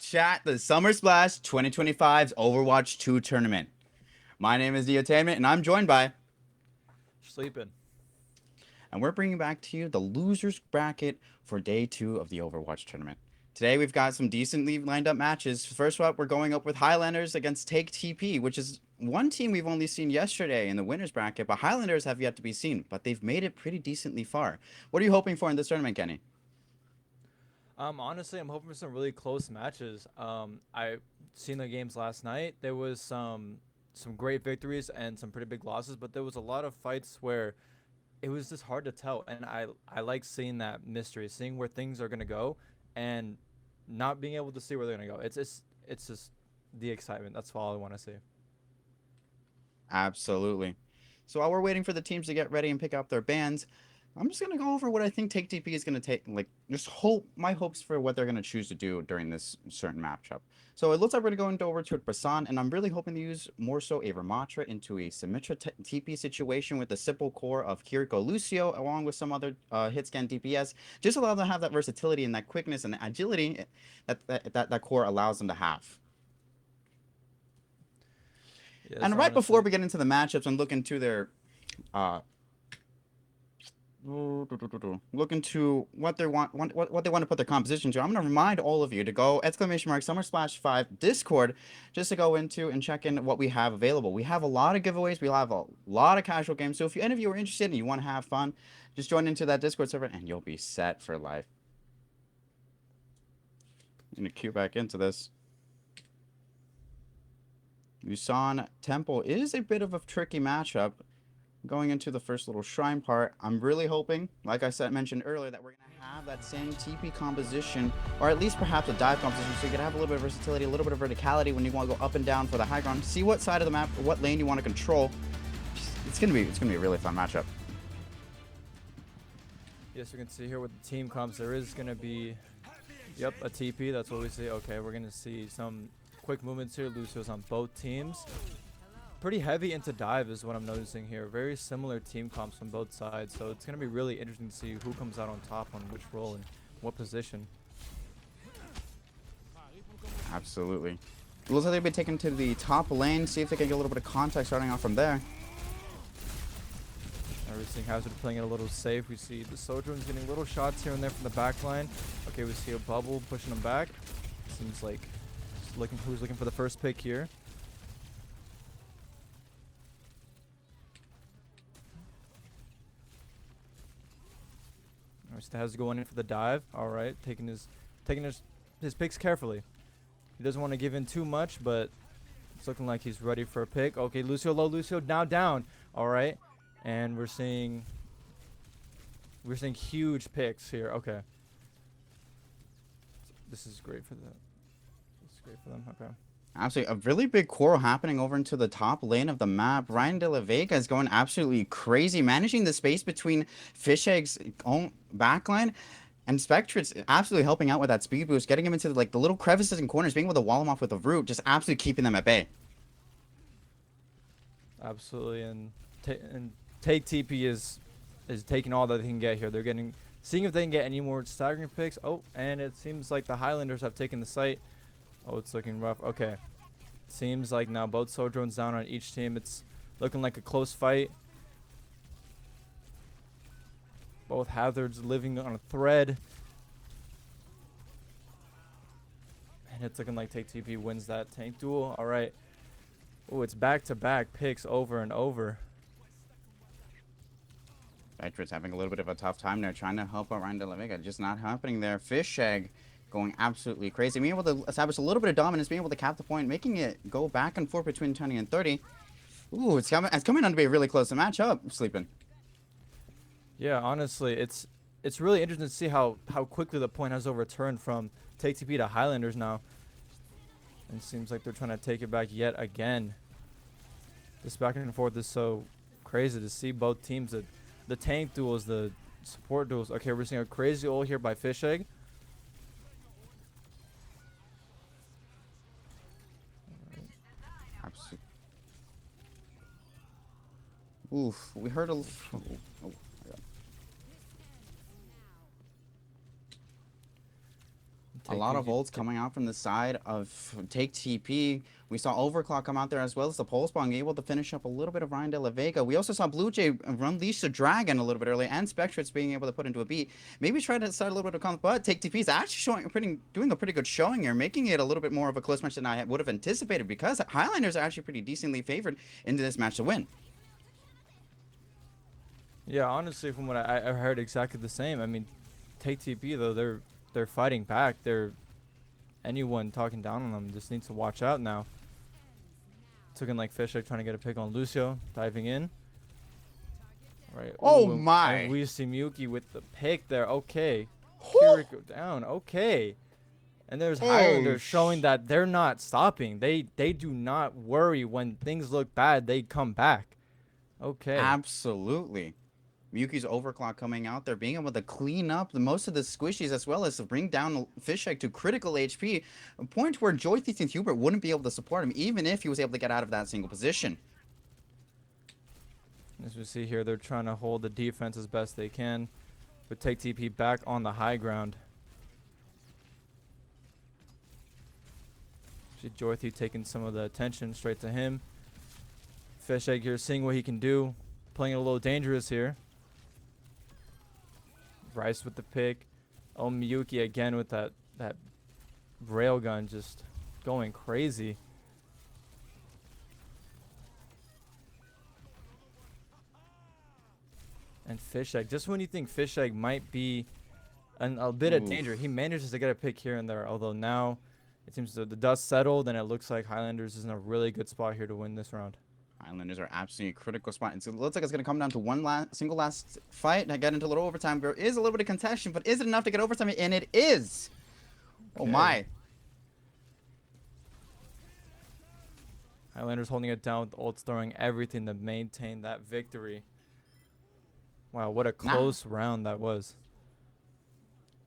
Chat the Summer Splash 2025's Overwatch 2 tournament. My name is Neotainment, and I'm joined by, Sleeping. and we're bringing back to you the losers bracket for day 2 of the Overwatch tournament. Today we've got some decently lined up matches. First up, we're going up with Highlanders against Take TP, which is one team we've only seen yesterday in the winners bracket, but Highlanders have yet to be seen, but they've made it pretty decently far. What are you hoping for in this tournament, Kenny? Honestly, I'm hoping for some really close matches. I seen the games last night. There was some great victories and some pretty big losses, but there was a lot of fights where it was just hard to tell. And I like seeing that mystery, seeing where things are gonna go, and not being able to see where they're gonna go. It's just the excitement. That's all I want to see. Absolutely. So while we're waiting for the teams to get ready and pick up their bands, I'm just gonna go over what I think Take TP is gonna take. Like, just hope my hopes for what they're gonna choose to do during this certain matchup. So it looks like we're gonna go into over to Basan, and I'm really hoping to use more so a Ramatra into a Symmetra TP situation with the simple core of Kiriko Lucio, along with some other hit scan DPS. Just allow them to have that versatility and that quickness and agility that core allows them to have. Yes, And right before honestly. we get into the matchups and look into their uh, look into what they what they want to put their composition to. I'm going to remind all of you to go !Summer Splash 5 Discord just to go into and check in what we have available. We have a lot of giveaways. We have a lot of casual games. So if any of you are interested and you want to have fun, just join into that Discord server and you'll be set for life. I'm going to queue back into this. Yusan Temple is a bit of a tricky matchup. Going into the first little shrine part, I'm really hoping, like I said mentioned earlier, that we're gonna have that same TP composition, or at least perhaps a dive composition, so you can have a little bit of versatility, a little bit of verticality when you want to go up and down for the high ground. See what side of the map, or what lane you want to control. It's gonna be a really fun matchup. Yes, we can see here with the team comps, there is gonna be, yep, a TP. That's what we see. Okay, we're gonna see some quick movements here. Lucio's on both teams. Pretty heavy into dive is what I'm noticing here. Very similar team comps from both sides, so it's gonna be really interesting to see who comes out on top on which role and what position. Absolutely. It looks like they've been taken to the top lane. See if they can get a little bit of context starting off from there. We're seeing Hazard playing it a little safe. We see the Sojourn's getting little shots here and there from the back line. Okay, we see a bubble pushing him back. Seems like who's looking for the first pick here. Hazard going in for the dive. All right, taking his picks carefully. He doesn't want to give in too much, but it's looking like he's ready for a pick. Okay, Lucio low, Lucio now down. All right, and we're seeing huge picks here. Okay, this is great for them. This is great for them. Okay. Absolutely, a really big quarrel happening over into the top lane of the map. Ryan De La Vega is going absolutely crazy, managing the space between Fish Egg's own backline, and Spectre's absolutely helping out with that speed boost, getting him into the little crevices and corners, being able to wall him off with a root, just absolutely keeping them at bay. Absolutely, and take TP is taking all that they can get here. They're seeing if they can get any more staggering picks. Oh, and it seems like the Highlanders have taken the site. Oh, it's looking rough. Okay, seems like now both Sojourns down on each team. It's looking like a close fight. Both Hazards living on a thread, and it's looking like Take TP wins that tank duel. All right. Oh, it's back-to-back picks over and over. Spectre's having a little bit of a tough time there, trying to help out Ryan De La Vega, just not happening there. Fish Egg going absolutely crazy, being able to establish a little bit of dominance, being able to cap the point, making it go back and forth between 20 and 30. Ooh, it's coming on to be really close to match up, Sleeping. Yeah, honestly, it's really interesting to see how quickly the point has overturned from Take TP to Highlanders now. And it seems like they're trying to take it back yet again. This back and forth is so crazy to see both teams. The tank duels, the support duels. Okay, we're seeing a crazy ult here by Fish Egg. Absolutely. Oof, we heard a. Oh, A Take lot of TP. ults coming out from the side of Take TP. We saw Overclock come out there as well as the Pulse Bomb able to finish up a little bit of Ryan De La Vega. We also saw Blue Jay unleash the Dragon a little bit earlier and Spectrates being able to put into a beat. Maybe try to start a little bit of comp, but Take TP is actually doing a pretty good showing here, making it a little bit more of a close match than I would have anticipated because Highlanders are actually pretty decently favored into this match to win. Yeah, honestly, from what I heard, exactly the same. I mean, take TP though, they're fighting back. They're anyone talking down on them just needs to watch out now. Looking like Fisher trying to get a pick on Lucio, diving in. Right. Oh Ooh, and my. we see Miyuki with the pick there. Okay. Whew. Kiriko down. Okay. And there's Oh, Highlanders showing that they're not stopping. They do not worry when things look bad. They come back. Okay. absolutely. Miyuki's overclock coming out there, being able to clean up most of the squishies as well as to bring down Fish Egg to critical HP, a point where Joy Thief and Hubert wouldn't be able to support him even if he was able to get out of that single position. As we see here, they're trying to hold the defense as best they can, but take TP back on the high ground. See Jorthy taking some of the attention straight to him. Fish Egg here seeing what he can do, playing it a little dangerous here. Rice with the pick. Oh, Miyuki again with that railgun just going crazy. And Fish Egg, just when you think Fish Egg might be a bit of danger, he manages to get a pick here and there. Although now it seems the dust settled and it looks like Highlanders is in a really good spot here to win this round. Islanders are absolutely a critical spot. And so it looks like it's going to come down to one single last fight and get into a little overtime. There is a little bit of contention, but is it enough to get overtime? And it is. Okay. Oh my. Highlanders holding it down with ults, throwing everything to maintain that victory. Wow, what a close round that was.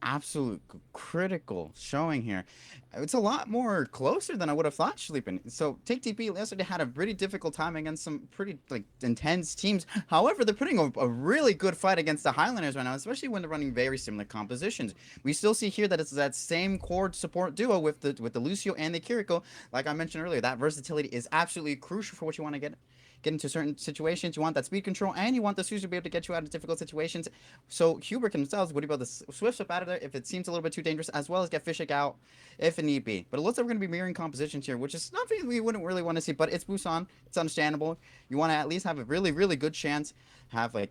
Absolute critical showing here. It's a lot more closer than I would have thought, Sleeping. So Take TP yesterday had a pretty difficult time against some pretty intense teams. However, they're putting a really good fight against the Highlanders right now, especially when they're running very similar compositions. We still see here that it's that same core support duo with the Lucio and the Kiriko. Like I mentioned earlier, that versatility is absolutely crucial for what you want to get into certain situations. You want that speed control, and you want the Suzu to be able to get you out of difficult situations. So Hubert himself would be able to swift up out of there if it seems a little bit too dangerous, as well as get Fishik out if it need be. But it looks like we're going to be mirroring compositions here, which is nothing we wouldn't really want to see, but it's Busan. It's understandable. You want to at least have a really, really good chance, have a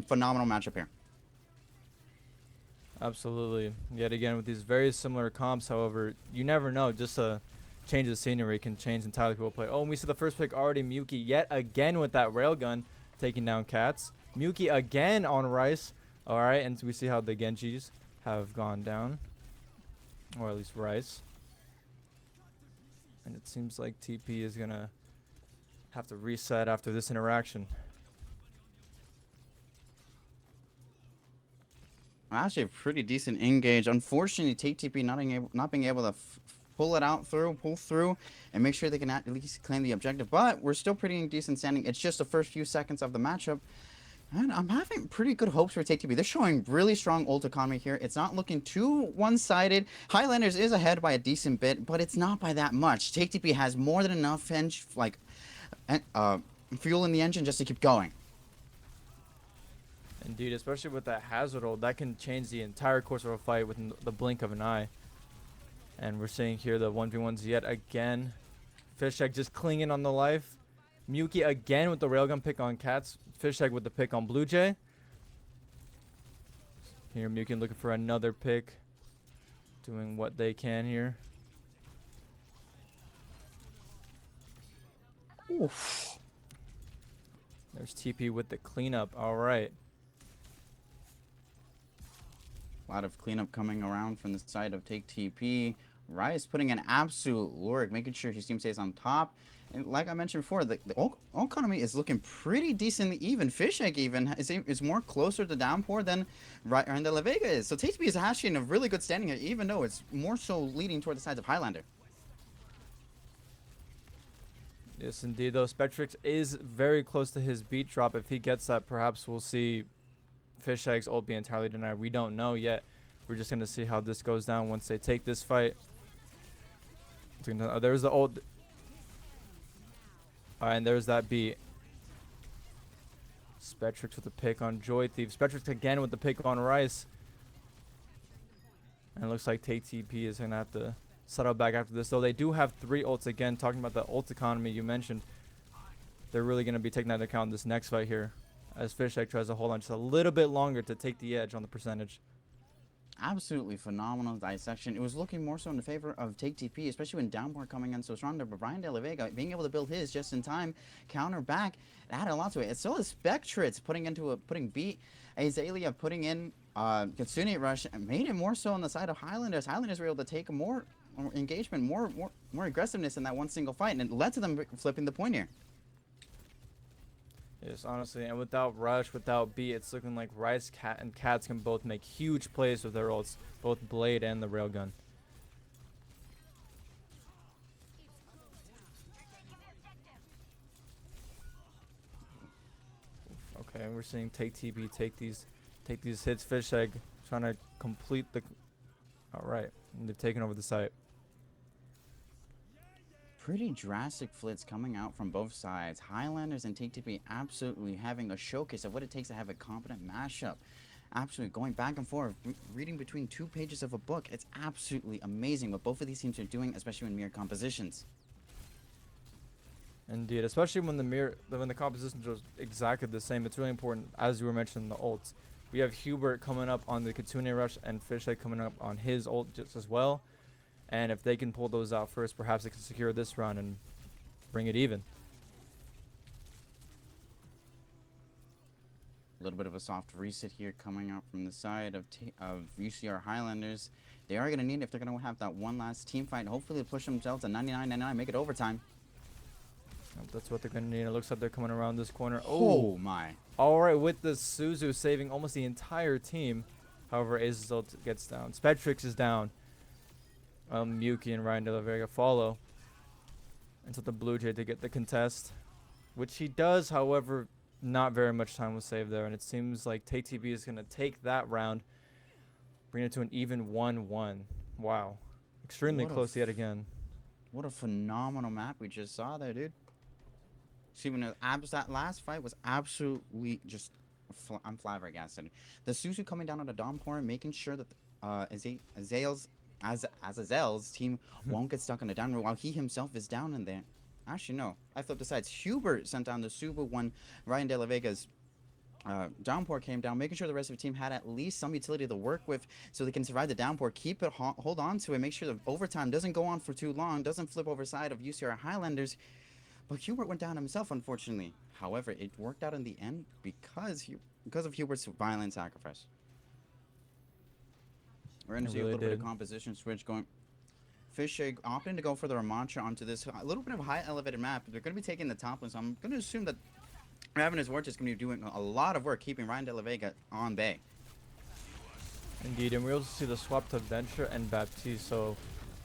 phenomenal matchup here. Absolutely. Yet again, with these very similar comps, however, you never know. Just a change of scenery can change entirely people play. Oh, and we see the first pick already, Miyuki, yet again with that railgun, taking down Cats. Miyuki again on Rice. All right, and we see how the Genjis have gone down, or at least Rice. And it seems like TP is going to have to reset after this interaction. Actually, a pretty decent engage. Unfortunately, Take TP not being able to pull through, and make sure they can at least claim the objective. But we're still pretty decent standing. It's just the first few seconds of the matchup. And I'm having pretty good hopes for Take TP. They're showing really strong ult economy here. It's not looking too one-sided. Highlanders is ahead by a decent bit, but it's not by that much. Take TP has more than enough fuel in the engine just to keep going. Indeed, especially with that hazard ult, that can change the entire course of a fight within the blink of an eye. And we're seeing here the 1v1s yet again. Fish Egg just clinging on the life. Miyuki again with the railgun pick on Cats. Fish Egg with the pick on Blue Jay. Here Miyuki looking for another pick. Doing what they can here. Oof. There's TP with the cleanup. All right. A lot of cleanup coming around from the side of Take TP. Rice putting an absolute lurk, making sure his team stays on top. And like I mentioned before, the ult economy is looking pretty decently even. Fish Egg even is more closer to Downpour than Ryan De La Vega is. So TP is actually in a really good standing here, even though it's more so leading toward the sides of Highlander. Yes, indeed, though. Spectrix is very close to his beat drop. If he gets that, perhaps we'll see Fish Egg's ult be entirely denied. We don't know yet. We're just gonna see how this goes down once they take this fight. There's the old. Alright, and there's that beat. Spectrix with the pick on Joy Thief. Spectrix again with the pick on Rice. And it looks like Take TP is going to have to settle back after this. Though they do have 3 ults again. Talking about the ult economy you mentioned. They're really going to be taking that into account in this next fight here. As Fish Egg tries to hold on just a little bit longer to take the edge on the percentage. Absolutely phenomenal dissection. It was looking more so in the favor of Take TP, especially when Downpour coming in so strong. But Brian De La Vega being able to build his just in time, counter back, it added a lot to it. It's still a Spectritz putting beat Azalea, putting in Kitsune Rush, and made it more so on the side of Highlanders. Highlanders were able to take more engagement, more aggressiveness in that one single fight, and it led to them flipping the point here. Yes, honestly, and without Rush, without B, it's looking like Rice, Cat, and Cats can both make huge plays with their ults, both Blade and the Railgun. Okay, we're seeing Take TP take these hits. Fish Egg trying to complete the. All right, and they've taken over the site. Pretty drastic flips coming out from both sides. Highlanders and Take TP absolutely having a showcase of what it takes to have a competent mashup. Absolutely going back and forth, reading between 2 pages of a book. It's absolutely amazing what both of these teams are doing, especially in mirror compositions. Indeed, especially when the compositions are exactly the same. It's really important, as you were mentioning, the ults. We have Hubert coming up on the Kitsune Rush and Fish Egg coming up on his ult just as well. And if they can pull those out first, perhaps they can secure this round and bring it even. A little bit of a soft reset here coming out from the side of UCR Highlanders. They are going to need it if they're going to have that one last team fight. Hopefully push themselves to 99-99, make it overtime. That's what they're going to need. It looks like they're coming around this corner. Oh my. All right, with the Suzu saving almost the entire team. However, Azazel gets down. Spectrix is down. Yuki and Ryan De La Vega follow until the Blue Jay to get the contest, which he does. However, not very much time was saved there, and it seems like Take TP is going to take that round, bring it to an even 1-1. Wow, extremely close yet again. What a phenomenal map we just saw there, dude. See, when that last fight was absolutely just, I'm flabbergasted. The Suzu coming down on the Downpour, making sure that Azazel's team won't get stuck on the down row while he himself is down in there. Actually, no. I flipped the sides. Hubert sent down the Subu when Ryan De La Vega's Downpour came down, making sure the rest of the team had at least some utility to work with so they can survive the Downpour, keep it, hold on to it, make sure the overtime doesn't go on for too long, doesn't flip over side of UCR Highlanders. But Hubert went down himself, unfortunately. However, it worked out in the end because of Hubert's violent sacrifice. We're going to see a little bit of composition switch going. Fish Egg opting to go for the Ramantra onto this a little bit of a high elevated map. They're going to be taking the top one, so I'm going to assume that Ravenous Warch is going to be doing a lot of work keeping Ryan De La Vega on bay. Indeed, and we also see the swap to Venture and Baptiste. So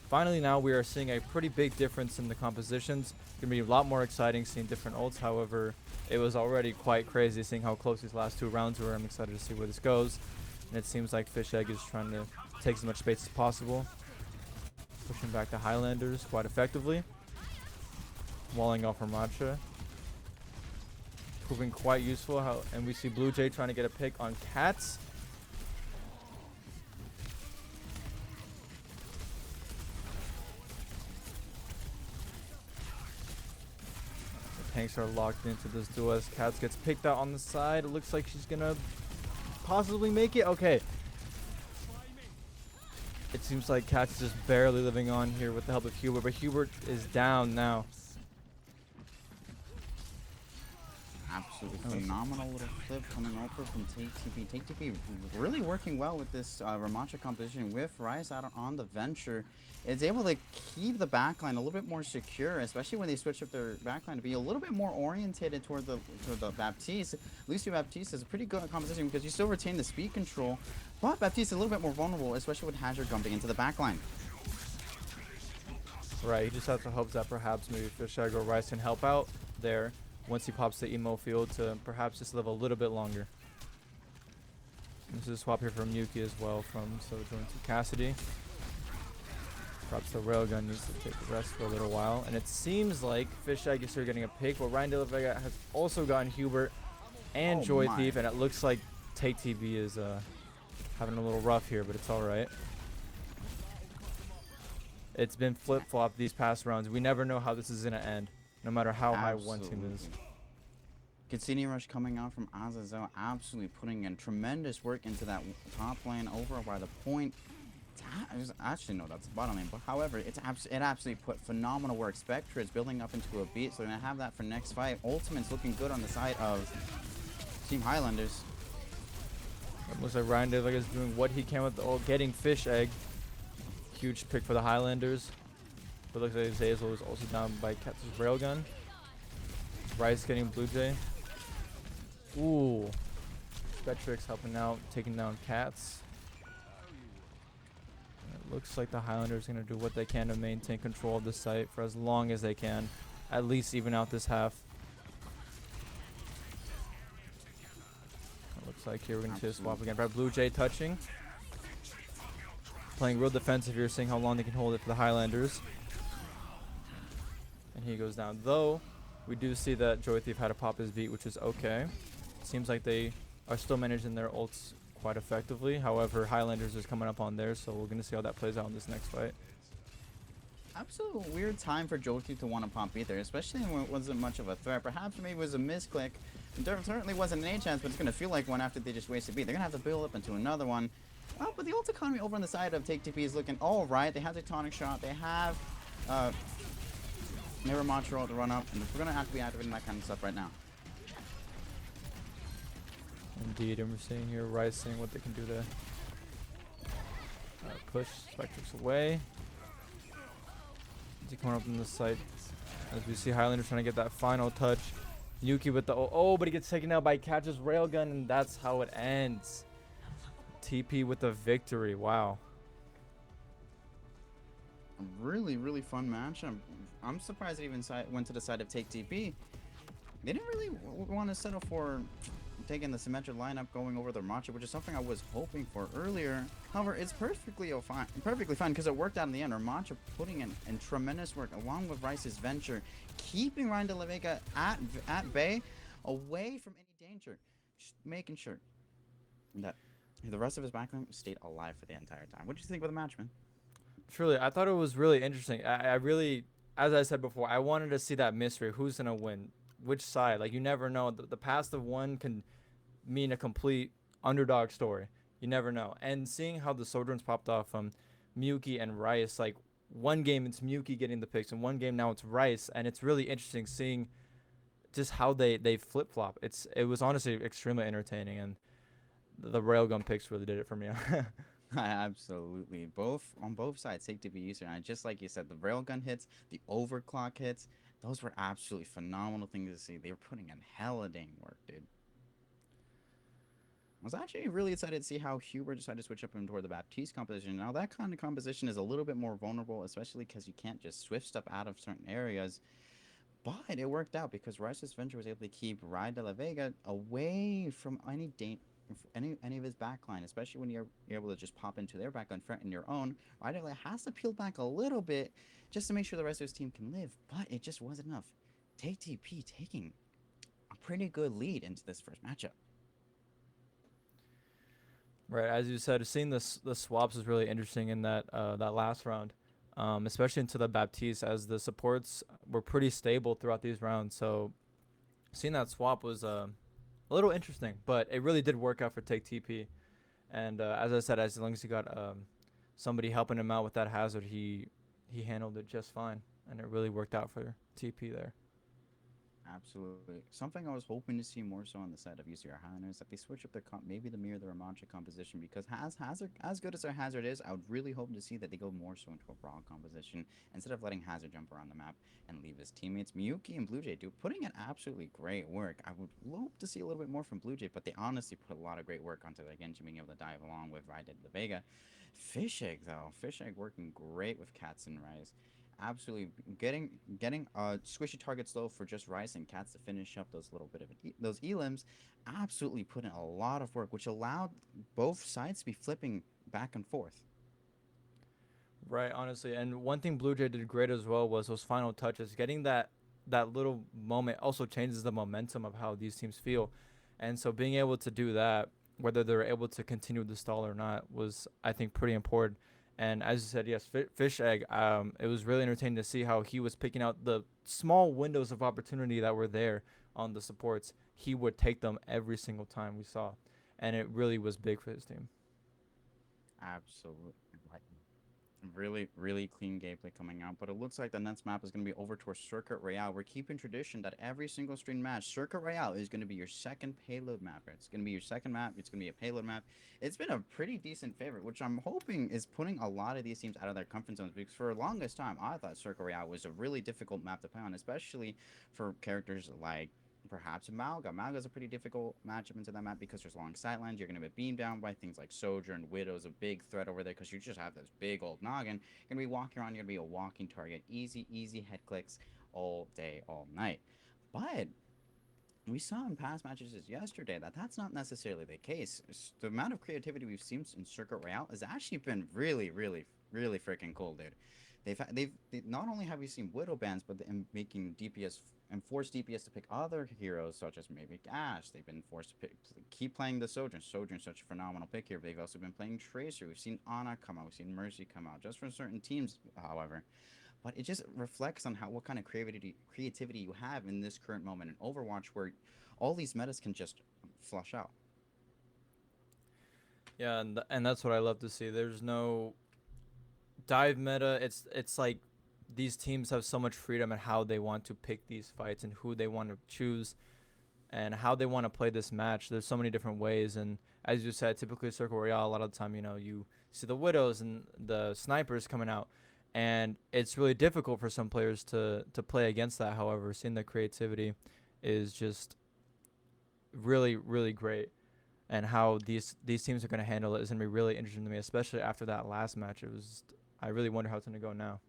finally now we are seeing a pretty big difference in the compositions. It's going to be a lot more exciting seeing different ults. However, it was already quite crazy seeing how close these last 2 rounds were. I'm excited to see where this goes. And it seems like Fish Egg is trying to take as much space as possible. Pushing back the Highlanders quite effectively. Walling off Ramantra. Proving quite useful. And we see Blue Jay trying to get a pick on Cats. The tanks are locked into this duel as Cats gets picked out on the side. It looks like she's gonna possibly make it. Okay. It seems like Cats is just barely living on here with the help of Hubert, but Hubert is down now. Absolutely phenomenal little flip coming over from Take TP. Take TP really working well with this Ramantra composition with Rice out on the Venture. It's able to keep the backline a little bit more secure, especially when they switch up their backline to be a little bit more orientated toward the Baptiste. Lucio Baptiste is a pretty good composition because you still retain the speed control, but Baptiste is a little bit more vulnerable, especially with Hazard jumping into the backline. Right, he just has to hope that perhaps maybe Fish Egg or Rice can help out there once he pops the emo field to perhaps just live a little bit longer. This is a swap here from Yuki as well from Sojourn to Cassidy. Drops the railgun, needs to take the rest for a little while. And it seems like Fish Egg is here getting a pick, but Ryan De La Vega has also gotten Hubert and Oh Joy my. Thief, and it looks like Take TV is having a little rough here, but it's alright. It's been flip-flopped these past rounds. We never know how this is going to end, no matter how high one team is. Absolutely. Cassini Rush coming out from Azazel, absolutely putting in tremendous work into that top lane over by the point. Actually, no, that's the bottom lane. But however, it absolutely put phenomenal work. Spectre is building up into a beat, so they're going to have that for next fight. Ultimate's looking good on the side of Team Highlanders. It looks like Ryan De La Vega is doing what he can with getting Fish Egg. Huge pick for the Highlanders. But looks like Zazel is also down by Katz's railgun. Rice getting Blue Jay. Ooh. Spectrix helping out, taking down Cats. And it looks like the Highlanders are going to do what they can to maintain control of the site for as long as they can. At least even out this half. It looks like here we're going to see a swap again. By Blue Jay touching. Playing real defensive here, seeing how long they can hold it for the Highlanders. And he goes down. Though, we do see that Joy Thief had to pop his beat, which is okay. Seems like they are still managing their ults quite effectively. However, Highlanders is coming up on theirs, so we're going to see how that plays out in this next fight. Absolute weird time for Joy Thief to want to pop beat there, especially when it wasn't much of a threat. Perhaps maybe it was a misclick. There certainly wasn't an A chance, but it's going to feel like one after they just wasted beat. They're going to have to build up into another one. Oh, but the ult economy over on the side of Take TP is looking all right. They have the tonic shot. They have Mirror Montreal to run up, and we're going to have to be activating that kind of stuff right now. Indeed, and we're seeing here Rice seeing what they can do to push Spectrix away. Is he coming up on the site? As we see Highlanders trying to get that final touch. Yuki with the but he gets taken out by Catch's railgun, and that's how it ends. TP with the victory. Wow. A really, really fun match. I'm surprised it even went to the side of Take TP. They didn't really want to settle for taking the symmetric lineup, going over the matchup, which is something I was hoping for earlier. However, it's perfectly fine because it worked out in the end. Ramatcha putting in tremendous work along with Rice's venture, keeping Ryan De La Vega at bay, away from any danger, just making sure that the rest of his backline stayed alive for the entire time. What did you think of the match, man? Truly, I thought it was really interesting. I really, as I said before, I wanted to see that mystery. Who's gonna win? Which side? Like, you never know. The past of one can mean a complete underdog story. You never know. And seeing how the Sojourns popped off from Miyuki and Rice, like one game it's Miyuki getting the picks, and one game now it's Rice, and it's really interesting seeing just how they flip flop. It was honestly extremely entertaining, and the railgun picks really did it for me. Absolutely. On both sides, take to be used. And just like you said, the railgun hits, the overclock hits, those were absolutely phenomenal things to see. They were putting in hella dang work, dude. I was actually really excited to see how Hubert decided to switch up him toward the Baptiste composition. Now, that kind of composition is a little bit more vulnerable, especially because you can't just swift step out of certain areas. But it worked out because Rice's Venture was able to keep Ryan De La Vega away from any of his backline, especially when you're able to just pop into their backline front in your own. Ryan De La Vega has to peel back a little bit just to make sure the rest of his team can live, but it just wasn't enough. Take TP taking a pretty good lead into this first matchup. Right, as you said, seeing the swaps is really interesting in that that last round, especially into the Baptiste, as the supports were pretty stable throughout these rounds. So seeing that swap was a little interesting, but it really did work out for Take TP. And as I said, as long as he got somebody helping him out with that hazard, he handled it just fine, and it really worked out for TP there. Absolutely. Something I was hoping to see more so on the side of UCR Highlanders, that they switch up their maybe the mirror the Ramancha composition, because Hazard, as good as their Hazard is, I would really hope to see that they go more so into a brawl composition instead of letting Hazard jump around the map and leave his teammates. Miyuki and Blue Jay do putting in absolutely great work. I would hope to see a little bit more from Blue Jay, but they honestly put a lot of great work onto the Genji being able to dive along with Ride the Vega. Fish Egg though, Fish Egg working great with Cats and Rice. Absolutely, getting squishy targets low for just Rice and Cats to finish up those little bit of those elims, absolutely put in a lot of work, which allowed both sides to be flipping back and forth. Right, honestly. And one thing Blue Jay did great as well was those final touches. Getting that little moment also changes the momentum of how these teams feel. And so being able to do that, whether they're able to continue the stall or not, was I think pretty important. And as you said, yes, Fish Egg. It was really entertaining to see how he was picking out the small windows of opportunity that were there on the supports. He would take them every single time we saw, and it really was big for his team. Absolutely. Like, really, really clean gameplay coming out, but it looks like the next map is going to be over towards Circuit Royale. We're keeping tradition that every single stream match, Circuit Royale is going to be your second payload map. It's going to be your second map. It's going to be a payload map. It's been a pretty decent favorite, which I'm hoping is putting a lot of these teams out of their comfort zones because for the longest time, I thought Circuit Royale was a really difficult map to play on, especially for characters like perhaps Malga. Malga is a pretty difficult matchup into that map because there's long sightlines. You're going to be beamed down by things like Sojourn, Widow's a big threat over there because you just have this big old noggin. You're going to be walking around. You're going to be a walking target. Easy, easy head clicks all day, all night. But we saw in past matches yesterday that that's not necessarily the case. The amount of creativity we've seen in Circuit Royale has actually been really, really, really freaking cool, dude. They not only have we seen Widow bans, but in making DPS and forced DPS to pick other heroes such as maybe Ash. They've been forced to keep playing the Sojourn. Sojourn's such a phenomenal pick here. They've also been playing Tracer. We've seen Ana come out. We've seen Mercy come out. Just for certain teams, however, but it just reflects on how what kind of creativity you have in this current moment in Overwatch, where all these metas can just flush out. Yeah, and that's what I love to see. There's no dive meta. It's like these teams have so much freedom in how they want to pick these fights and who they want to choose and how they want to play this match. There's so many different ways, and as you said, typically Circle Royale, a lot of the time, you see the widows and the snipers coming out, and it's really difficult for some players to play against that. However, seeing the creativity is just really really great, and how these teams are going to handle it is going to be really interesting to me, especially after that last match. It was I really wonder how it's going to go now.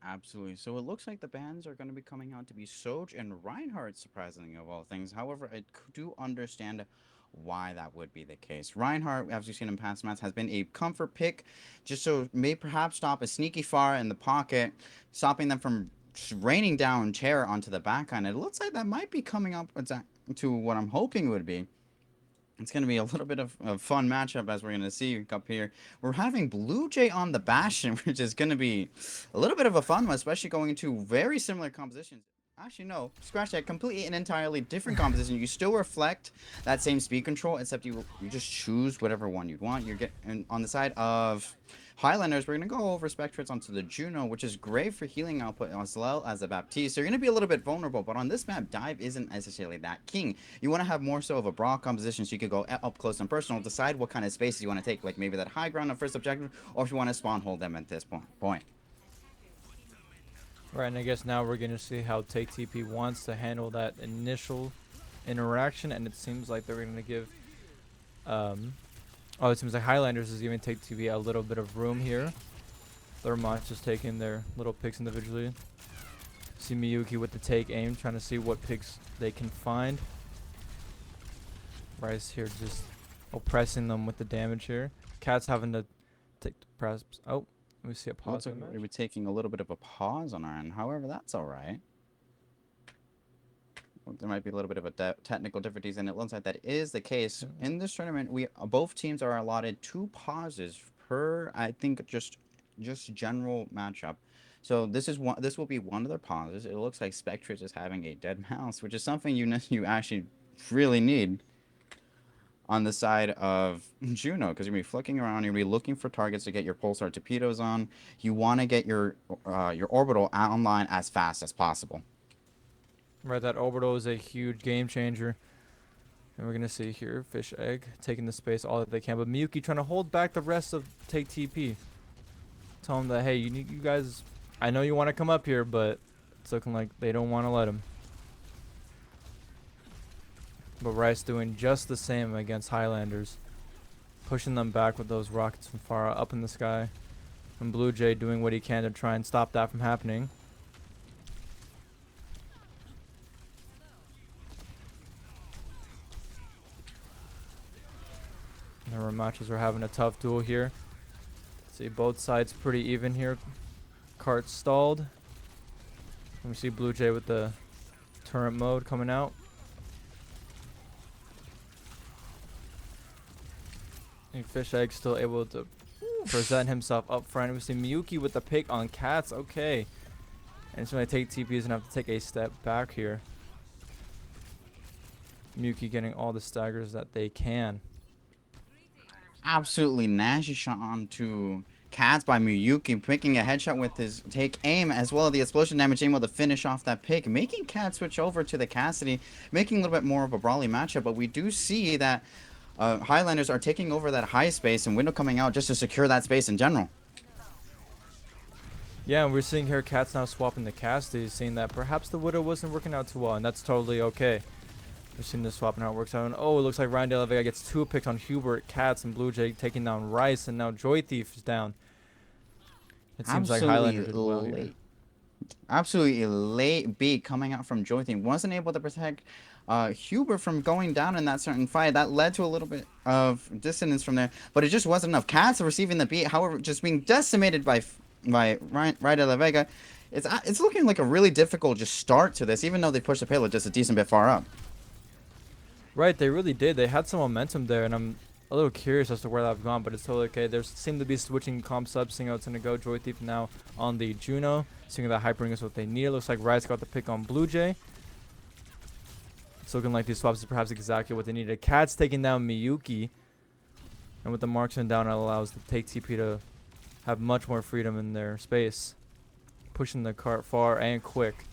Absolutely. So it looks like the bans are going to be coming out to be Soj and Reinhardt, surprisingly, of all things. However, I do understand why that would be the case. Reinhardt, as we've seen in past matches, has been a comfort pick, just so may perhaps stop a sneaky far in the pocket, stopping them from raining down terror onto the backline. It looks like that might be coming up to what I'm hoping would be. It's going to be a little bit of a fun matchup as we're going to see up here. We're having Blue Jay on the Bastion, which is going to be a little bit of a fun one, especially going into very similar compositions. Actually, no, scratch that. Completely and entirely different composition. You still reflect that same speed control, except you just choose whatever one you'd want. You're getting on the side of Highlanders. We're gonna go over Spectrates onto the Juno, which is great for healing output as well as the Baptiste. So you're gonna be a little bit vulnerable, but on this map, dive isn't necessarily that king. You want to have more so of a broad composition, so you could go up close and personal. Decide what kind of spaces you want to take, like maybe that high ground on first objective, or if you want to spawn hold them at this point. Right, and I guess now we're going to see how Take TP wants to handle that initial interaction, and it seems like they're going to give oh, it seems like Highlanders is giving Take TP a little bit of room here. Thermont just taking their little picks individually. See Miyuki with the take aim, trying to see what picks they can find. Rice here just oppressing them with the damage here. Cat's having to take press. Oh, let me see a pause. Looks like we were taking a little bit of a pause on our end. However, that's all right. There might be a little bit of a technical difficulties, and it looks like that is the case. In this tournament, we both teams are allotted 2 pauses per, I think, just general matchup. So this will be one of their pauses. It looks like Spectres is having a dead mouse, which is something you actually really need on the side of Juno, because you're gonna be flicking around, you're gonna be looking for targets to get your pulsar torpedoes on. You want to get your orbital online as fast as possible. Right, that orbital is a huge game changer. And we're going to see here Fish Egg taking the space all that they can. But Miyuki trying to hold back the rest of Take TP. Tell them that, hey, you guys, I know you want to come up here, but it's looking like they don't want to let him. But Rice doing just the same against Highlanders. Pushing them back with those rockets from far up in the sky. And Blue Jay doing what he can to try and stop that from happening. The Ramachas are having a tough duel here. See, both sides pretty even here. Cart stalled. And we see Blue Jay with the turret mode coming out. And Fish Egg still able to present himself up front. We see Miyuki with the pick on Cats. Okay. And it's going to take TP's and have to take a step back here. Miyuki getting all the staggers that they can. Absolutely nasty shot onto Cats by Miyuki, picking a headshot with his take aim, as well as the explosion damage able to finish off that pick, making Cat switch over to the Cassidy, making a little bit more of a brawly matchup. But we do see that Highlanders are taking over that high space and Window coming out just to secure that space in general. Yeah, and we're seeing here Cats now swapping the Cassidy, seeing that perhaps the Widow wasn't working out too well, and that's totally okay. We're seeing this swap and how it works out. And oh, it looks like Ryan De La Vega gets 2 picks on Hubert, Cats, and Blue Jay taking down Rice, and now Joy Thief is down. It seems like Highlander did well here. Absolutely late beat coming out from Joy Thief. Wasn't able to protect Hubert from going down in that certain fight. That led to a little bit of dissonance from there, but it just wasn't enough. Cats receiving the beat, however, just being decimated by Ryan De La Vega. It's looking like a really difficult just start to this, even though they pushed the payload just a decent bit far up. Right, they really did. They had some momentum there, and I'm a little curious as to where they've gone, but it's totally okay. There seem to be switching comp subs, seeing how it's going to go. Joy Thief now on the Juno, seeing that Hypering is what they need. It looks like Rice got the pick on Blue Jay. It's looking like these swaps is perhaps exactly what they needed. Cat's taking down Miyuki, and with the marksman down, it allows the take TP to have much more freedom in their space, pushing the cart far and quick.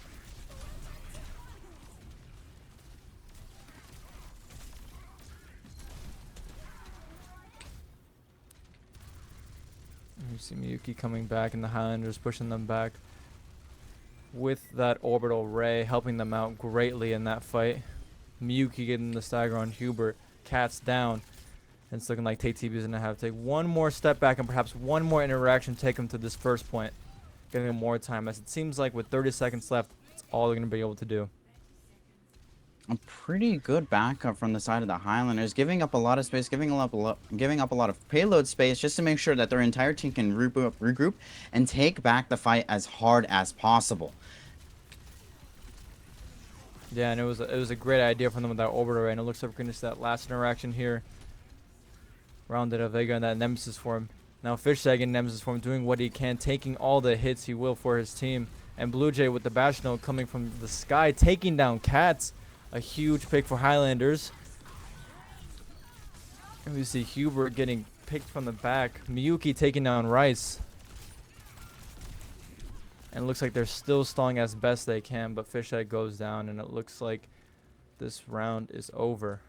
You see Miyuki coming back and the Highlanders pushing them back with that orbital ray, helping them out greatly in that fight. Miyuki getting the stagger on Hubert. Cat's down. And it's looking like TTB is going to have to take one more step back and perhaps one more interaction to take him to this first point. Getting him more time, as it seems like with 30 seconds left, it's all they're going to be able to do. A pretty good backup from the side of the Highlanders, giving up a lot of space, giving up a lot of payload space, just to make sure that their entire team can regroup, and take back the fight as hard as possible. Yeah, and it was a great idea from them with that orbital ray, and it looks like we're going to see that last interaction here. Rounded a Vega in that Nemesis form. Now Fish Egg in Nemesis form doing what he can, taking all the hits he will for his team. And Blue Jay with the bash note coming from the sky, taking down Cats. A huge pick for Highlanders. And we see Hubert getting picked from the back. Miyuki taking down Rice. And it looks like they're still stalling as best they can, but Fish Egg goes down, and it looks like this round is over.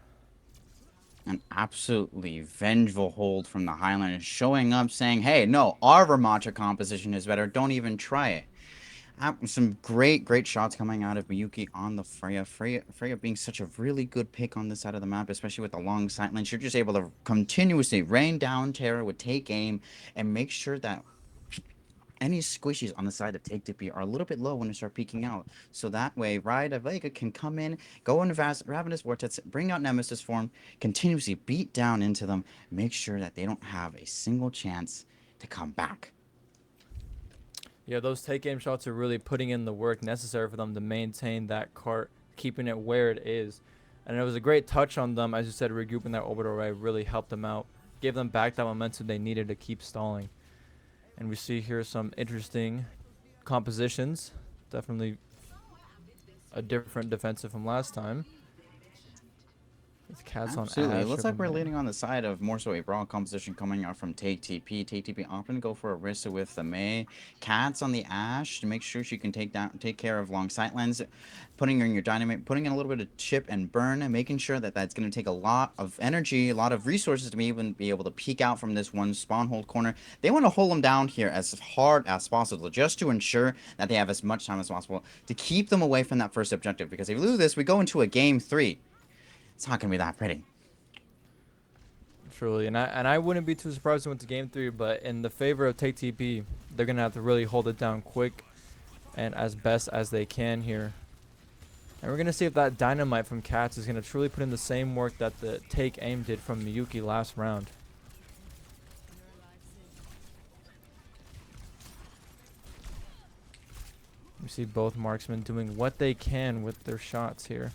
An absolutely vengeful hold from the Highlanders, showing up saying, hey, no, our Vermonter composition is better. Don't even try it. Some great shots coming out of Miyuki on the Freya. Freya being such a really good pick on this side of the map, especially with the long sight lines. You're just able to continuously rain down terror with take aim and make sure that any squishies on the side of take TP are a little bit low when they start peeking out. So that way, Raya Vega can come in, go into Ravenous Vortex, bring out Nemesis form, continuously beat down into them, make sure that they don't have a single chance to come back. Yeah, those take aim shots are really putting in the work necessary for them to maintain that cart, keeping it where it is. And it was a great touch on them, as you said, regrouping that orbital array really helped them out, gave them back that momentum they needed to keep stalling. And we see here some interesting compositions, definitely a different defensive from last time. With Cats Absolutely. on Ash. It looks like we're leaning on the side of more so a brawl composition coming out from Take TP. Take TP often go for Orisa with the Mei. Cats on the Ash to make sure she can take care of long sightlines. Putting in your dynamite, putting in a little bit of chip and burn, and making sure that that's going to take a lot of energy, a lot of resources to even be able to peek out from this one spawn hold corner. They want to hold them down here as hard as possible, just to ensure that they have as much time as possible to keep them away from that first objective. Because if we lose this, we go into a game 3. It's not going to be that pretty. Truly, and I wouldn't be too surprised to win to game three, but in the favor of Take TP, they're gonna have to really hold it down quick and as best as they can here. And we're gonna see if that dynamite from Cats is gonna truly put in the same work that the Take Aim did from Miyuki last round. We see both marksmen doing what they can with their shots here.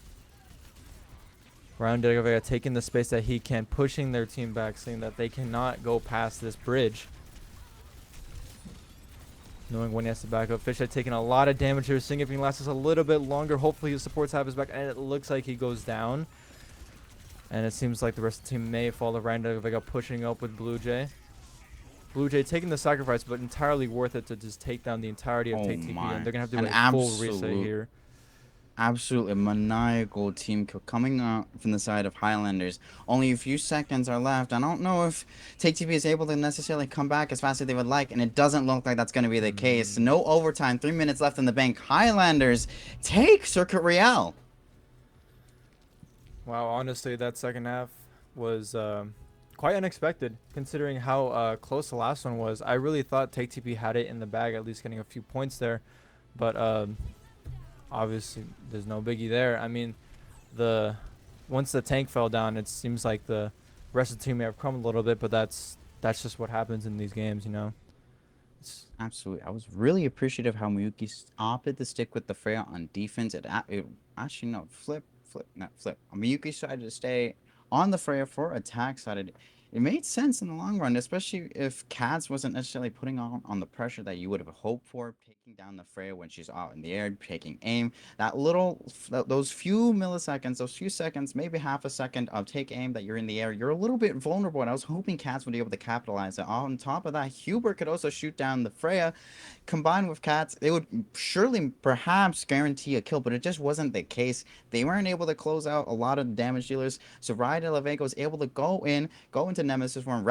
Ryan Delavega taking the space that he can, pushing their team back, saying that they cannot go past this bridge. Knowing when he has to back up. Fisheye taking a lot of damage here, seeing if he can last us a little bit longer. Hopefully his supports have his back, and it looks like he goes down. And it seems like the rest of the team may follow Ryan Delavega pushing up with Blue Jay. Blue Jay taking the sacrifice, but entirely worth it to just take down the entirety of Oh Take TP. And my. they're going to have to An do a full reset absolute, here. absolutely maniacal team kill coming out from the side of Highlanders. Only a few seconds are left. I don't know if Take TP is able to necessarily come back as fast as they would like, and it doesn't look like that's going to be the case. No overtime, 3 minutes left in the bank. Highlanders take Circuit Royale. Wow, honestly, that second half was quite unexpected considering how close the last one was. I really thought Take TP had it in the bag, at least getting a few points there. But obviously, there's no biggie there. I mean, the once the tank fell down, it seems like the rest of the team may have crumbled a little bit, but that's just what happens in these games, you know. It's, Absolutely. I was really appreciative how Miyuki opted to stick with the Freya on defense. It actually, no, flip. Miyuki decided to stay on the Freya for attack side. It made sense in the long run, especially if Cats wasn't necessarily putting on the pressure that you would have hoped for, taking down the Freya when she's out in the air, taking aim. That those few milliseconds, those few seconds, maybe half a second of take aim that you're in the air, you're a little bit vulnerable. And I was hoping Cats would be able to capitalize it. On top of that, Hubert could also shoot down the Freya. Combined with Cats, it would surely perhaps guarantee a kill, but it just wasn't the case. They weren't able to close out a lot of damage dealers. So Ryan Delavega was able to go into Nemesis form.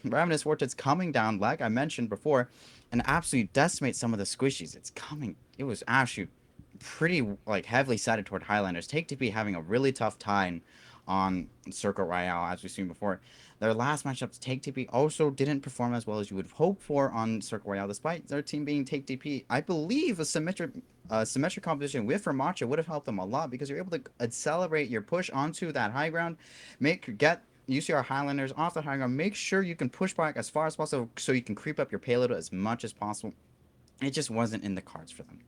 Ravenous Vortex coming down, like I mentioned before, and absolutely decimate some of the squishies. It's coming. It was actually pretty like heavily sided toward Highlanders. Take TP having a really tough time on Circle Royale, as we've seen before. Their last matchups, Take TP also didn't perform as well as you would hope for on Circle Royale, despite their team being Take TP. I believe a symmetric composition with Ramacha would have helped them a lot because you're able to accelerate your push onto that high ground, get UCR Highlanders off the high ground, make sure you can push back as far as possible so you can creep up your payload as much as possible. It just wasn't in the cards for them.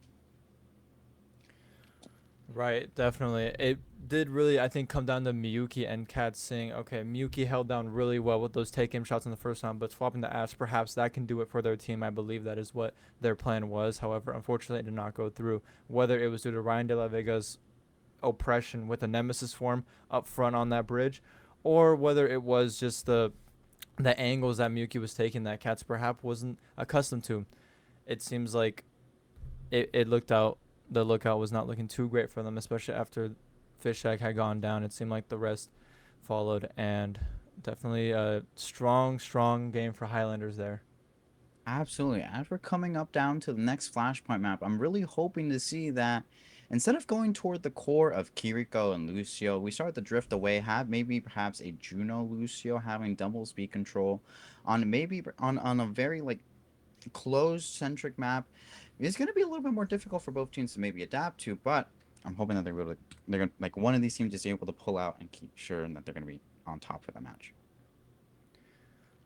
right, definitely. It did really, I think, come down to Miyuki and Kat saying, okay, Miyuki held down really well with those take aim shots in the first round, but swapping to Ash, perhaps that can do it for their team. I believe that is what their plan was. However, unfortunately, it did not go through. Whether it was due to Ryan De La Vega's oppression with a Nemesis form up front on that bridge, or whether it was just the angles that Miyuki was taking that Cats perhaps wasn't accustomed to. It seems like it looked out. The lookout was not looking too great for them, especially after Fish Egg had gone down. It seemed like the rest followed, and definitely a strong game for Highlanders there. Absolutely. As we're coming up down to the next Flashpoint map, I'm really hoping to see that instead of going toward the core of Kiriko and Lucio, we start to drift away, have maybe perhaps a Juno Lucio having double speed control on maybe on a very like closed centric map. It's going to be a little bit more difficult for both teams to maybe adapt to, but I'm hoping that they're going to like one of these teams is able to pull out and keep sure that they're going to be on top for the match.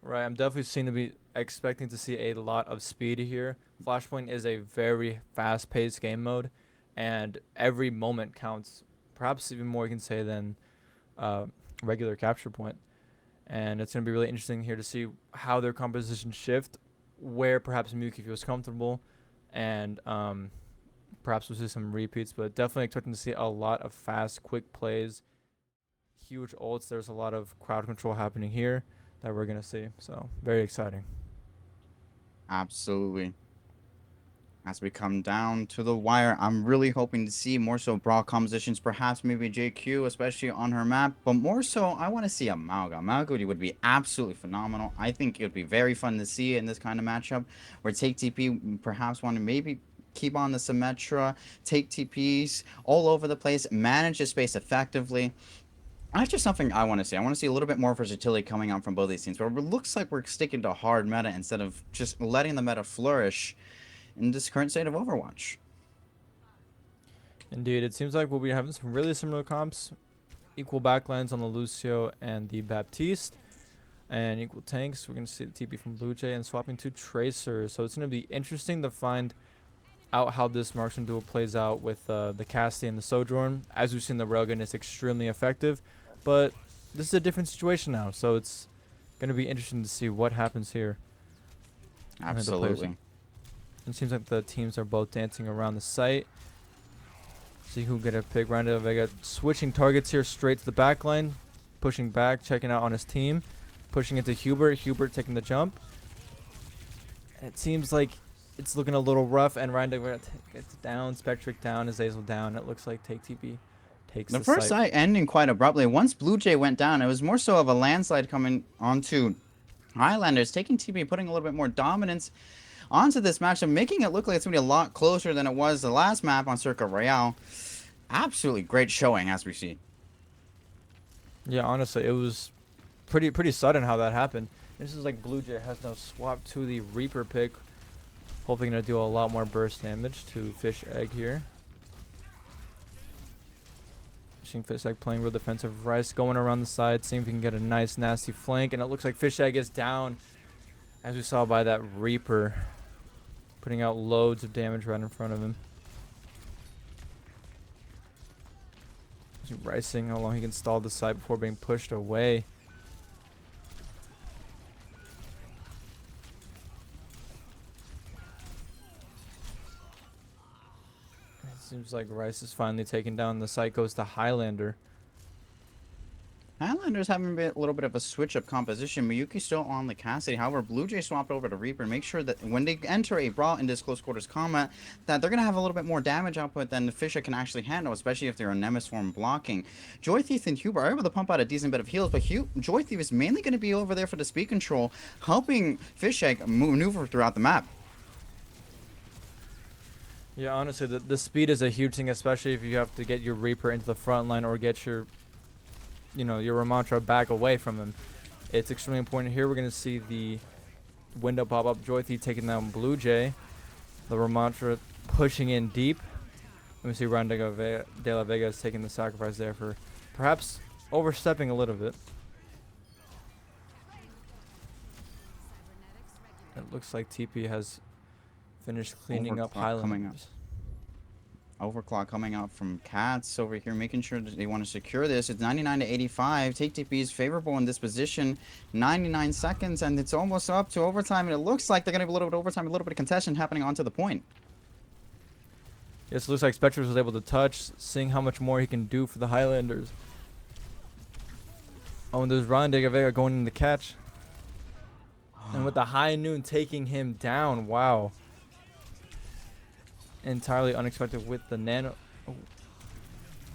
Right, I'm definitely seem to be expecting to see a lot of speed here. Flashpoint is a very fast-paced game mode, and every moment counts. Perhaps even more, you can say, than uh, regular capture point. And it's going to be really interesting here to see how their composition shift, where perhaps Miyuki feels comfortable, and perhaps we'll see some repeats. But definitely expecting to see a lot of fast, quick plays, huge ults. There's a lot of crowd control happening here that we're gonna see. So very exciting. Absolutely. As we come down to the wire, I'm really hoping to see more so brawl compositions, perhaps maybe JQ, especially on her map, but more so, I want to see a Malga. Malga would be absolutely phenomenal. I think it would be very fun to see in this kind of matchup, where Take TP perhaps want to maybe keep on the Symmetra, take TPs all over the place, manage the space effectively, That's just something I want to see. I want to see a little bit more versatility coming out from both these teams. Where it looks like we're sticking to hard meta instead of just letting the meta flourish in this current state of Overwatch. Indeed, it seems like we'll be having some really similar comps, equal backlines on the Lucio and the Baptiste, and equal tanks. We're going to see the TP from Blue Jay and swapping to Tracer. So it's going to be interesting to find out how this marksman duel plays out with the Cassie and the Sojourn. As we've seen, the Railgun is extremely effective, but this is a different situation now, so it's going to be interesting to see what happens here. Absolutely. It seems like the teams are both dancing around the site. See who get a pick. Randall Vega switching targets here straight to the back line, pushing back, checking out on his team, pushing into Hubert. Hubert taking the jump. And it seems like it's looking a little rough, and Randall gets down, Spectric down, Azazel down. It looks like Take TP takes The the first site. site ending quite abruptly. Once Blue Jay went down, it was more so of a landslide coming onto Highlanders, taking TP, putting a little bit more dominance onto this matchup, making it look like it's going to be a lot closer than it was the last map on Circuit Royale. Absolutely great showing, as we see. Yeah, honestly, it was pretty sudden how that happened. This is like Blue Jay has now swapped to the Reaper pick. Hopefully gonna do a lot more burst damage to Fish Egg here. Seeing Fish Egg playing real defensive. Rice going around the side, seeing if he can get a nice nasty flank, and it looks like Fish Egg is down, as we saw by that Reaper, putting out loads of damage right in front of him. Rice seeing how long he can stall the side before being pushed away. Seems like Rice is finally taken down. The site goes to Highlander. Highlanders having a little bit of a switch-up composition. Miyuki still on the Cassidy. However, Blue Jay swapped over to Reaper. Make sure that when they enter a brawl in this close quarters combat, that they're going to have a little bit more damage output than the Fisher can actually handle, especially if they're a Nemesis form blocking. Joy Thief and Hubert are able to pump out a decent bit of heals, but Joy Thief is mainly going to be over there for the speed control, helping Fish Egg maneuver throughout the map. Yeah, honestly, the speed is a huge thing, especially if you have to get your Reaper into the front line or get your your Ramantra back away from him. It's extremely important. Here we're going to see the window pop up. Joy Thief taking down Blue Jay. The Ramantra pushing in deep. Let me see Randall de la Vega is taking the sacrifice there for perhaps overstepping a little bit. It looks like TP has finished cleaning up Highlanders. Overclock coming out from Cats over here, making sure that they want to secure this. It's 99 to 85. Take TP is favorable in this position. 99 seconds, and it's almost up to overtime. And it looks like they're going to have a little bit of overtime, a little bit of contention happening onto the point. Yes, it looks like Spectres was able to touch, seeing how much more he can do for the Highlanders. Oh, and there's Ron de Vega going in the catch. And with the High Noon taking him down, wow. Entirely unexpected with the nano. Oh.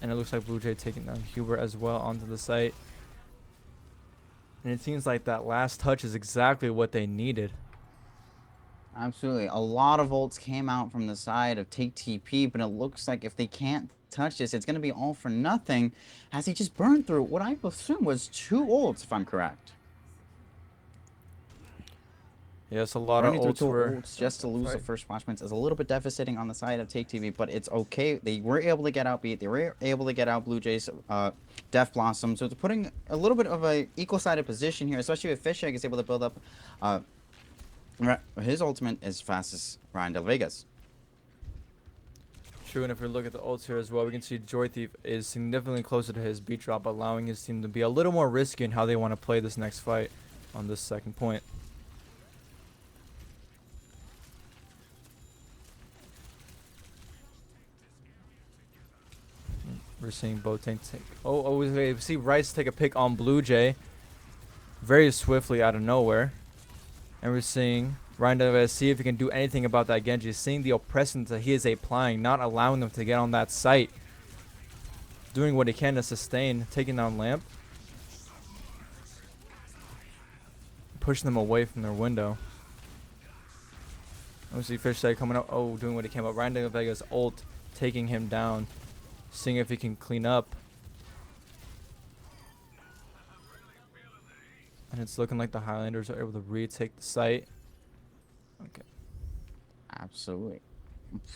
And it looks like Blue Jay taking down Hubert as well onto the site. And it seems like that last touch is exactly what they needed. Absolutely. A lot of ults came out from the side of Take TP, but it looks like if they can't touch this, it's going to be all for nothing, as he just burned through what I assume was 2 ults, if I'm correct. Yes, a lot of ults just to lose the first watch points is a little bit devastating on the side of Take TV, but it's okay. They were able to get out beat. They were able to get out Blue Jays, Death Blossom. So it's putting a little bit of a equal-sided position here, especially if Fish Egg is able to build up his ultimate as fast as Ryan Del Vegas. True, and if we look at the ults here as well, we can see Joy Thief is significantly closer to his beat drop, allowing his team to be a little more risky in how they want to play this next fight on this second point. We're seeing both tanks take. We see Rice take a pick on Blue Jay very swiftly out of nowhere. And we're seeing Ryan see if he can do anything about that Genji. Seeing the oppression that he is applying, not allowing them to get on that site. Doing what he can to sustain, taking down Lamp. Pushing them away from their window. And we see Fish Egg coming up. Oh, doing what he can. But Ryan Vega's ult taking him down. Seeing if he can clean up. And it's looking like the Highlanders are able to retake the site. Okay. Absolutely.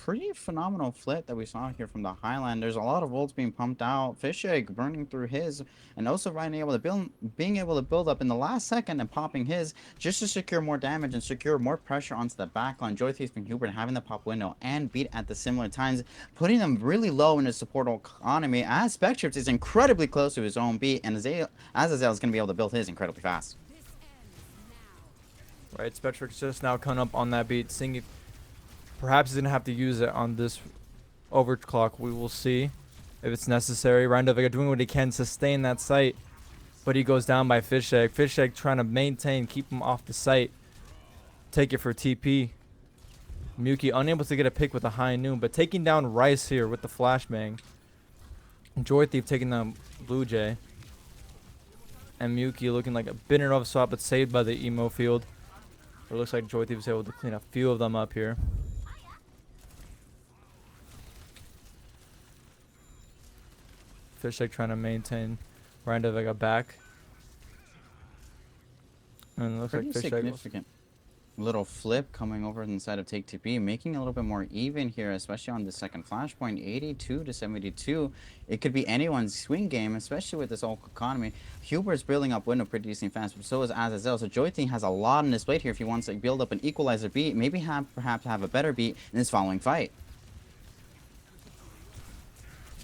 Pretty phenomenal flip that we saw here from the Highlanders. A lot of ults being pumped out. Fish egg burning through his, and also being able to build up in the last second and popping his just to secure more damage and secure more pressure onto the backline. Joy Thief and Hubert having the pop window and beat at the similar times, putting them really low in his support economy. As Spectrips is incredibly close to his own beat, and Azazel is going to be able to build his incredibly fast. Right, Spectrix just now coming up on that beat, seeing if perhaps he's going to have to use it on this overclock. We will see if it's necessary. Ryan Vega doing what he can to sustain that site, but he goes down by Fish Egg. Fish Egg trying to maintain, keep him off the site. Take it for TP. Muki unable to get a pick with a high noon, but taking down Rice here with the flashbang. Joy Thief taking down Blue Jay. And Muki looking like a bit in a rough spot, but saved by the emo field. It looks like Joy Thief was able to clean a few of them up here. Fish Egg trying to maintain Ryan Vega back. And it looks Pretty like Fish Egg. significant little flip coming over inside of Take TP, making it a little bit more even here, especially on the second flashpoint, 82 to 72. It could be anyone's swing game, especially with this whole economy. Hubert's building up window pretty decent fast, but so is Azazel. So Joything has a lot on his plate here if he wants to build up an equalizer beat, maybe perhaps have a better beat in his following fight.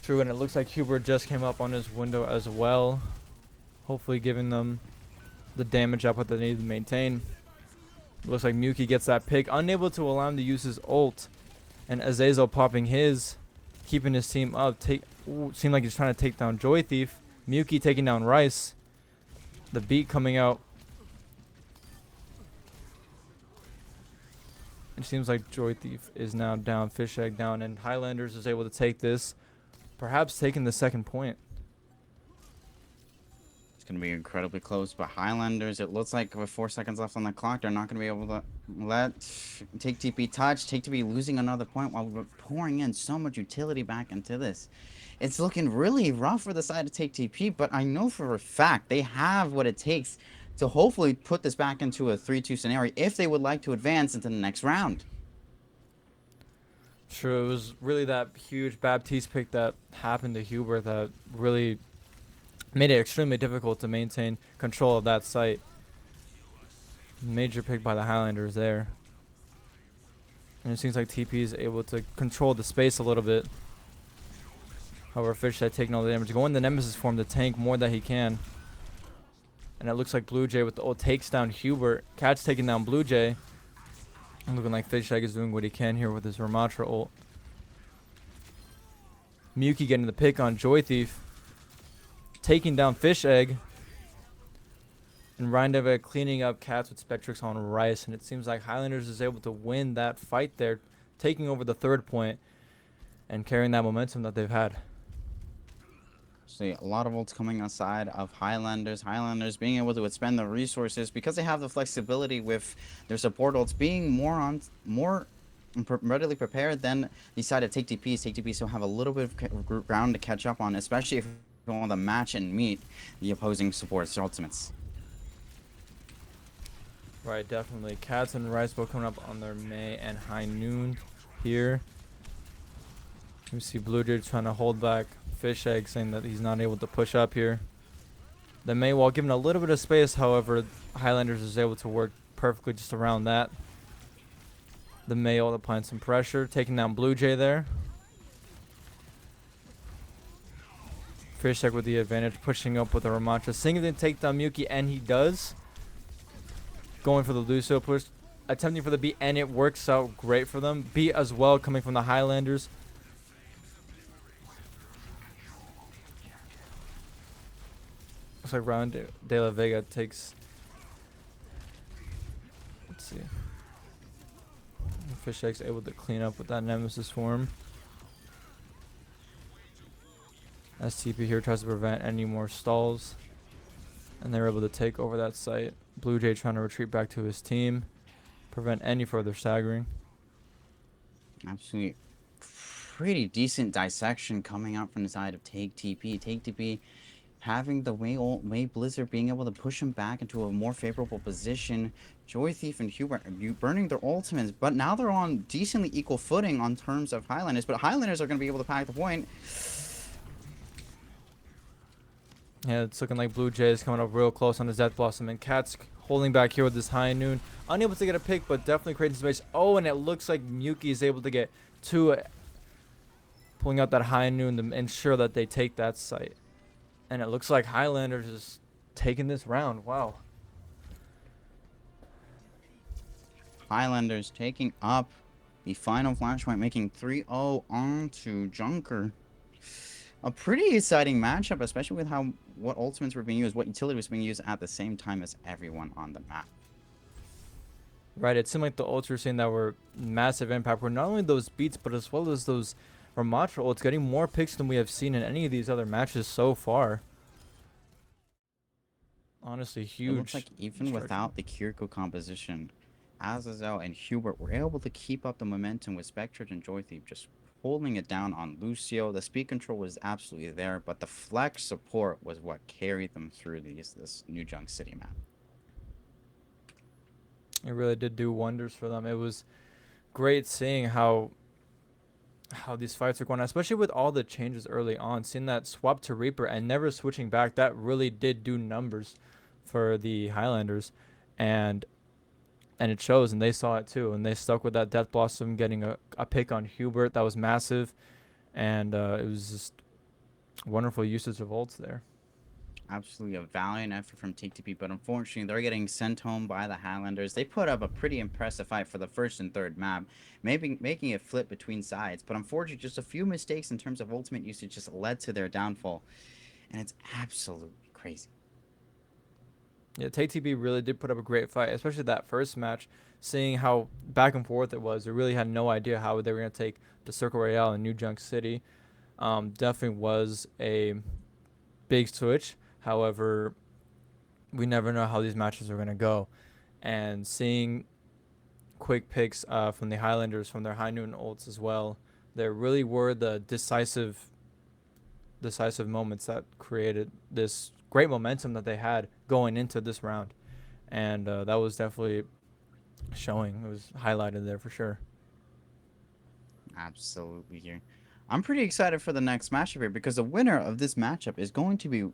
True, and it looks like Hubert just came up on his window as well. Hopefully giving them the damage output that they need to maintain. Looks like Muki gets that pick, unable to allow him to use his ult. And Azazel popping his, keeping his team up. Seemed like he's trying to take down Joy Thief. Muki taking down Rice. The beat coming out. It seems like Joy Thief is now down, Fish Egg down, and Highlanders is able to take this. Perhaps taking the second point. It's going to be incredibly close, but Highlanders, it looks like with 4 seconds left on the clock, they're not going to be able to let Take TP touch. Take TP losing another point while we're pouring in so much utility back into this. It's looking really rough for the side of Take TP, but I know for a fact they have what it takes to hopefully put this back into a 3-2 scenario if they would like to advance into the next round. True, it was really that huge Baptiste pick that happened to Hubert that really made it extremely difficult to maintain control of that site. Major pick by the Highlanders there. And it seems like TP is able to control the space a little bit. However, Fish had taken all the damage. Going the Nemesis form to tank more that he can. And it looks like Blue Jay with the ult takes down Hubert. Cat's taking down Blue Jay. And looking like Fish Egg is doing what he can here with his Ramatra ult. Muki getting the pick on Joy Thief. Taking down Fish Egg. And Rindeva cleaning up Cats with Spectrix on Rice. And it seems like Highlanders is able to win that fight there. Taking over the third point. And carrying that momentum that they've had. See a lot of ults coming outside of Highlanders. Highlanders being able to expend the resources because they have the flexibility with their support ults being more readily prepared than the side of Take TPs. Take TPs will have a little bit of ground to catch up on, especially if you want to match and meet the opposing support's ultimates. Right, definitely. Cats and Rice both coming up on their May and High Noon here. We see Blue Jay trying to hold back Fish Egg, saying that he's not able to push up here. The May, while given a little bit of space, however, Highlanders is able to work perfectly just around that. The May all applying some pressure, taking down Blue Jay there. Fish Egg with the advantage, pushing up with a Ramatra, seeing if they take down Muki, and he does. Going for the Lucio push, attempting for the beat, and it works out great for them. Beat as well coming from the Highlanders. Looks like Ron De La Vega takes. Let's see. Fish Egg's able to clean up with that Nemesis form. STP here tries to prevent any more stalls. And they're able to take over that site. Blue Jay trying to retreat back to his team. Prevent any further staggering. Absolutely pretty decent dissection coming out from the side of Take TP. Take TP having the Way Blizzard being able to push him back into a more favorable position. Joy Thief and Hubert burning their ultimates, but now they're on decently equal footing on terms of Highlanders. But Highlanders are going to be able to pack the point. Yeah, it's looking like Blue Jays coming up real close on his Death Blossom, and Cat's holding back here with this high noon. Unable to get a pick, but definitely creating space. Oh, and it looks like Miyuki is able to get two, pulling out that high noon to ensure that they take that site. And it looks like Highlanders is taking this round. Wow. Highlanders taking up the final flashpoint, making 3-0 onto Junker. A pretty exciting matchup, especially with how what ultimates were being used, what utility was being used at the same time as everyone on the map. Right, it seemed like the ults were seeing that were massive impact were not only those beats, but as well as those Ramatra ults getting more picks than we have seen in any of these other matches so far. Honestly, It looks huge. like even without the Kiriko composition, Azazel and Hubert were able to keep up the momentum with Spectre and Joy Thief just holding it down on Lucio. The speed control was absolutely there, but the flex support was what carried them through this New Junk City map. It really did do wonders for them. It was great seeing how these fights are going, especially with all the changes early on. Seeing that swap to Reaper and never switching back, that really did do numbers for the Highlanders, and it shows, and they saw it too, and they stuck with that Death Blossom, getting a pick on Hubert that was massive, and it was just wonderful usage of ults there. Absolutely a valiant effort from TTP, but unfortunately they're getting sent home by the Highlanders. They put up a pretty impressive fight for the first and third map, maybe making it flip between sides, but unfortunately just a few mistakes in terms of ultimate usage just led to their downfall, and it's absolutely crazy. Yeah, TTP really did put up a great fight, especially that first match. Seeing how back and forth it was, they really had no idea how they were gonna take the Circle Royale in New Junk City. Definitely was a big switch. However, we never know how these matches are gonna go, and seeing quick picks from the Highlanders from their high noon ults as well, there really were the decisive moments that created this great momentum that they had going into this round, and that was definitely showing. It was highlighted there for sure. Absolutely here. I'm pretty excited for the next matchup here because the winner of this matchup is going to be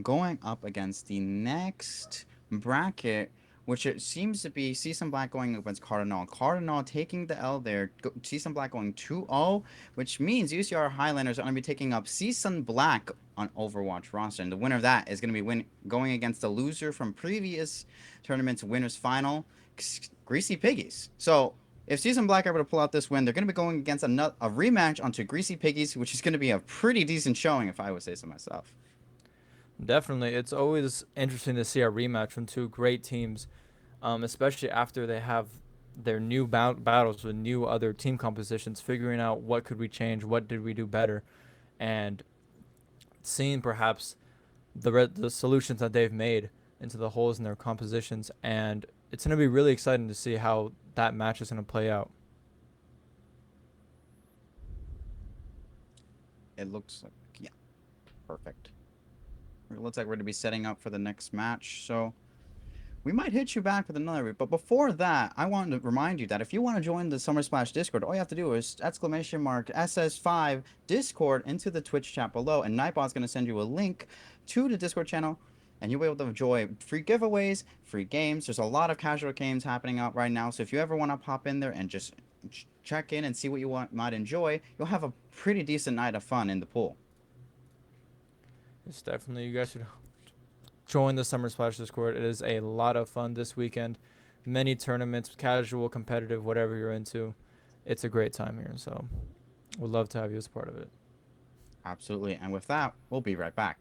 going up against the next bracket, which it seems to be Season Black going against Cardinal. Cardinal taking the L there. Season Black going 2-0, which means UCR Highlanders are going to be taking up Season Black on Overwatch roster. And the winner of that is going to be going against the loser from previous tournament's winners final, Greasy Piggies. So if Season Black are able to pull out this win, they're going to be going against a rematch onto Greasy Piggies, which is going to be a pretty decent showing, if I would say so myself. Definitely, it's always interesting to see a rematch from two great teams, especially after they have their new battles with new other team compositions, figuring out what could we change, what did we do better, and seeing perhaps the solutions that they've made into the holes in their compositions. And it's going to be really exciting to see how that match is going to play out. It looks like, yeah, perfect. It looks like we're going to be setting up for the next match. So we might hit you back with another. But before that, I wanted to remind you that if you want to join the Summer Splash Discord, all you have to do is !SS5 Discord into the Twitch chat below, and Nightbot's going to send you a link to the Discord channel, and you'll be able to enjoy free giveaways, free games. There's a lot of casual games happening out right now, so if you ever want to pop in there and just check in and see what you might enjoy, you'll have a pretty decent night of fun in the pool. It's definitely, you guys should join the Summer Splash Discord. It is a lot of fun this weekend. Many tournaments, casual, competitive, whatever you're into. It's a great time here. So we'd love to have you as part of it. Absolutely. And with that, we'll be right back.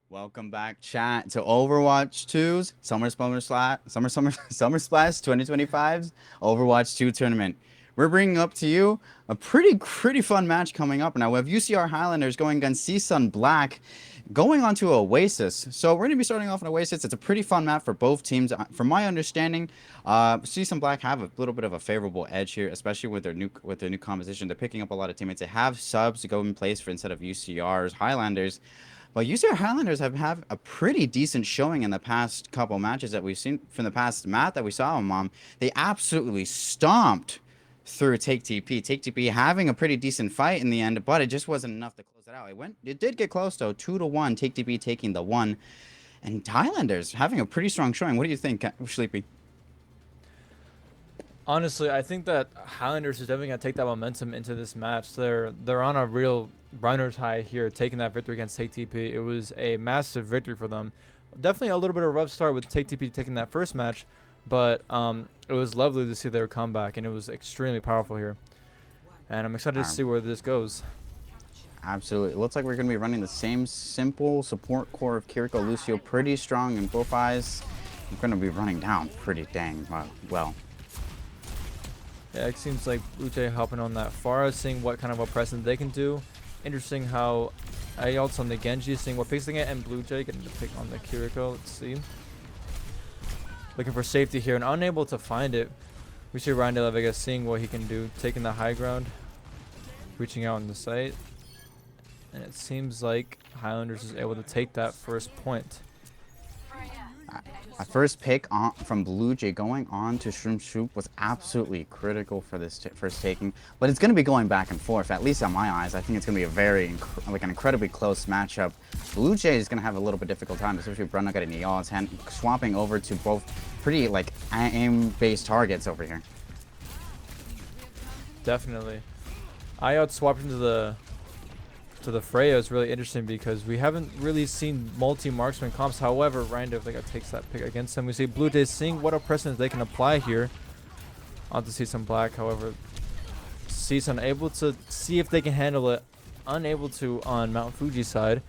Welcome back, chat, to Overwatch 2's Summer Splash 2025's Overwatch 2 tournament. We're bringing up to you a pretty fun match coming up now. We have UCR Highlanders going against CSUN Black, going on to Oasis. So we're going to be starting off in Oasis. It's a pretty fun map for both teams. From my understanding, CSUN Black have a little bit of a favorable edge here, especially with their new composition. They're picking up a lot of teammates. They have subs to go in place for instead of UCR's Highlanders. Well, UCR Highlanders have a pretty decent showing in the past couple matches that we've seen from the past map that we saw them on. They absolutely stomped through Take TP. Take TP having a pretty decent fight in the end, but it just wasn't enough to close it out. It did get close though, 2-1. Take TP taking the one, and Highlanders having a pretty strong showing. What do you think, Sleepy? Honestly, I think that Highlanders is definitely gonna take that momentum into this match. They're on a real runner's high here, taking that victory against Take TP. It was a massive victory for them. Definitely a little bit of a rough start with Take TP taking that first match, but it was lovely to see their comeback, and it was extremely powerful here. And I'm excited to see where this goes. Absolutely. It looks like we're going to be running the same simple support core of Kiriko Lucio, pretty strong in both eyes. We're going to be running down pretty dang well. Yeah, it seems like Blue Jay helping on that far, seeing what kind of oppression they can do. Interesting how Ayot's on the Genji, seeing what picks they get, and Blue Jay getting the pick on the Kiriko. Let's see. Looking for safety here and unable to find it. We see Ryan De La Vega seeing what he can do, taking the high ground, reaching out on the site. And it seems like Highlanders is able to take that first point. A first pick from Blue Jay going on to Shroom Shoop was absolutely critical for this first taking, but it's going to be going back and forth, at least on my eyes. I think it's going to be a very, an incredibly close matchup. Blue Jay is going to have a little bit difficult time, especially with Brunna getting the odds, swapping over to both pretty, aim-based targets over here. Definitely. Ayot swapped into the Freya is really interesting because we haven't really seen multi-marksman comps. However, Ryan De La Vega takes that pick against them. We see Blue Jay seeing what oppressions they can apply here onto CSUN Black. However, CSUN able to see if they can handle it, unable to on Mount Fuji side.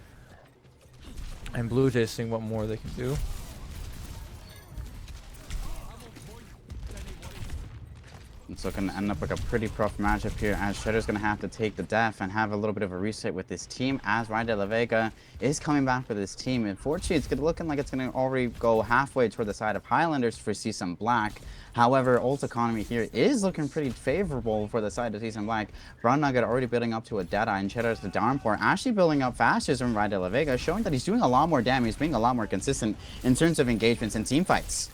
And Blue Jay seeing what more they can do. It's looking to end up like a pretty rough matchup here, as Shredder's going to have to take the death and have a little bit of a reset with this team, as Ryan De La Vega is coming back with his team. Unfortunately, it's looking like it's going to already go halfway toward the side of Highlanders for CSUN Black. However, ult economy here is looking pretty favorable for the side of CSUN Black. Brown Nugget already building up to a Deadeye, and Shredder's the downpour actually building up faster than Ryan De La Vega, showing that he's doing a lot more damage, he's being a lot more consistent in terms of engagements and team fights.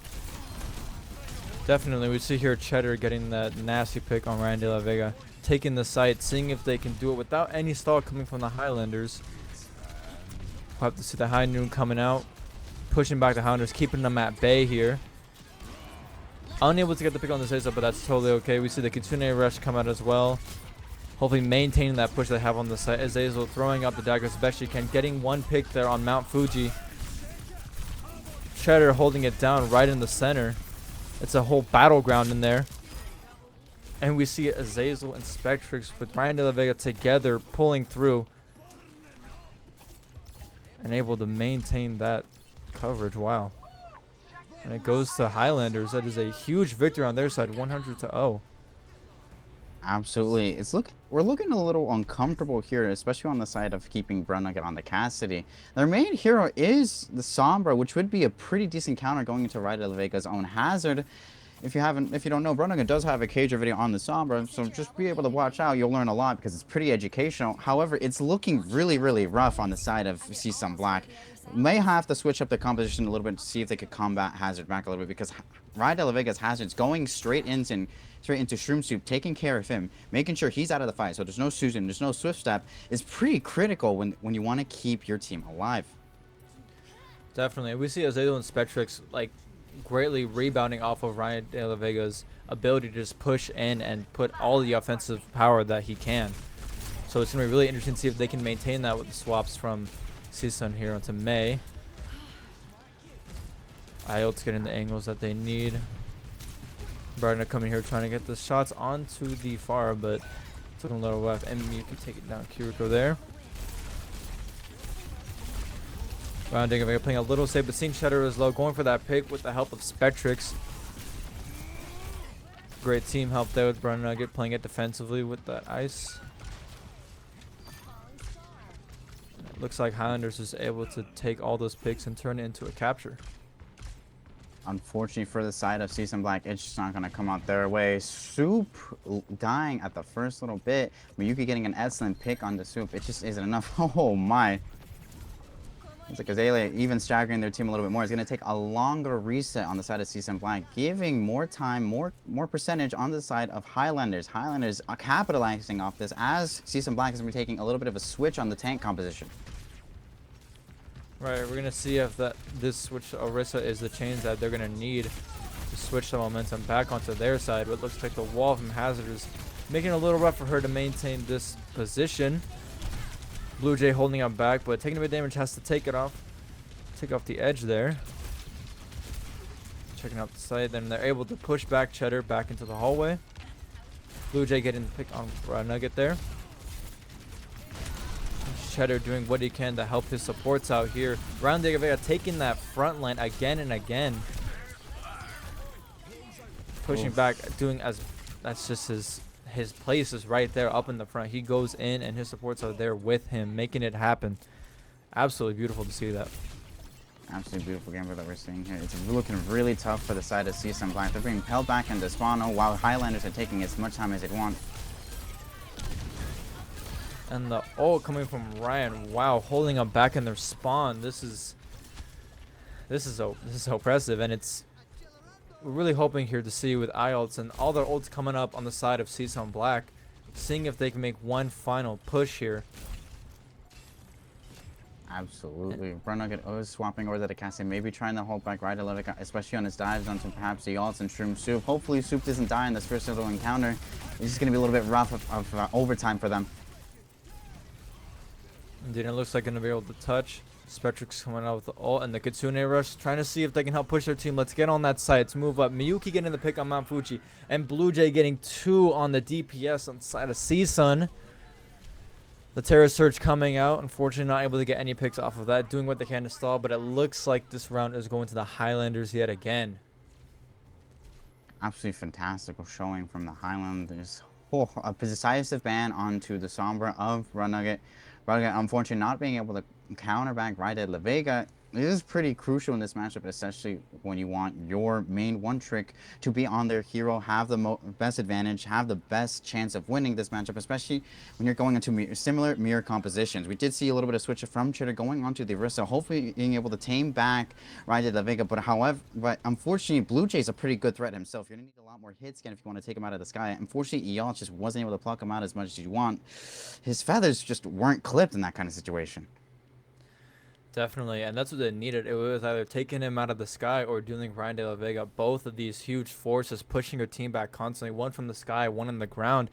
Definitely, we see here Cheddar getting that nasty pick on Ryan De La Vega, taking the site, seeing if they can do it without any stall coming from the Highlanders. We'll have to see the High Noon coming out, pushing back the Highlanders, keeping them at bay here. Unable to get the pick on the Zaza, but that's totally okay. We see the Kitsune Rush come out as well. Hopefully maintaining that push they have on the site. Azazel throwing out the dagger as best she can, getting one pick there on Mount Fuji. Cheddar holding it down right in the center. It's a whole battleground in there. And we see Azazel and Spectrix with Ryan De La Vega together pulling through. And able to maintain that coverage. Wow. And it goes to Highlanders. That is a huge victory on their side, 100-0. Absolutely. We're looking a little uncomfortable here, especially on the side of keeping Brown Nugget on the Cassidy. Their main hero is the Sombra, which would be a pretty decent counter going into Ryan De La Vega's own Hazard. If you don't know, Brown Nugget does have a Cager video on the Sombra, so just be able to watch out. You'll learn a lot because it's pretty educational. However, it's looking really rough on the side of CSUN Black. May have to switch up the composition a little bit to see if they could combat Hazard back a little bit, because Ryan De La Vega's Hazard's going straight into Shroom Soup, taking care of him, making sure he's out of the fight. So there's no Susan, there's no Swift Step. Is pretty critical when you want to keep your team alive. Definitely. We see Azazel and Spectrix greatly rebounding off of Ryan De La Vega's ability to just push in and put all the offensive power that he can. So it's going to be really interesting to see if they can maintain that with the swaps from CSUN here onto May. IELTS getting the angles that they need. Bardna coming here trying to get the shots onto the far, but took a little left. And you can take it down. Kiriko there. Rounding of playing a little safe, but seeing Cheddar is low, going for that pick with the help of Spectrix. Great team help there with Brown Nugget playing it defensively with that ice. It looks like Highlanders is able to take all those picks and turn it into a capture. Unfortunately for the side of Season Black, it's just not going to come out their way. Soup dying at the first little bit. Miyuki getting an excellent pick on the Soup. It just isn't enough. Oh my. It's like Azalea even staggering their team a little bit more. It's going to take a longer reset on the side of Season Black, giving more time, more percentage on the side of Highlanders. Highlanders are capitalizing off this as Season Black is going to be taking a little bit of a switch on the tank composition. Right, we're gonna see if this switch to Orisa is the change that they're gonna need to switch the momentum back onto their side. But it looks like the wall from Hazard is making it a little rough for her to maintain this position. Blue Jay holding up back, but taking a bit of damage, has to take off the edge there. Checking out the side, then they're able to push back Cheddar back into the hallway. Blue Jay getting the pick on Nugget there. Cheddar doing what he can to help his supports out here. Round de Vega taking that front line again and again. Pushing back, doing as that's just his place is right there up in the front. He goes in and his supports are there with him, making it happen. Absolutely beautiful to see that. Absolutely beautiful gameplay that we're seeing here. It's looking really tough for the side of Season Black. They're being held back into Spawno while Highlanders are taking as much time as they want. And the ult coming from Ryan, wow, holding them back in their spawn. This is so impressive, and we're really hoping here to see with IULTs and all their ults coming up on the side of Season Black, seeing if they can make one final push here. Absolutely. Brunugget is swapping over to the Cassie, maybe trying to hold back right a little bit, especially on his dives onto perhaps the ults and Shroom Soup. Hopefully Soup doesn't die in this first little encounter. It's just going to be a little bit rough of overtime for them. Indeed, it looks like going to be able to touch. Spectrix coming out with the ult and the Kitsune Rush, trying to see if they can help push their team. Let's get on that side. Let's move up. Miyuki getting the pick on Mount Fuji, and Blue Jay getting 2 on the DPS on the side of CSUN. The Terror Surge coming out. Unfortunately, not able to get any picks off of that. Doing what they can to stall, but it looks like this round is going to the Highlanders yet again. Absolutely fantastical showing from the Highlanders. Oh, a decisive ban onto the Sombra of Brunugget. Brunugget, unfortunately, not being able to counter back right at La Vega. It is pretty crucial in this matchup, especially when you want your main one trick to be on their hero, have the best advantage, have the best chance of winning this matchup, especially when you're going into similar mirror compositions. We did see a little bit of switch from Cheddar going onto the Orisa, hopefully being able to tame back right at La Vega. But unfortunately, Blue Jay's a pretty good threat himself. You're going to need a lot more hits again if you want to take him out of the sky. Unfortunately, Eol just wasn't able to pluck him out as much as you want. His feathers just weren't clipped in that kind of situation. Definitely, and that's what they needed. It was either taking him out of the sky or dealing Ryan de la Vega. Both of these huge forces pushing your team back constantly, one from the sky, one on the ground.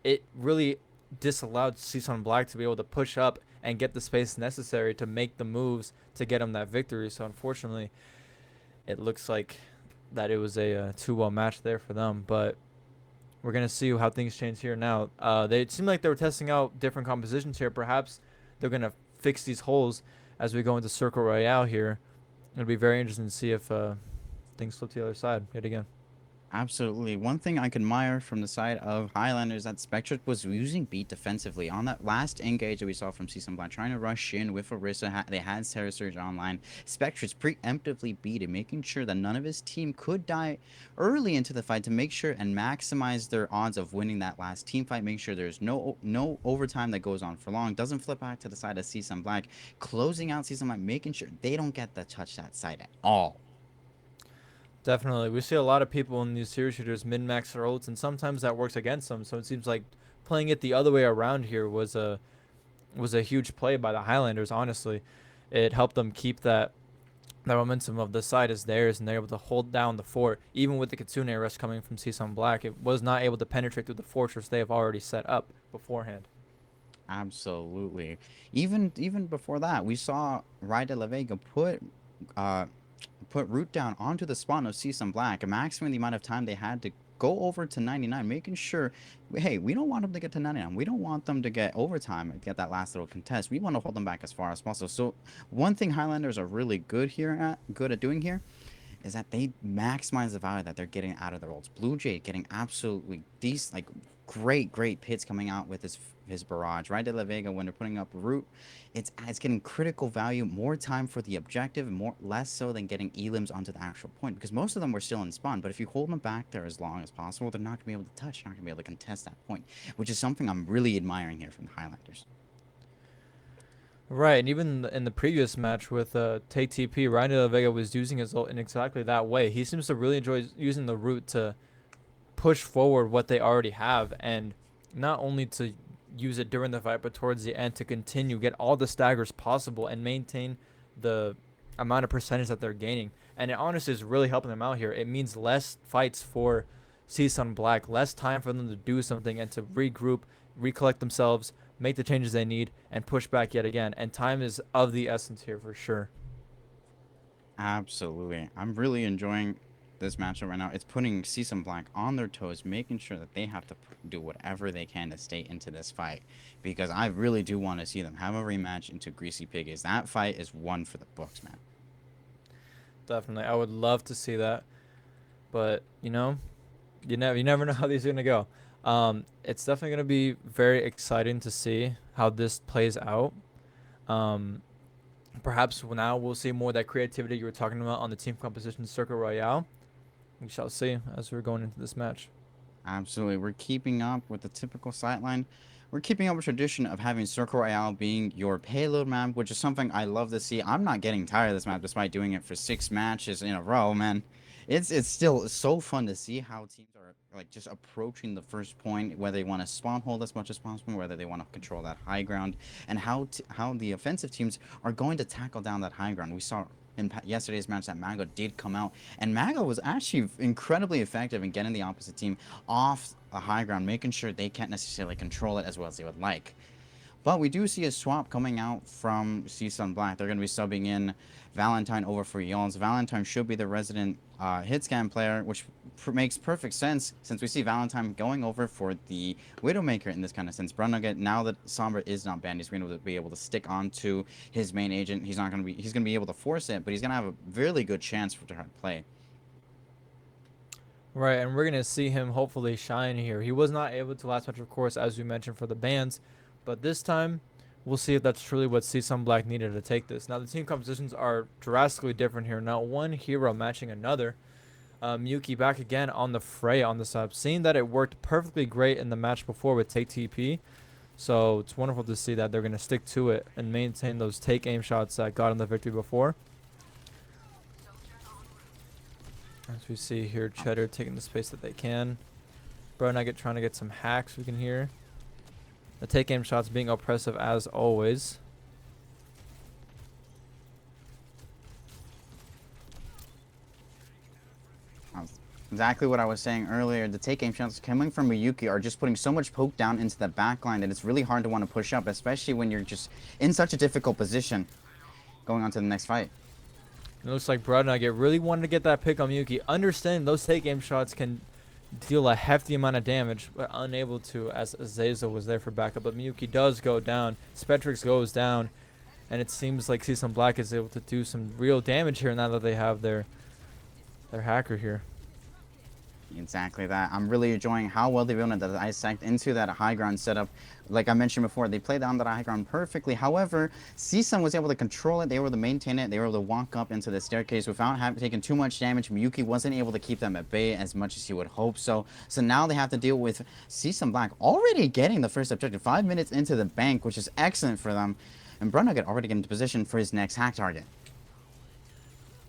It really disallowed Season Black to be able to push up and get the space necessary to make the moves to get him that victory. So unfortunately, it looks like that it was a 2-1 match there for them. But we're going to see how things change here now. They seem like they were testing out different compositions here. Perhaps they're going to fix these holes as we go into Circle Royale here. It'll be very interesting to see if things flip to the other side yet again. Absolutely. One thing I can admire from the side of Highlanders that Spectre was using beat defensively. On that last engage that we saw from Season Black, trying to rush in with Orisa, they had Terror Surge online. Spectre's preemptively beat it, making sure that none of his team could die early into the fight to make sure and maximize their odds of winning that last team fight, make sure there's no overtime that goes on for long, doesn't flip back to the side of Season Black, closing out Season Black, making sure they don't get to touch that side at all. Definitely. We see a lot of people in these series shooters min-max their ults, and sometimes that works against them. So it seems like playing it the other way around here was a huge play by the Highlanders, honestly. It helped them keep that momentum of the side is theirs, and they're able to hold down the fort. Even with the Kitsune Rush coming from Season Black, it was not able to penetrate through the fortress they have already set up beforehand. Absolutely. Even before that, we saw Ride La Vega put root down onto the spawn of Season Black, maximum the amount of time they had to go over to 99, making sure, hey, we don't want them to get to 99. We don't want them to get overtime and get that last little contest. We want to hold them back as far as possible. So one thing Highlanders are really good at doing here is that they maximize the value that they're getting out of their ults. Blue Jay getting absolutely decent, like great pits coming out with his barrage. Right de la Vega when they're putting up root, it's getting critical value, more time for the objective, more less so than getting elims onto the actual point because most of them were still in spawn. But if you hold them back there as long as possible, they're not gonna be able to touch, not gonna be able to contest that point, which is something I'm really admiring here from the Highlanders. Right, and even in the previous match with Take TP, Ryan De La Vega was using his ult in exactly that way. He seems to really enjoy using the root to push forward what they already have, and not only to use it during the fight, but towards the end to continue, get all the staggers possible, and maintain the amount of percentage that they're gaining. And it honestly is really helping them out here. It means less fights for CSUN Black, less time for them to do something and to regroup, recollect themselves, make the changes they need, and push back yet again. And time is of the essence here for sure. Absolutely. I'm really enjoying this matchup right now. It's putting Season Black on their toes, making sure that they have to do whatever they can to stay into this fight. Because I really do want to see them have a rematch into Greasy Piggies. That fight is one for the books, man. Definitely, I would love to see that, but you never know how these are gonna go. It's definitely gonna be very exciting to see how this plays out. Um, Perhaps now we'll see more of that creativity you were talking about on the team composition circuit royale. We shall see as we're going into this match. Absolutely. We're keeping up with the typical sightline. We're keeping up with tradition of having Circle Royale being your payload map, which is something I love to see. I'm not getting tired of this map despite doing it for 6 matches in a row, man. It's still so fun to see how teams are like just approaching the first point, whether they want to spawn hold as much as possible, whether they want to control that high ground, and how the offensive teams are going to tackle down that high ground. We saw in yesterday's match that Mago did come out, and Mago was actually incredibly effective in getting the opposite team off the high ground, making sure they can't necessarily control it as well as they would like. But we do see a swap coming out from CSUN Black. They're going to be subbing in Valentine over for Yawns. Valentine should be the resident hit scan player, which makes perfect sense since we see Valentine going over for the Widowmaker in this kind of sense. Brunugget, now that Sombra is not banned, he's going to be able to stick onto his main agent. He's going to be able to force it, but he's going to have a really good chance to try to play. Right, and we're gonna see him hopefully shine here. He was not able to last match, of course, as we mentioned for the bans, but this time we'll see if that's truly what CSUN Black needed to take this. Now the team compositions are drastically different here. Now one hero matching another. Yuki back again on the fray on the sub, seeing that it worked perfectly great in the match before with Take TP. So it's wonderful to see that they're gonna stick to it and maintain those take aim shots that got them the victory before. As we see here, Cheddar taking the space that they can. Bro Nugget trying to get some hacks we can hear. The take aim shots being oppressive as always. Exactly what I was saying earlier. The take aim shots coming from Miyuki are just putting so much poke down into the backline that it's really hard to want to push up, especially when you're just in such a difficult position going on to the next fight. It looks like Bro Nugget really wanted to get that pick on Miyuki, understanding those take aim shots can deal a hefty amount of damage, but unable to as Azazel was there for backup. But Miyuki does go down. Spectrix goes down, and it seems like CSUN Black is able to do some real damage here now that they have their hacker here. Exactly that. I'm really enjoying how well they've been able to dissect into that high ground setup. Like I mentioned before, they played down that high ground perfectly. However, CSUN was able to control it. They were able to maintain it. They were able to walk up into the staircase without having taken too much damage. Miyuki wasn't able to keep them at bay as much as he would hope so. So now they have to deal with CSUN Black already getting the first objective 5 minutes into the bank, which is excellent for them. And Brunugget already getting into position for his next hack target.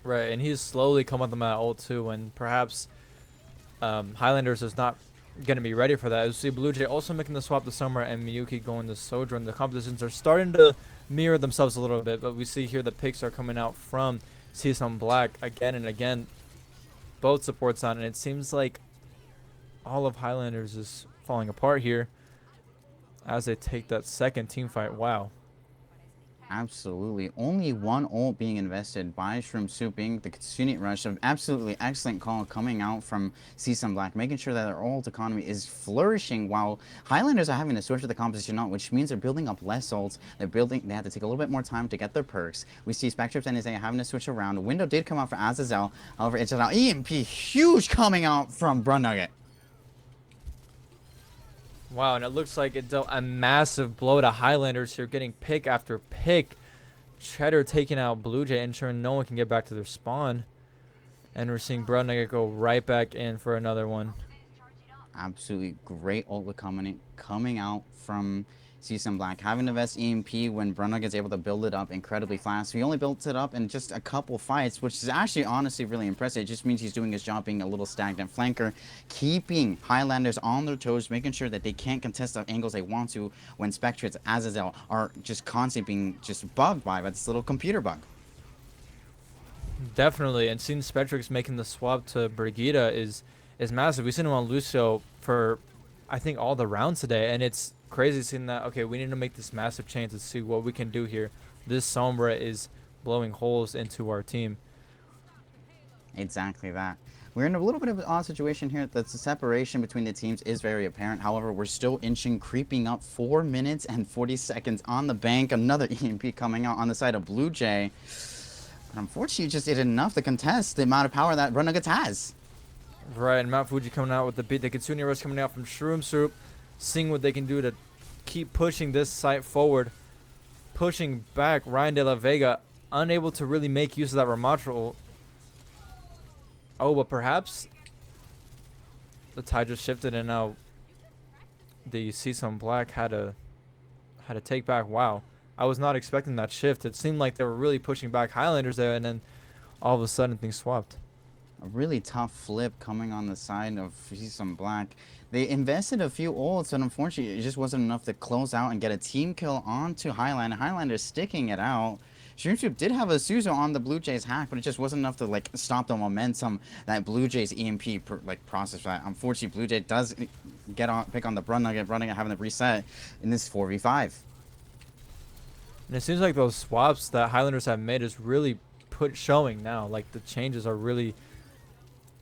Right, and he's slowly come up with that ult too, and perhaps Highlanders is not going to be ready for that. You see Blue Jay also making the swap to Summer and Miyuki going to Sojourn. The compositions are starting to mirror themselves a little bit, but we see here the picks are coming out from CSUN Black again and again. Both supports on, and it seems like all of Highlanders is falling apart here as they take that second team fight. Wow. Absolutely. Only one ult being invested by Shroom Souping, the Kitsune Rush. An absolutely excellent call coming out from Season Black, making sure that their ult economy is flourishing while Highlanders are having to switch the composition out, which means they're building up less ults. They have to take a little bit more time to get their perks. We see Spectrips and Isaiah having to switch around. A window did come out for Azazel. However, it's an EMP huge coming out from Brun Nugget. Wow, and it looks like it dealt a massive blow to Highlanders here, getting pick after pick. Cheddar taking out Blue Jay, ensuring no one can get back to their spawn. And we're seeing Brown Nugget go right back in for another one. Absolutely great ult coming out from Season Black. Having the best EMP when Bruno gets able to build it up incredibly fast. He only built it up in just a couple fights, which is actually honestly really impressive. It just means he's doing his job being a little stagnant flanker, keeping Highlanders on their toes, making sure that they can't contest the angles they want to when Spectrates, Azazel are just constantly being just bugged by this little computer bug. Definitely, and seeing Spectrix making the swap to Brigida is massive. We've seen him on Lucio for, I think, all the rounds today, and it's crazy seeing that. Okay, we need to make this massive change to see what we can do here. This Sombra is blowing holes into our team. Exactly that. We're in a little bit of an odd situation here. The separation between the teams is very apparent. However, we're still inching, creeping up 4 minutes and 40 seconds on the bank. Another EMP coming out on the side of Blue Jay. But unfortunately, just did enough to contest the amount of power that Run Nuggets has. Right, and Mount Fuji coming out with the beat. The Kitsune Rush coming out from Shroom Soup, seeing what they can do to keep pushing this site forward. Pushing back Ryan De La Vega, unable to really make use of that Ramatra ult. Oh, but perhaps the tide just shifted and now the Season Black had to take back. Wow. I was not expecting that shift. It seemed like they were really pushing back Highlanders there, and then all of a sudden things swapped. A really tough flip coming on the side of Season Black. They invested a few ults, and unfortunately, it just wasn't enough to close out and get a team kill onto Highland. Highlander sticking it out. Shroomsoup did have a Suzo on the Blue Jays hack, but it just wasn't enough to stop the momentum that Blue Jays EMP process. That unfortunately, Blue Jay does pick on the Brun Nugget, having to reset in this 4v5. And it seems like those swaps that Highlanders have made is really showing now. Like the changes are really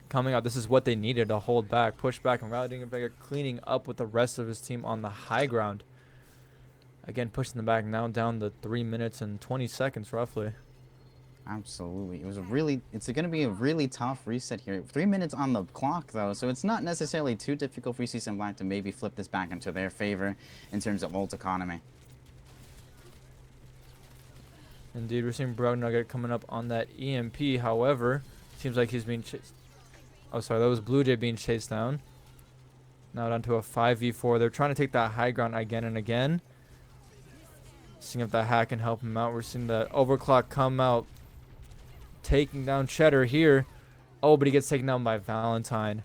coming out. This is what they needed to hold back, push back, and rallying Vega cleaning up with the rest of his team on the high ground. Again, pushing them back now down to 3 minutes and 20 seconds roughly. Absolutely. It's going to be a really tough reset here. 3 minutes on the clock, though, so it's not necessarily too difficult for Season Black to maybe flip this back into their favor in terms of ult economy. Indeed, we're seeing Brown Nugget coming up on that EMP. However, seems like he's being chased. Oh, sorry, that was Blue Jay being chased down. Now down to a 5v4. They're trying to take that high ground again and again. Seeing if that hack can help him out. We're seeing the overclock come out, taking down Cheddar here. Oh, but he gets taken down by Valentine.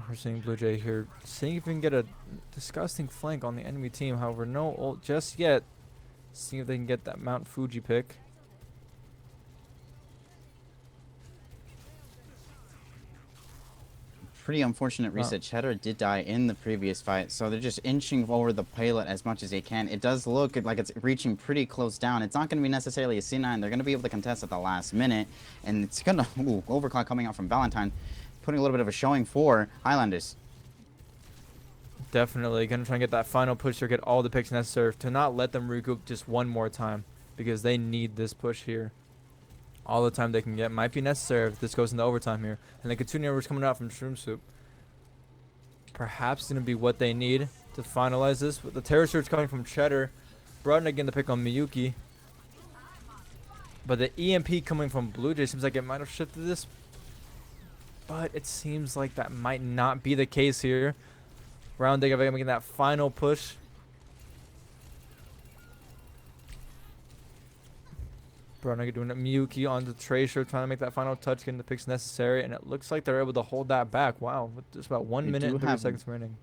We're seeing Blue Jay here, seeing if we can get a disgusting flank on the enemy team. However, no ult just yet. Seeing if they can get that Mount Fuji pick. Pretty unfortunate reset. Cheddar did die in the previous fight, so they're just inching forward the pilot as much as they can. It does look like it's reaching pretty close down. It's not going to be necessarily a C9. They're going to be able to contest at the last minute, and it's going to... Ooh, overclock coming out from Valentine, putting a little bit of a showing for Highlanders. Definitely going to try and get that final push or get all the picks necessary to not let them regroup just one more time, because they need this push here. All the time they can get might be necessary if this goes into overtime here. And the Kitsune is coming out from Shroom Soup. Perhaps going to be what they need to finalize this. But the Terror Surge coming from Cheddar. Brought in again to pick on Miyuki. But the EMP coming from Blue Jay seems like it might have shifted this. But it seems like that might not be the case here. Round Digga Vega making that final push. Brunner doing it. Miyuki on the Tracer, trying to make that final touch, getting the picks necessary, and it looks like they're able to hold that back. Wow, with just about 1 minute and 30 seconds remaining.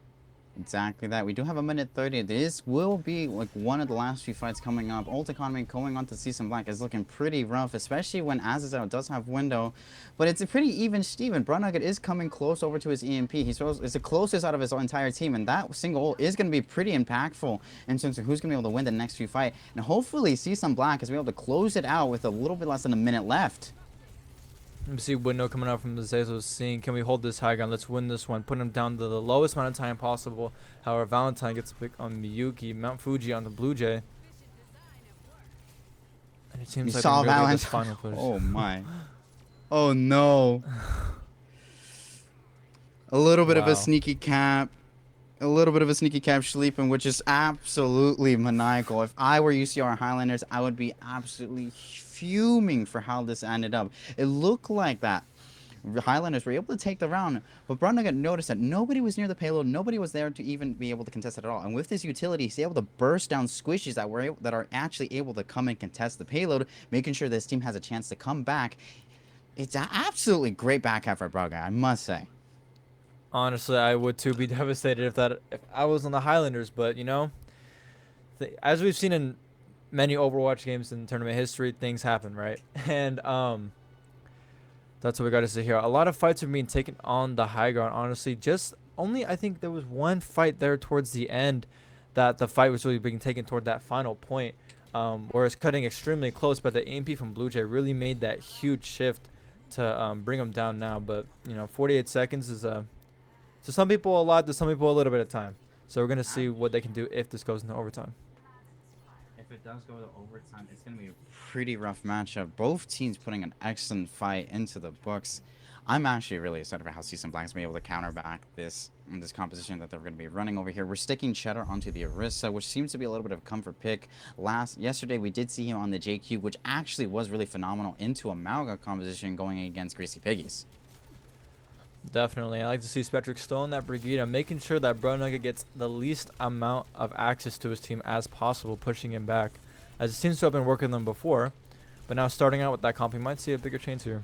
Exactly that. We do have a minute 30. This will be like one of the last few fights coming up. Ult economy going on to Season Black is looking pretty rough, especially when Azazel does have window. But it's a pretty even Steven. Brunugget is coming close over to his EMP. He's the closest out of his entire team, and that single ult is going to be pretty impactful in terms of who's going to be able to win the next few fight. And hopefully Season Black is going to be able to close it out with a little bit less than a minute left. Let me see window coming out from the Zazo, seeing can we hold this high ground? Let's win this one. Put him down to the lowest amount of time possible. However, Valentine gets a pick on Miyuki. Mount Fuji on the Blue Jay. And it You seems like saw they're really this Valentine. final push. Oh my. Oh no. A little bit of a Wow. sneaky cap. A little bit of a sneaky cap sleeping, which is absolutely maniacal. If I were UCR Highlanders, I would be absolutely fuming for how this ended up. It looked like that Highlanders were able to take the round, but Brunaghet noticed that nobody was near the payload, nobody was there to even be able to contest it at all. And with this utility, he's able to burst down squishies that are actually able to come and contest the payload, making sure this team has a chance to come back. It's an absolutely great back half for Brunaghet, I must say. Honestly, I would too be devastated if I was on the Highlanders, but you know, as we've seen in many Overwatch games in tournament history, things happen, right? And that's what we got to see here. A lot of fights are being taken on the high ground. Honestly, just only I think there was one fight there towards the end that the fight was really being taken toward that final point, where it's cutting extremely close. But the AMP from Blue Jay really made that huge shift to bring them down now. But you know, 48 seconds is to some people a lot, to some people a little bit of time. So we're gonna see what they can do if this goes into overtime. If it does go to overtime, it's going to be a pretty rough matchup. Both teams putting an excellent fight into the books. I'm actually really excited for how Season Black's been able to counter back this composition that they're going to be running over here. We're sticking Cheddar onto the Orisa, which seems to be a little bit of a comfort pick. Yesterday, we did see him on the JQ, which actually was really phenomenal into a Malga composition going against Greasy Piggies. Definitely. I like to see Spectric still in that Brigida, making sure that Bro Nugget gets the least amount of access to his team as possible, pushing him back. As it seems to have been working them before, but now starting out with that comp, you might see a bigger change here.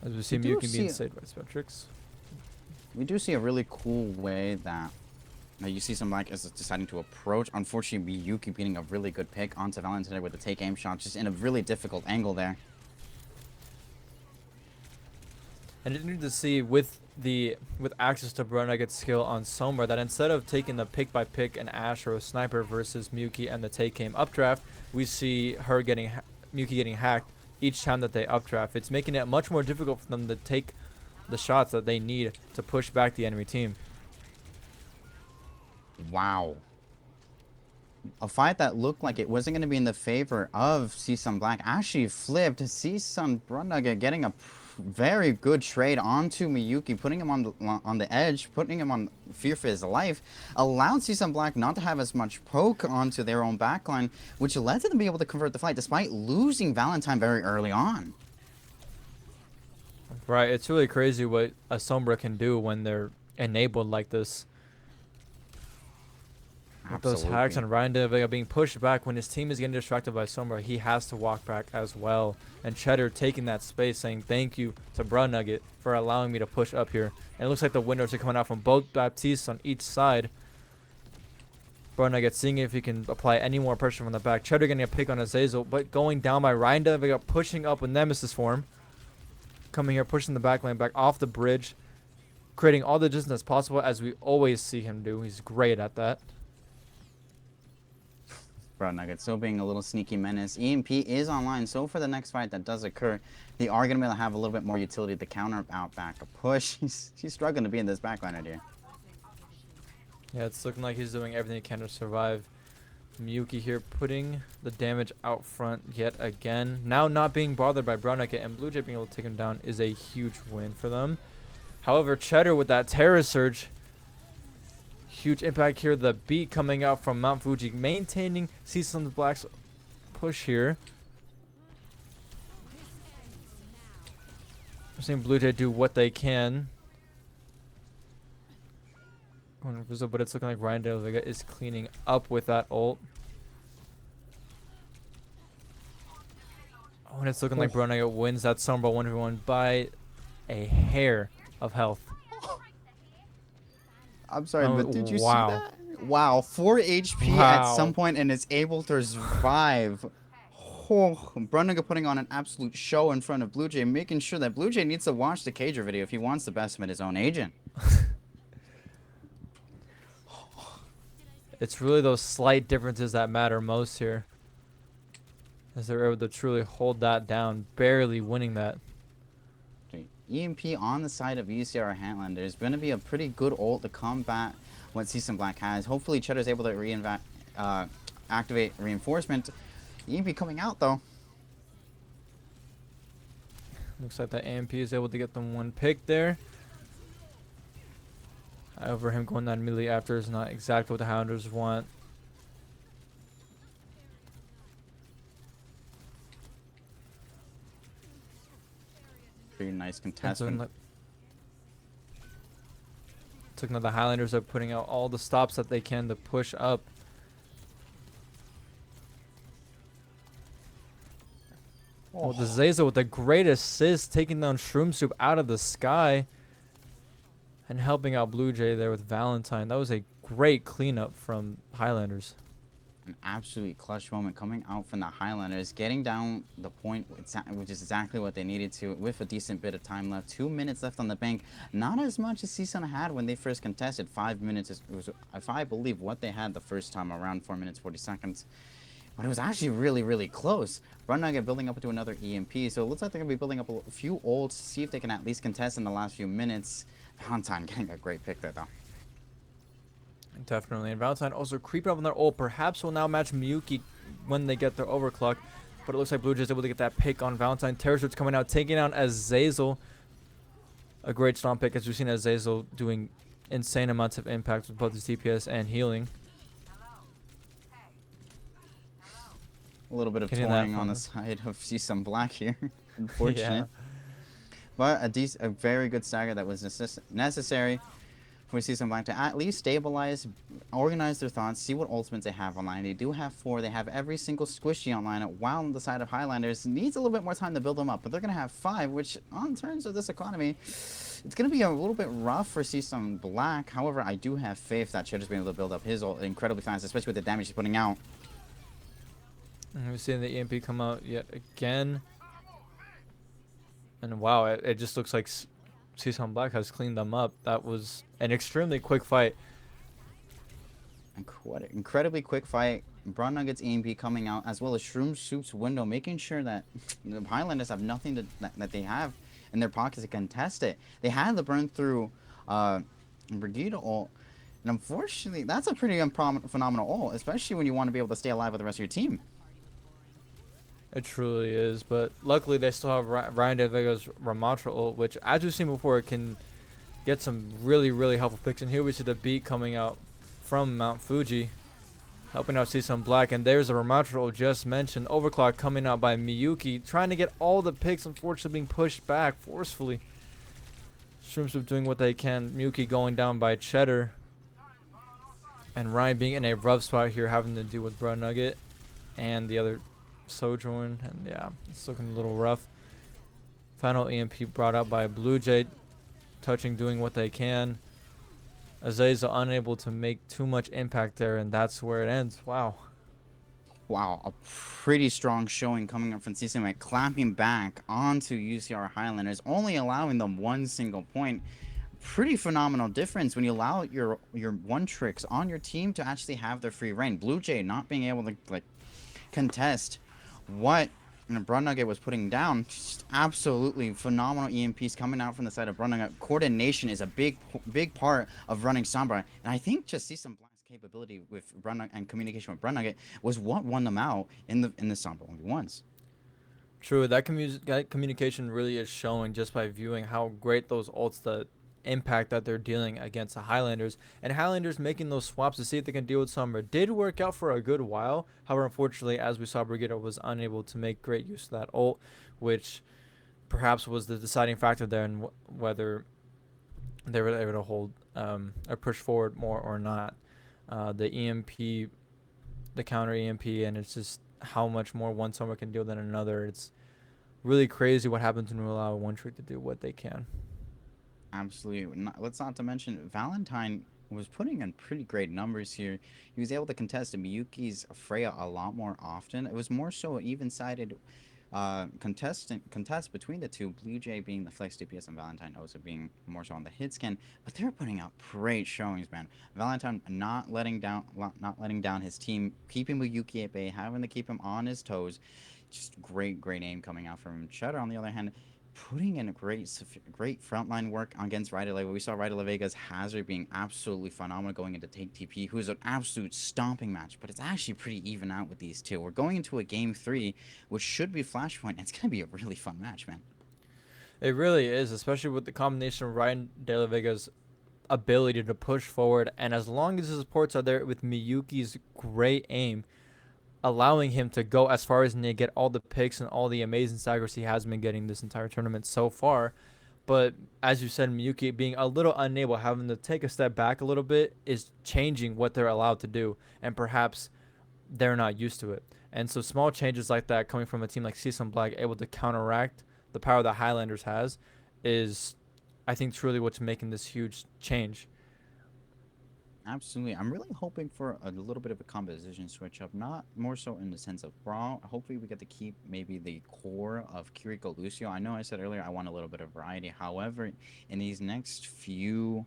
As we see Miyuki being saved by Spectrix. We do see a really cool way that you see some Black is deciding to approach. Unfortunately, Miyuki beating a really good pick onto Valentine with the take aim shot, just in a really difficult angle there. And you need to see with access to Bro Nugget's skill on Sombra that instead of taking the pick by pick an Ash or a sniper versus Miyuki and the take aim updraft, we see her Miyuki getting hacked each time that they updraft. It's making it much more difficult for them to take the shots that they need to push back the enemy team. Wow. A fight that looked like it wasn't going to be in the favor of Seasun Black actually flipped. Seasun Brunugget getting a very good trade onto Miyuki, putting him on the edge, putting him on fear for his life, allowed Seasun Black not to have as much poke onto their own backline, which led to them being able to convert the fight despite losing Valentine very early on. Right, it's really crazy what a Sombra can do when they're enabled like this. With those hacks and Ryan being pushed back when his team is getting distracted by Sombra, he has to walk back as well. And Cheddar taking that space, saying thank you to Bro Nugget for allowing me to push up here. And it looks like the windows are coming out from both Baptistes on each side. Bro Nugget seeing if he can apply any more pressure from the back. Cheddar getting a pick on Azazel, but going down by Ryan pushing up with Nemesis form. Coming here, pushing the back lane back off the bridge. Creating all the distance as possible, as we always see him do. He's great at that. Bro Nugget still being a little sneaky menace. EMP is online, so for the next fight that does occur, they are going to be able to have a little bit more utility to counter out back a push. He's struggling to be in this backline right here. Yeah, it's looking like he's doing everything he can to survive. Miyuki here putting the damage out front yet again. Now not being bothered by Bro Nugget and Blue Jay being able to take him down is a huge win for them. However, Cheddar with that Terror Surge. Huge impact here. The beat coming out from Mount Fuji, maintaining Season Black's push here. We're seeing Blue Jay do what they can. Going invisible, but it's looking like Ryan De Vega is cleaning up with that ult. Oh, and it's looking like Bro Nugget wins that Sombra 1v1 by a hair of health. I'm sorry, Oh but did you see wow, that? Wow, 4 HP at some wow. point and is able to survive. Oh, Brunniga putting on an absolute show in front of Blue Jay, making sure that Blue Jay needs to watch the Cager video if he wants the best of his own agent. It's really those slight differences that matter most here, as they're able to truly hold that down, barely winning that. Okay, EMP on the side of UCR Handland. There's going to be a pretty good ult to combat what Season Black has. Hopefully, Cheddar's able to activate reinforcement. EMP coming out though. Looks like that AMP is able to get them one pick there. However, him going down immediately after is not exactly what the Hounders want. Pretty nice And so contestant. looking at the Highlanders are putting out all the stops that they can to push up. Oh, the Oh, Zaza with the great assist, taking down Shroom Soup out of the sky and helping out Blue Jay there with Valentine. That was a great cleanup from Highlanders. an absolute clutch moment coming out from the Highlanders, getting down the point, which is exactly what they needed to, with a decent bit of time left. 2 minutes left on the bank. Not as much as CSUN had when they first contested. 5 minutes was, if I believe, what they had the first time around. 4 minutes 40 seconds. But it was actually really, really close. Run Nugget building up to another EMP, so it looks like they're going to be building up a few ults to see if they can at least contest in the last few minutes. Valentine getting a great pick there, though. Definitely. And Valentine also creeping up on their ult. Perhaps will now match Miyuki when they get their overclock. But it looks like Blue Jay's able to get that pick on Valentine. Terror's coming out, taking out Azazel. A great strong pick, as we've seen Azazel doing insane amounts of impact with both his DPS and healing. A little bit of Getting that toying on the from side of CSUN Black here. yeah. Unfortunate. But a very good stagger that was necessary for CSUN Black to at least stabilize, organize their thoughts, see what ultimates they have online. They do have 4. They have every single squishy online, while on the side of Highlanders needs a little bit more time to build them up. But they're going to have 5, which, on terms of this economy, it's going to be a little bit rough for CSUN Black. However, I do have faith that Cheddar's been able to build up his ult incredibly fast, especially with the damage he's putting out. And we're seeing the EMP come out yet again. And wow, it just looks like Season Black has cleaned them up. That was an extremely quick fight. Incredibly quick fight. Brawn Nuggets EMP coming out, as well as Shroom Soup's window, making sure that the Highlanders have nothing that they have in their pockets to contest it. They had the burn through Brigida ult, and unfortunately, that's a pretty phenomenal ult, especially when you want to be able to stay alive with the rest of your team. It truly is, but luckily they still have Ryan De Vega's Ramatra ult, which, as we've seen before, can get some really, really helpful picks. And here we see the beat coming out from Mount Fuji, helping out Season Black. And there's a Ramatra ult just mentioned. Overclock coming out by Miyuki, trying to get all the picks, unfortunately being pushed back forcefully. Shroomsoup doing what they can. Miyuki going down by Cheddar. And Ryan being in a rough spot here, having to deal with Bro Nugget and the other Sojourn, and yeah, it's looking a little rough. Final EMP brought out by Blue Jay, touching, doing what they can. Azazel unable to make too much impact there, and that's where it ends. Wow. Wow, a pretty strong showing coming up from CCMA, clamping back onto UCR Highlanders, only allowing them 1 single point. Pretty phenomenal difference when you allow your one tricks on your team to actually have their free reign. Blue Jay not being able to contest what Brun Nugget was putting down. Just absolutely phenomenal EMPs coming out from the side of Brun Nugget. Coordination is a big part of running Sombra, and I think just see some Black's capability with Brun Nugget and communication with Brun Nugget was what won them out in the Sombra 1v1s. True, that communication really is showing just by viewing how great those ults, the impact that they're dealing against the Highlanders. And Highlanders making those swaps to see if they can deal with Summer did work out for a good while. However, unfortunately, as we saw, Brigida was unable to make great use of that ult, which perhaps was the deciding factor there in whether they were able to hold or push forward more or not. The EMP, the counter EMP, and it's just how much more one Summer can deal than another. It's really crazy what happens when we allow one trick to do what they can. Absolutely. Let's not to mention Valentine was putting in pretty great numbers here. He was able to contest Miyuki's Freya a lot more often. It was more so an even-sided contest between the two. Blue Jay being the flex DPS and Valentine also being more so on the hit scan. But they're putting out great showings, man. Valentine not letting down his team, keeping Miyuki at bay, having to keep him on his toes. Just great aim coming out from him. Cheddar, on the other hand, putting in a great frontline work against Ryder Leva. We saw Ryder Vega's Hazard being absolutely phenomenal going into Take TP, who is an absolute stomping match, but it's actually pretty even out with these two. We're going into a game three, which should be Flashpoint, and it's going to be a really fun match, man. It really is, especially with the combination of Ryan De La Vega's ability to push forward, and as long as his supports are there with Miyuki's great aim, allowing him to go as far as he get all the picks and all the amazing staggers he has been getting this entire tournament so far. But as you said, Miyuki being a little unable, having to take a step back a little bit, is changing what they're allowed to do, and perhaps they're not used to it. And so small changes like that coming from a team like Season Black able to counteract the power that Highlanders has is, I think, truly what's making this huge change. Absolutely. I'm really hoping for a little bit of a composition switch up, not more so in the sense of Brawl. Hopefully, we get to keep maybe the core of Kiriko Lucio. I know I said earlier I want a little bit of variety. However, in these next few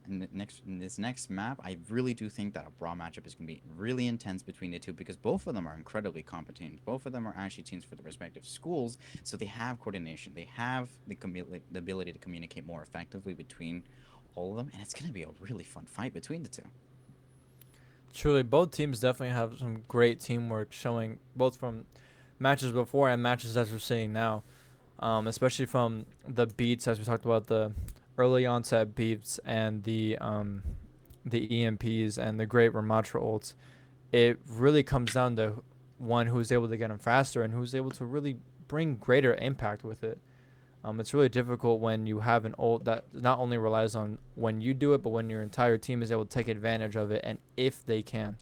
in this next map, I really do think that a brawl matchup is going to be really intense between the two because both of them are incredibly competent. Both of them are actually teams for the respective schools, so they have coordination. They have the ability to communicate more effectively between all of them, and it's going to be a really fun fight between the two. Truly, both teams definitely have some great teamwork showing both from matches before and matches as we're seeing now. Especially from the beats as we talked about the early onset beats and the EMPs and the great Ramatra ults. It really comes down to one who's able to get them faster and who's able to really bring greater impact with it. It's really difficult when you have an ult that not only relies on when you do it, but when your entire team is able to take advantage of it, and if they can.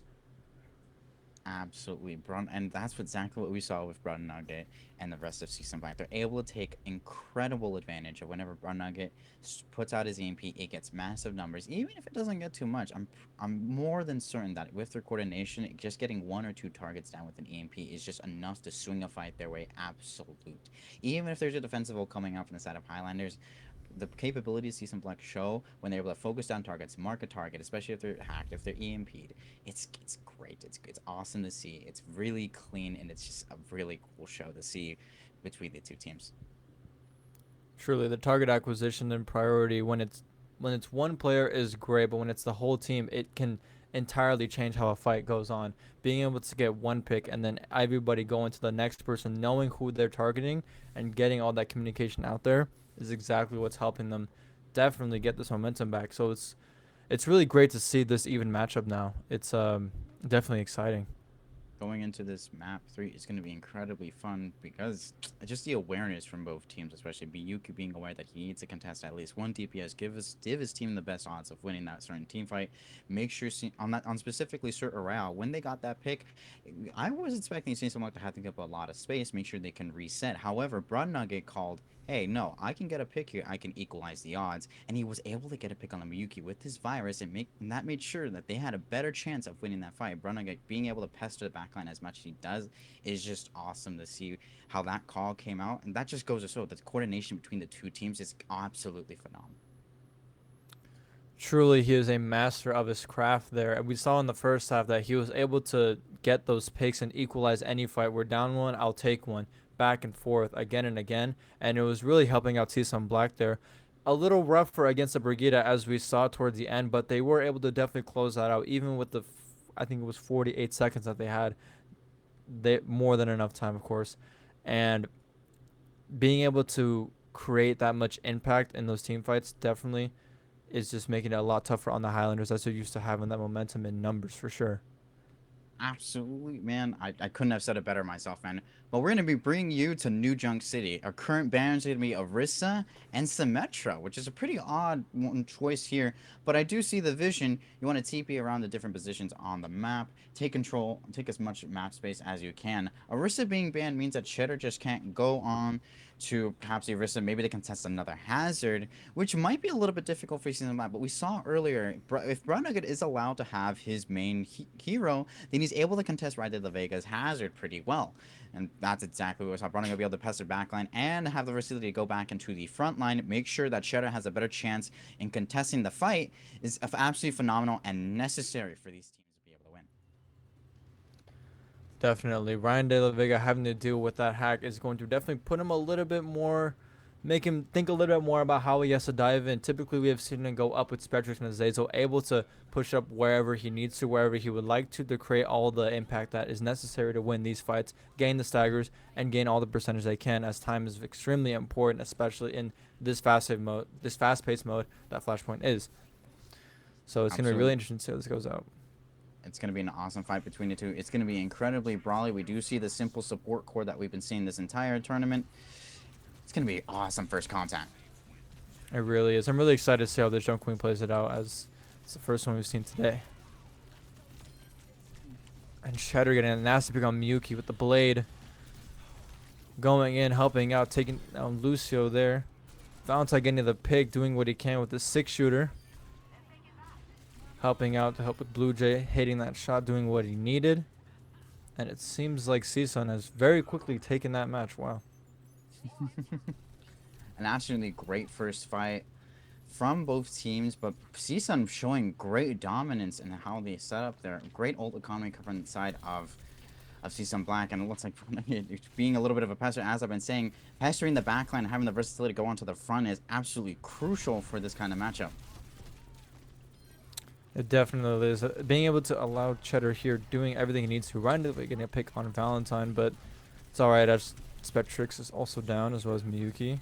Absolutely, and that's exactly what we saw with Brown Nugget and the rest of Season 5. They're able to take incredible advantage of whenever Brown Nugget puts out his EMP, it gets massive numbers. Even if it doesn't get too much, I'm more than certain that with their coordination, just getting one or two targets down with an EMP is just enough to swing a fight their way absolute. Even if there's a defensive ult coming out from the side of Highlanders, the capabilities Season Black show when they're able to focus down targets, mark a target, especially if they're hacked, if they're EMP'd, it's great. It's awesome to see. It's really clean and it's just a really cool show to see between the two teams. Truly, the target acquisition and priority when it's one player is great, but when it's the whole team, it can entirely change how a fight goes on. Being able to get one pick and then everybody going to the next person, knowing who they're targeting and getting all that communication out there is exactly what's helping them definitely get this momentum back. So it's really great to see this even matchup now. It's definitely exciting. Going into this map 3 is going to be incredibly fun because just the awareness from both teams, especially Biyuki being aware that he needs to contest at least one DPS, give his team the best odds of winning that certain team fight. Make sure on specifically Sir Aral, when they got that pick, I was expecting someone to have to give up a lot of space, make sure they can reset. However, Broad Nugget called, hey, no, I can get a pick here. I can equalize the odds. And he was able to get a pick on the Miyuki with his virus and that made sure that they had a better chance of winning that fight. Brunaga being able to pester the backline as much as he does is just awesome to see how that call came out. And that just goes to show that the coordination between the two teams is absolutely phenomenal. Truly, he is a master of his craft there. And we saw in the first half that he was able to get those picks and equalize any fight. We're down one, I'll take one, back and forth again and again. And it was really helping out T-Sun Black there. A little rougher against the Brigida as we saw towards the end, but they were able to definitely close that out, even with I think it was 48 seconds that they had. They more than enough time, of course. And being able to create that much impact in those team fights definitely is just making it a lot tougher on the Highlanders as they're used to having that momentum in numbers for sure. Absolutely, man. I couldn't have said it better myself, man. Well, we're going to be bringing you to New Junk City. Our current banners are going to be Orisa and Symmetra, which is a pretty odd one choice here. But I do see the vision. You want to TP around the different positions on the map, take control, take as much map space as you can. Orisa being banned means that Cheddar just can't go on to perhaps Orisa. Maybe they can test another hazard, which might be a little bit difficult facing the map. But we saw earlier, if Brunugget is allowed to have his main hero, then he's able to contest Ride de la Vega's hazard pretty well. And that's exactly what we saw. Browning will be able to pass their backline and have the versatility to go back into the front line, make sure that Cheddar has a better chance in contesting the fight is absolutely phenomenal and necessary for these teams to be able to win. Definitely. Ryan De La Vega having to deal with that hack is going to definitely put him a little bit more, make him think a little bit more about how he has to dive in. Typically, we have seen him go up with Spectrix and Azazel, able to push up wherever he needs to, wherever he would like to create all the impact that is necessary to win these fights, gain the staggers, and gain all the percentage they can, as time is extremely important, especially in this fast-paced mode that Flashpoint is. So it's going to be really Absolutely. interesting to see how this goes out. It's going to be an awesome fight between the two. It's going to be incredibly brawly. We do see the simple support core that we've been seeing this entire tournament. It's going to be awesome first contact. It really is. I'm really excited to see how this Jump Queen plays it out, as it's the first one we've seen today. And Cheddar getting a nasty pick on Miyuki with the blade. Going in, helping out, taking down Lucio there. Valentine getting the pick, doing what he can with the 6-shooter. Helping out to help with Blue Jay, hitting that shot, doing what he needed. And it seems like CSUN has very quickly taken that match. Wow. An absolutely great first fight from both teams, but CSUN showing great dominance in how they set up their great ult economy covering the side of CSUN Black, and it looks like being a little bit of a pester, as I've been saying, pestering the backline and having the versatility to go onto the front is absolutely crucial for this kind of matchup. It definitely is. Being able to allow Cheddar here doing everything he needs to. Ryan getting a pick on Valentine, but it's alright as Spectrix is also down, as well as Miyuki.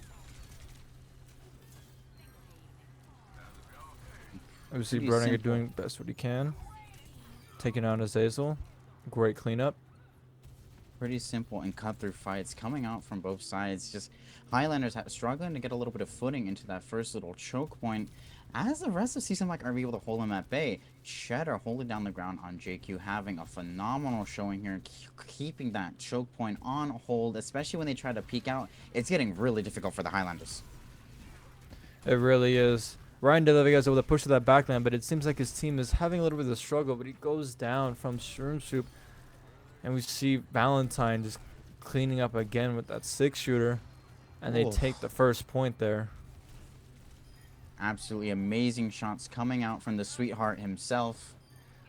Obviously, Pretty Browning simple. doing best what he can. Taking out Azazel. Great cleanup. Pretty simple and cut through fights coming out from both sides. Just Highlanders struggling to get a little bit of footing into that first little choke point. As the rest of season like are able to hold him at bay, Cheddar holding down the ground on JQ, having a phenomenal showing here, keeping that choke point on hold, especially when they try to peek out. It's getting really difficult for the Highlanders. It really is. Ryan De La Vega is able to push to that backline, but it seems like his team is having a little bit of a struggle, but he goes down from Shroom Soup. And we see Valentine just cleaning up again with that 6-shooter. And they Oh, take the first point there. absolutely amazing shots coming out from the sweetheart himself.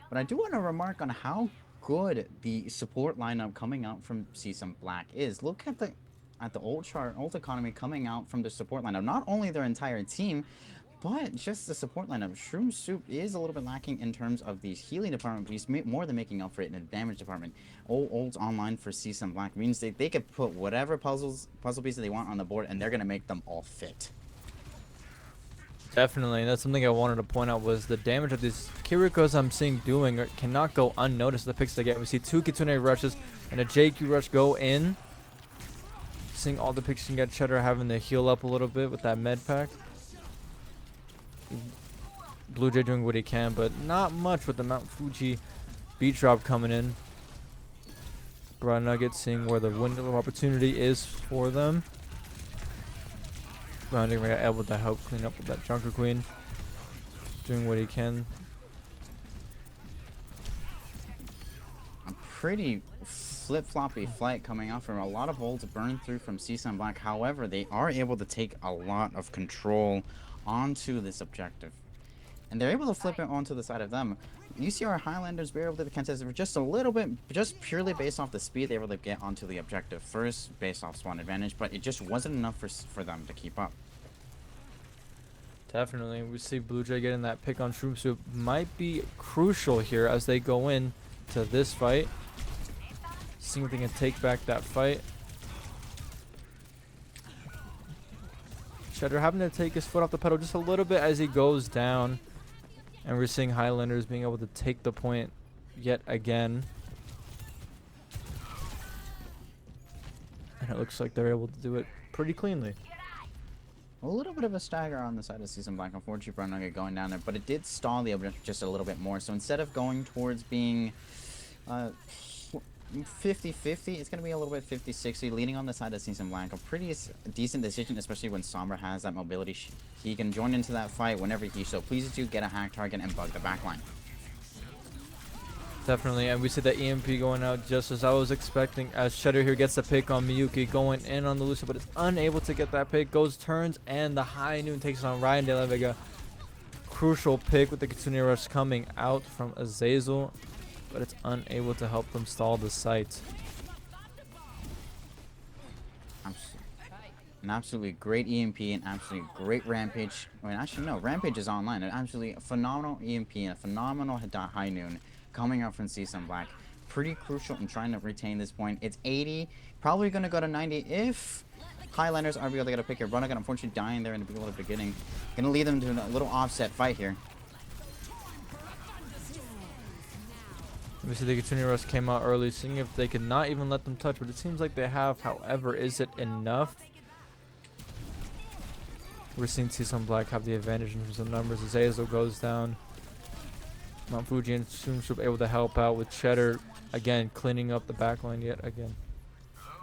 But I do want to remark on how good the support lineup coming out from CSUN Black is. Look at the ult chart, ult economy coming out from the support lineup. Not only their entire team, but just the support lineup. Shroom Soup is a little bit lacking in terms of the healing department, but he's more than making up for it in the damage department. Ult online for CSUN Black means they could put whatever puzzle pieces they want on the board, and they're gonna make them all fit. Definitely. And that's something I wanted to point out was the damage that these Kirikos I'm seeing doing cannot go unnoticed. The picks they get. We see 2 Kitsune rushes and a JQ rush go in. Seeing all the picks you can get. Cheddar having to heal up a little bit with that med pack. Blue Jay doing what he can, but not much with the Mount Fuji beat drop coming in. Brown Nugget seeing where the window of opportunity is for them. Grounding got able to help clean up with that Junker Queen. Doing what he can. A pretty flip-floppy fight coming out from a lot of ults burned through from CSUN Black. However, they are able to take a lot of control onto this objective. And they're able to flip it onto the side of them. You see our Highlanders were able to contest it for just a little bit, just purely based off the speed they were able to get onto the objective first, based off spawn advantage, but it just wasn't enough for them to keep up. Definitely. We see Blue Jay getting that pick on Shroom Soup. Might be crucial here as they go in to this fight. Seeing if they can take back that fight. Cheddar having to take his foot off the pedal just a little bit as he goes down. And we're seeing Highlanders being able to take the point yet again. And it looks like they're able to do it pretty cleanly. A little bit of a stagger on the side of Season Black. Unfortunately, Brown Nugget going down there, but it did stall the object just a little bit more. So instead of going towards being 50-50, it's going to be a little bit 50-60, leaning on the side of Season Black. A pretty decent decision, especially when Sombra has that mobility. He can join into that fight whenever he so pleases to, get a hack target, and bug the backline. Definitely, and we see the EMP going out just as I was expecting, as Cheddar here gets the pick on Miyuki, going in on the Lucio, but it's unable to get that pick. Goes, turns, and the High Noon takes on Ryan De La Vega. Crucial pick with the Kitsune Rush coming out from Azazel, but it's unable to help them stall the site. An absolutely great EMP, an absolutely great Rampage. I mean, actually, no, Rampage is online. An absolutely phenomenal EMP and a phenomenal High Noon coming out from Season Black. Pretty crucial in trying to retain this point. It's 80, probably going to go to 90 if Highlanders are able to get a pick here. Brunagan unfortunately dying there in the beginning. Going to lead them to a little offset fight here. Obviously, the Kitsune Rush came out early, seeing if they could not even let them touch, but it seems like they have. However, is it enough? We're seeing Season Black have the advantage in terms of numbers. Azazel goes down. Mount Fuji and Shroom able to help out with Cheddar, again, cleaning up the backline yet again.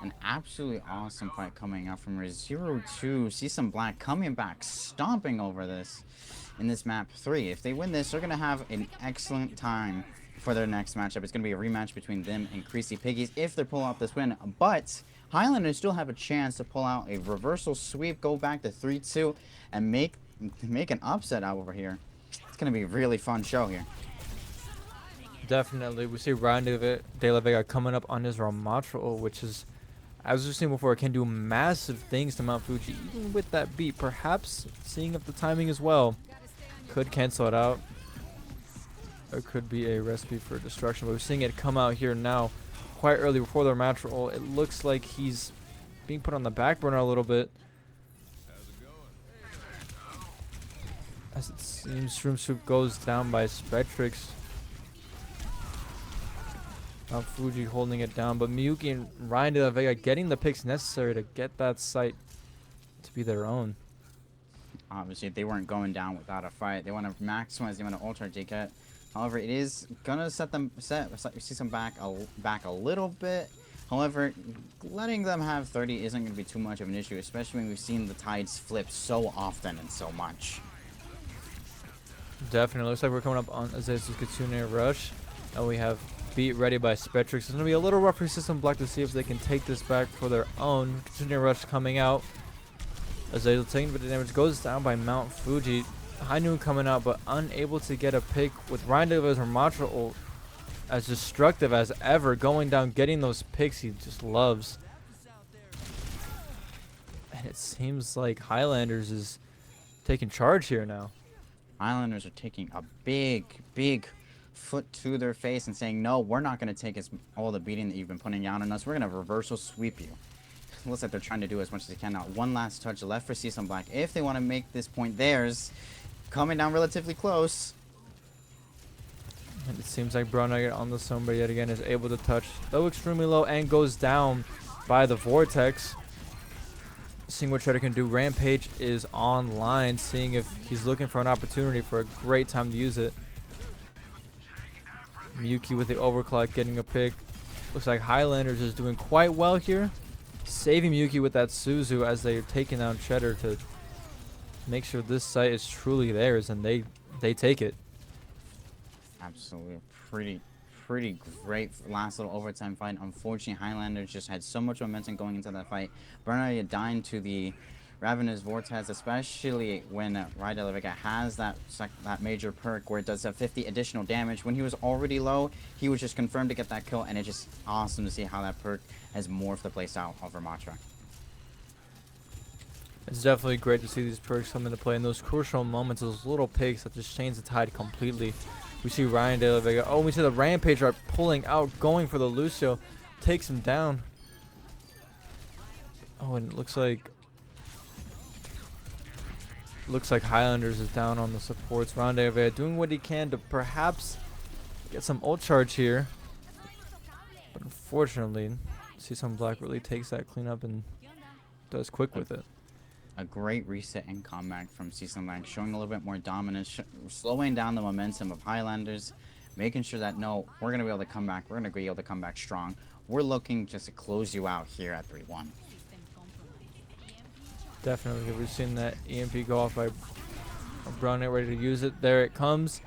An absolutely awesome fight coming out from 0-2. Season Black coming back, stomping over this in this map 3. If they win this, they're going to have an excellent time for their next matchup. It's going to be a rematch between them and Creasy Piggies if they pull off this win. But Highlanders still have a chance to pull out a reversal sweep, go back to 3-2, and make an upset out over here. It's going to be a really fun show here. Definitely. We see Ryan De La Vega coming up on his Ramatra, which is, as we've seen before, can do massive things to Mount Fuji, even with that beat. Perhaps seeing if the timing as well could cancel it out. There could be a recipe for destruction, but we're seeing it come out here now quite early before the Ramatra. It looks like he's being put on the back burner a little bit. As it seems, Shroom goes down by Spectrix. Mount Fuji holding it down, but Miyuki and Ryan De La Vega getting the picks necessary to get that site to be their own. Obviously, they weren't going down without a fight. They want to maximize the amount of ultra they get. However, it is gonna set Season back a little bit. However, letting them have 30 isn't gonna be too much of an issue, especially when we've seen the tides flip so often and so much. Definitely looks like we're coming up on Azazel's Kitsune Rush, and we have beat ready by Spectrix. It's gonna be a little rough for Season Black to see if they can take this back for their own. Kitsune Rush coming out. Azazel taking a bit of damage, goes down by Mount Fuji. High Noon coming out, but unable to get a pick with Ryan De La Vega's Ramatra ult as destructive as ever, going down, getting those picks he just loves. And it seems like Highlanders is taking charge here now. Highlanders are taking a big foot to their face and saying, no, we're not going to take all the beating that you've been putting down on us. We're going to reversal sweep you. Looks like they're trying to do as much as they can now. One last touch left for Season Black if they want to make this point theirs. Coming down relatively close. And it seems like Brown Nugget on the Sombra yet again is able to touch, though extremely low, and goes down by the Vortex. Seeing what Shredder can do. Rampage is online, seeing if he's looking for an opportunity for a great time to use it. Miyuki with the overclock getting a pick. Looks like Highlanders is doing quite well here, saving Miyuki with that Suzu as they're taking down Cheddar to make sure this site is truly theirs, and they take it. Absolutely pretty great last little overtime fight. Unfortunately, Highlanders just had so much momentum going into that fight. Bernard dying to the Ravenous Vortex, especially when Ryan De La Vega has that major perk where it does have 50 additional damage. When he was already low, he was just confirmed to get that kill, and it's just awesome to see how that perk has morphed the playstyle of Ramatra. It's definitely great to see these perks come into play in those crucial moments, those little picks that just change the tide completely. We see Ryan De La Vega. Oh, we see the Rampage are pulling out, going for the Lucio. Takes him down. Oh, and it looks like Highlanders is down on the supports. Ryan De La Vega doing what he can to perhaps get some ult charge here. But unfortunately, See some Black really takes that cleanup and does quick A, with it. a great reset and comeback from Season Blank, showing a little bit more dominance, slowing down the momentum of Highlanders, making sure that no, we're going to be able to come back. We're going to be able to come back strong. We're looking just to close you out here at 3-1. Definitely, we've seen that EMP go off by Brown ready to use it. There it comes.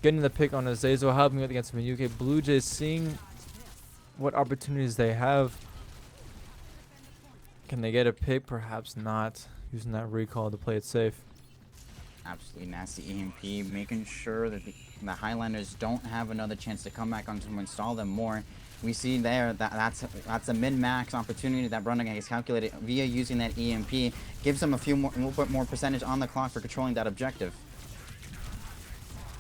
Getting the pick on Azazel, helping it against Miyuki. Blue Jays seeing what opportunities they have. Can they get a pick? Perhaps not. Using that recall to play it safe. Absolutely nasty EMP, making sure that the Highlanders don't have another chance to come back on to install them more. We see there that that's a min-max opportunity that Brunnigan has calculated via using that EMP. Gives them a little bit more percentage on the clock for controlling that objective.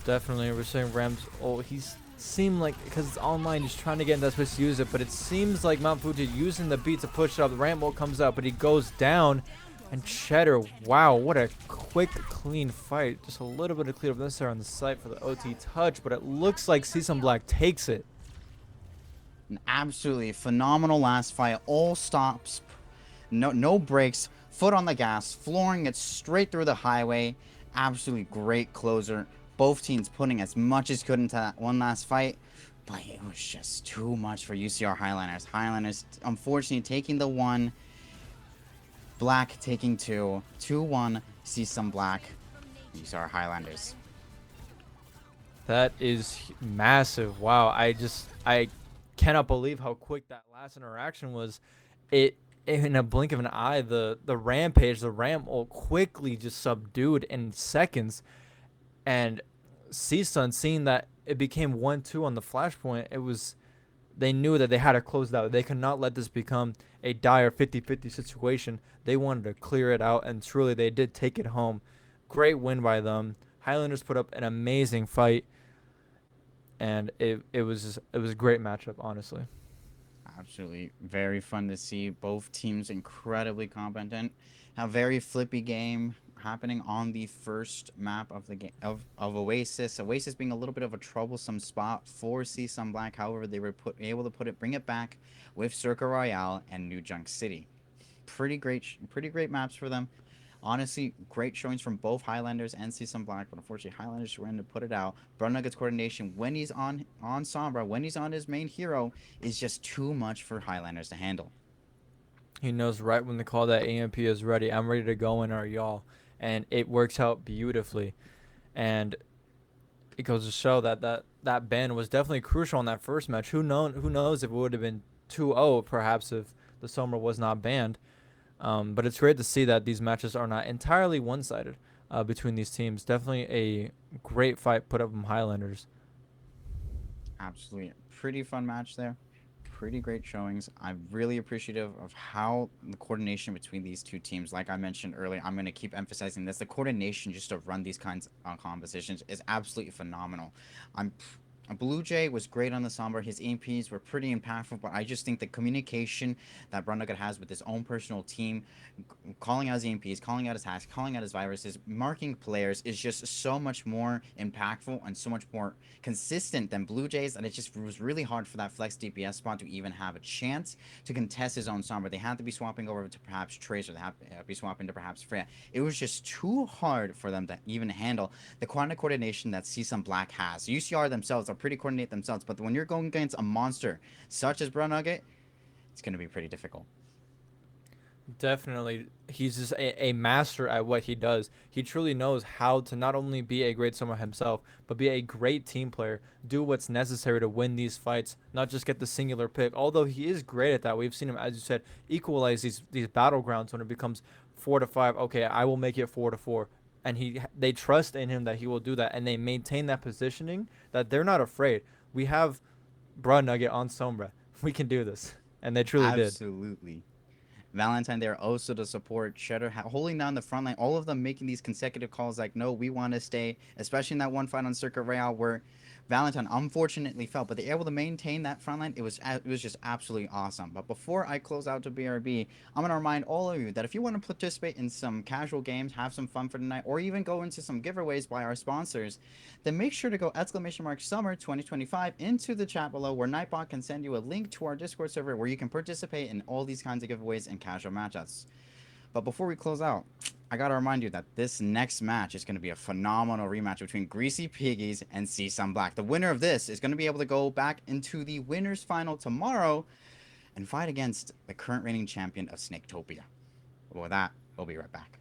Definitely, we're saying Rams. Oh, he's seemed like because it's online, he's trying to get in that space to use it, but it seems like Mount Fuji using the beat to push up. The ramp ult comes out, but he goes down. And Cheddar, wow, what a quick, clean fight. Just a little bit of clear up necessary on the site for the OT touch, but it looks like Season Black takes it. An absolutely phenomenal last fight. All stops, no breaks, foot on the gas, flooring it straight through the highway. Absolutely great closer. Both teams putting as much as could into that one last fight, but it was just too much for UCR Highlanders. Highlanders, unfortunately, taking the one. Black taking 2. 2-1. See some Black. UCR Highlanders. That is massive. Wow, I cannot believe how quick that last interaction was. It in a blink of an eye, the rampage, the ramp ult quickly just subdued in seconds. And CSUN seeing that it became 1-2 on the flashpoint, they knew that they had to close it out. They could not let this become a dire 50-50 situation. They wanted to clear it out, and truly they did take it home. Great win by them. Highlanders put up an amazing fight, and it was a great matchup, honestly. Absolutely very fun to see. Both teams incredibly competent. A very flippy game happening on the first map of the game of Oasis. Oasis being a little bit of a troublesome spot for CSUN Black. However, they were able to bring it back with Circa Royale and New Junk City. Pretty great maps for them. Honestly, great showings from both Highlanders and CSUN Black, but unfortunately, Highlanders were in to put it out. Brun Nuggets coordination when he's on Sombra, when he's on his main hero, is just too much for Highlanders to handle. He knows right when to call that AMP is ready. I'm ready to go in our y'all, and it works out beautifully. And it goes to show that ban was definitely crucial in that first match. Who knows if it would have been 2-0 perhaps if the Sombra was not banned. But it's great to see that these matches are not entirely one-sided between these teams. Definitely a great fight put up from Highlanders. Absolutely. Pretty fun match there. Pretty great showings. I'm really appreciative of how the coordination between these two teams, like I mentioned earlier, I'm going to keep emphasizing this. The coordination just to run these kinds of competitions is absolutely phenomenal. I'm Blue Jay was great on the Sombra. His EMPs were pretty impactful, but I just think the communication that Brunugget has with his own personal team, calling out his EMPs, calling out his hacks, calling out his viruses, marking players is just so much more impactful and so much more consistent than Blue Jays, and it just was really hard for that flex DPS spot to even have a chance to contest his own Sombra. They had to be swapping over to perhaps Trace, or they had to be swapping to perhaps Freya. It was just too hard for them to even handle the quantum coordination that CSUN Black has. UCR themselves are pretty coordinated themselves, but when you're going against a monster such as Brown Nugget, it's going to be pretty difficult. Definitely, he's just a master at what he does. He truly knows how to not only be a great swimmer himself, but be a great team player, do what's necessary to win these fights, not just get the singular pick. Although he is great at that, we've seen him, as you said, equalize these battlegrounds when it becomes 4-5. Okay, I will make it 4-4, and they trust in him that he will do that, and they maintain that positioning that they're not afraid. We have Broad Nugget on Sombra. We can do this, and they truly did. Absolutely. Valentine there also to support. Shredder holding down the front line. All of them making these consecutive calls like, no, we want to stay. Especially in that one fight on Circuit Royale where Valentine unfortunately fell, but they're able to maintain that front line. It was just absolutely awesome. But before I close out to BRB, I'm gonna remind all of you that if you want to participate in some casual games, have some fun for the night, or even go into some giveaways by our sponsors, then make sure to go !summer 2025 into the chat below where Nightbot can send you a link to our Discord server where you can participate in all these kinds of giveaways and casual matchups. But before we close out, I gotta remind you that this next match is gonna be a phenomenal rematch between Greasy Piggies and CSUN Black. The winner of this is gonna be able to go back into the winners final tomorrow and fight against the current reigning champion of Snaketopia. But with that, we'll be right back.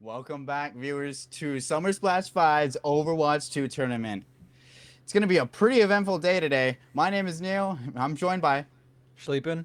Welcome back, viewers, to Summer Splash 5's Overwatch 2 tournament. It's going to be a pretty eventful day today. My name is Neil. I'm joined by, Sleeping?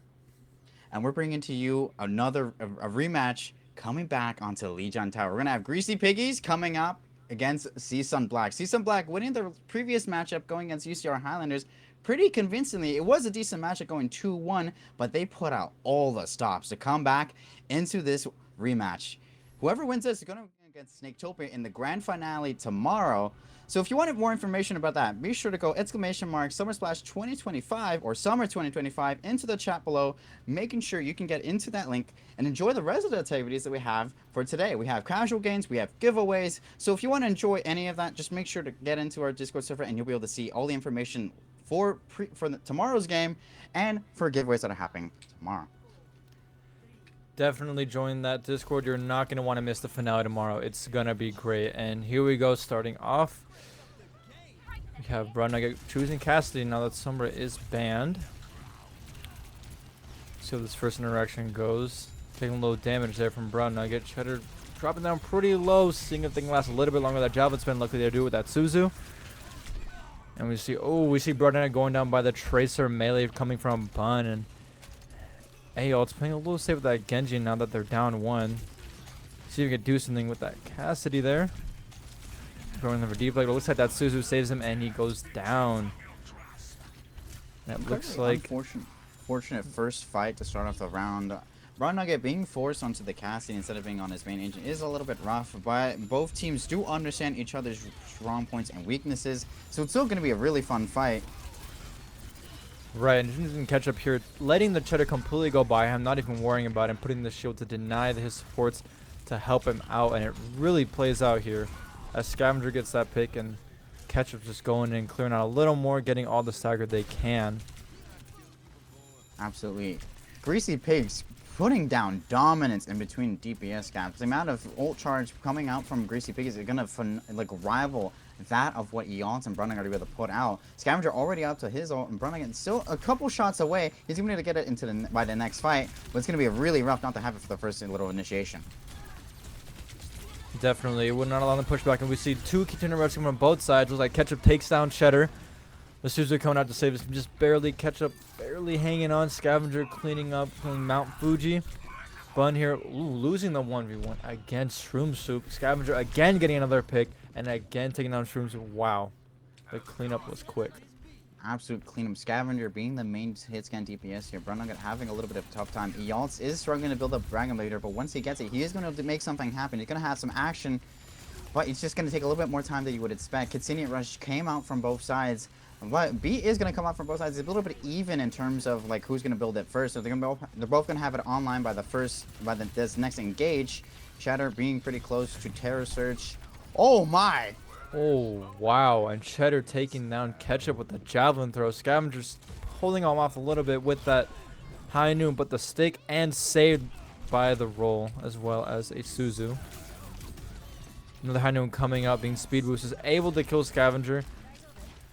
and we're bringing to you a rematch coming back onto Legion Tower. We're going to have Greasy Piggies coming up against Seasun Black. Seasun Black winning their previous matchup going against UCR Highlanders pretty convincingly. It was a decent matchup going 2-1, but they put out all the stops to come back into this rematch. Whoever wins this is going to be against Snaketopia in the grand finale tomorrow. So if you wanted more information about that, be sure to go !SummerSplash 2025 or Summer 2025 into the chat below, making sure you can get into that link and enjoy the rest of the activities that we have for today. We have casual games, we have giveaways. So if you want to enjoy any of that, just make sure to get into our Discord server and you'll be able to see all the information for tomorrow's game and for giveaways that are happening tomorrow. Definitely join that Discord. You're not going to want to miss the finale tomorrow. It's going to be great. And here we go, starting off. We have Brown Nugget choosing Cassidy now that Sombra is banned. See how this first interaction goes. Taking low damage there from Brown Nugget. Cheddar dropping down pretty low, seeing if they can last a little bit longer. That Javelin spin, luckily they do it with that Suzu. And we see Brown Nugget going down by the Tracer melee coming from Bun. And it's playing a little safe with that Genji now that they're down 1. See if we can do something with that Cassidy there. Going over deep, like it looks like that Suzu saves him and he goes down. And it looks like fortunate first fight to start off the round. Brown Nugget being forced onto the Cassidy instead of being on his main agent is a little bit rough, but both teams do understand each other's strong points and weaknesses, so it's still going to be a really fun fight. Right, and he didn't catch up here, letting the Cheddar completely go by him, not even worrying about him, putting the shield to deny his supports to help him out, and it really plays out here as Scavenger gets that pick and Ketchup just going in, clearing out a little more, getting all the stagger they can. Absolutely. Greasy Pigs putting down dominance in between DPS gaps. The amount of ult charge coming out from Greasy Pigs is going to rival that of what Eons and Brunning are going to be able to put out. Scavenger already out to his ult, and Brunning still a couple shots away. He's going to get it into by the next fight, but it's going to be really rough not to have it for the first little initiation. Definitely, it would not allow them to push back, and we see 2 contender rushing from both sides. Looks like Ketchup takes down Cheddar. The Suzu coming out to save us, just barely. Ketchup barely hanging on. Scavenger cleaning up from Mount Fuji. Bun here, losing the 1v1 against Shroom Soup. Scavenger again getting another pick, and again taking down Shroom Soup. Wow, the cleanup was quick. Absolute cleanup. Scavenger being the main hit scan DPS here. Brunning having a little bit of a tough time. Ealtz is struggling to build up Dragon Blader, but once he gets it, he is going to make something happen. He's going to have some action, but it's just going to take a little bit more time than you would expect. Kitsinian Rush came out from both sides, but B is going to come out from both sides. It's a little bit even in terms of like who's going to build it first. So they're both going to have it online by this next engage. Shatter being pretty close to Terror Surge. Oh my! Oh, wow. And Cheddar taking down Ketchup with the javelin throw. Scavenger's holding him off a little bit with that high noon, but the stake and saved by the roll as well as a Suzu. Another high noon coming up, being speed boost, is able to kill Scavenger.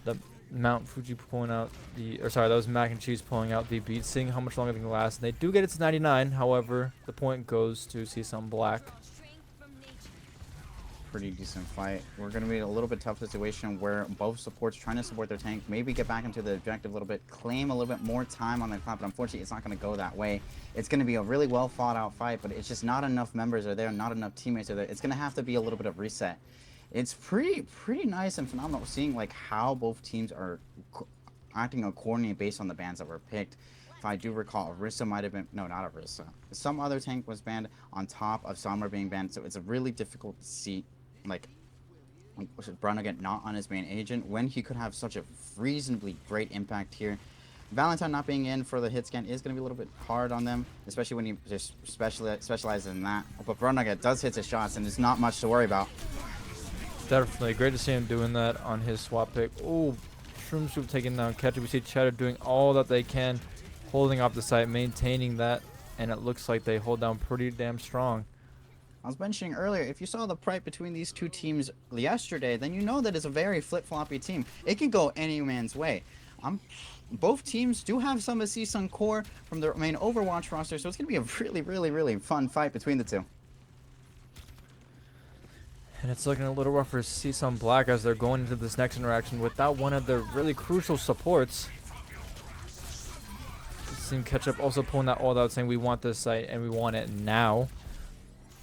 The Mount Fuji pulling out that was Mac and Cheese pulling out the beat, seeing how much longer they can last. And they do get it to 99, however, the point goes to Seasun Black. Pretty decent fight. We're going to be in a little bit tough situation where both supports trying to support their tank, maybe get back into the objective a little bit, claim a little bit more time on the clock, but unfortunately it's not going to go that way. It's going to be a really well thought out fight, but it's just not enough members are there, not enough teammates are there. It's going to have to be a little bit of reset. It's pretty nice and phenomenal seeing like how both teams are acting accordingly based on the bans that were picked. If I do recall, Orisa might have been, no, not Orisa. Some other tank was banned on top of Sombra being banned, so it's a really difficult to see like Brunnigan not on his main agent when he could have such a reasonably great impact here. Valentine not being in for the hit scan is going to be a little bit hard on them, especially when he just specializes in that. But Brunnigan does hit his shots, and there's not much to worry about. Definitely great to see him doing that on his swap pick. Oh, Shroom Soup taking down Ketchup. We see Cheddar doing all that they can, holding off the site, maintaining that, and it looks like they hold down pretty damn strong. I was mentioning earlier, if you saw the fight between these two teams yesterday, then you know that it's a very flip-floppy team. It can go any man's way. Both teams do have some of Seasun core from their main Overwatch roster, so it's going to be a really fun fight between the two. And it's looking a little rough for Season Black as they're going into this next interaction without one of their really crucial supports. Team Ketchup also pulling that ult out, saying we want this site and we want it now.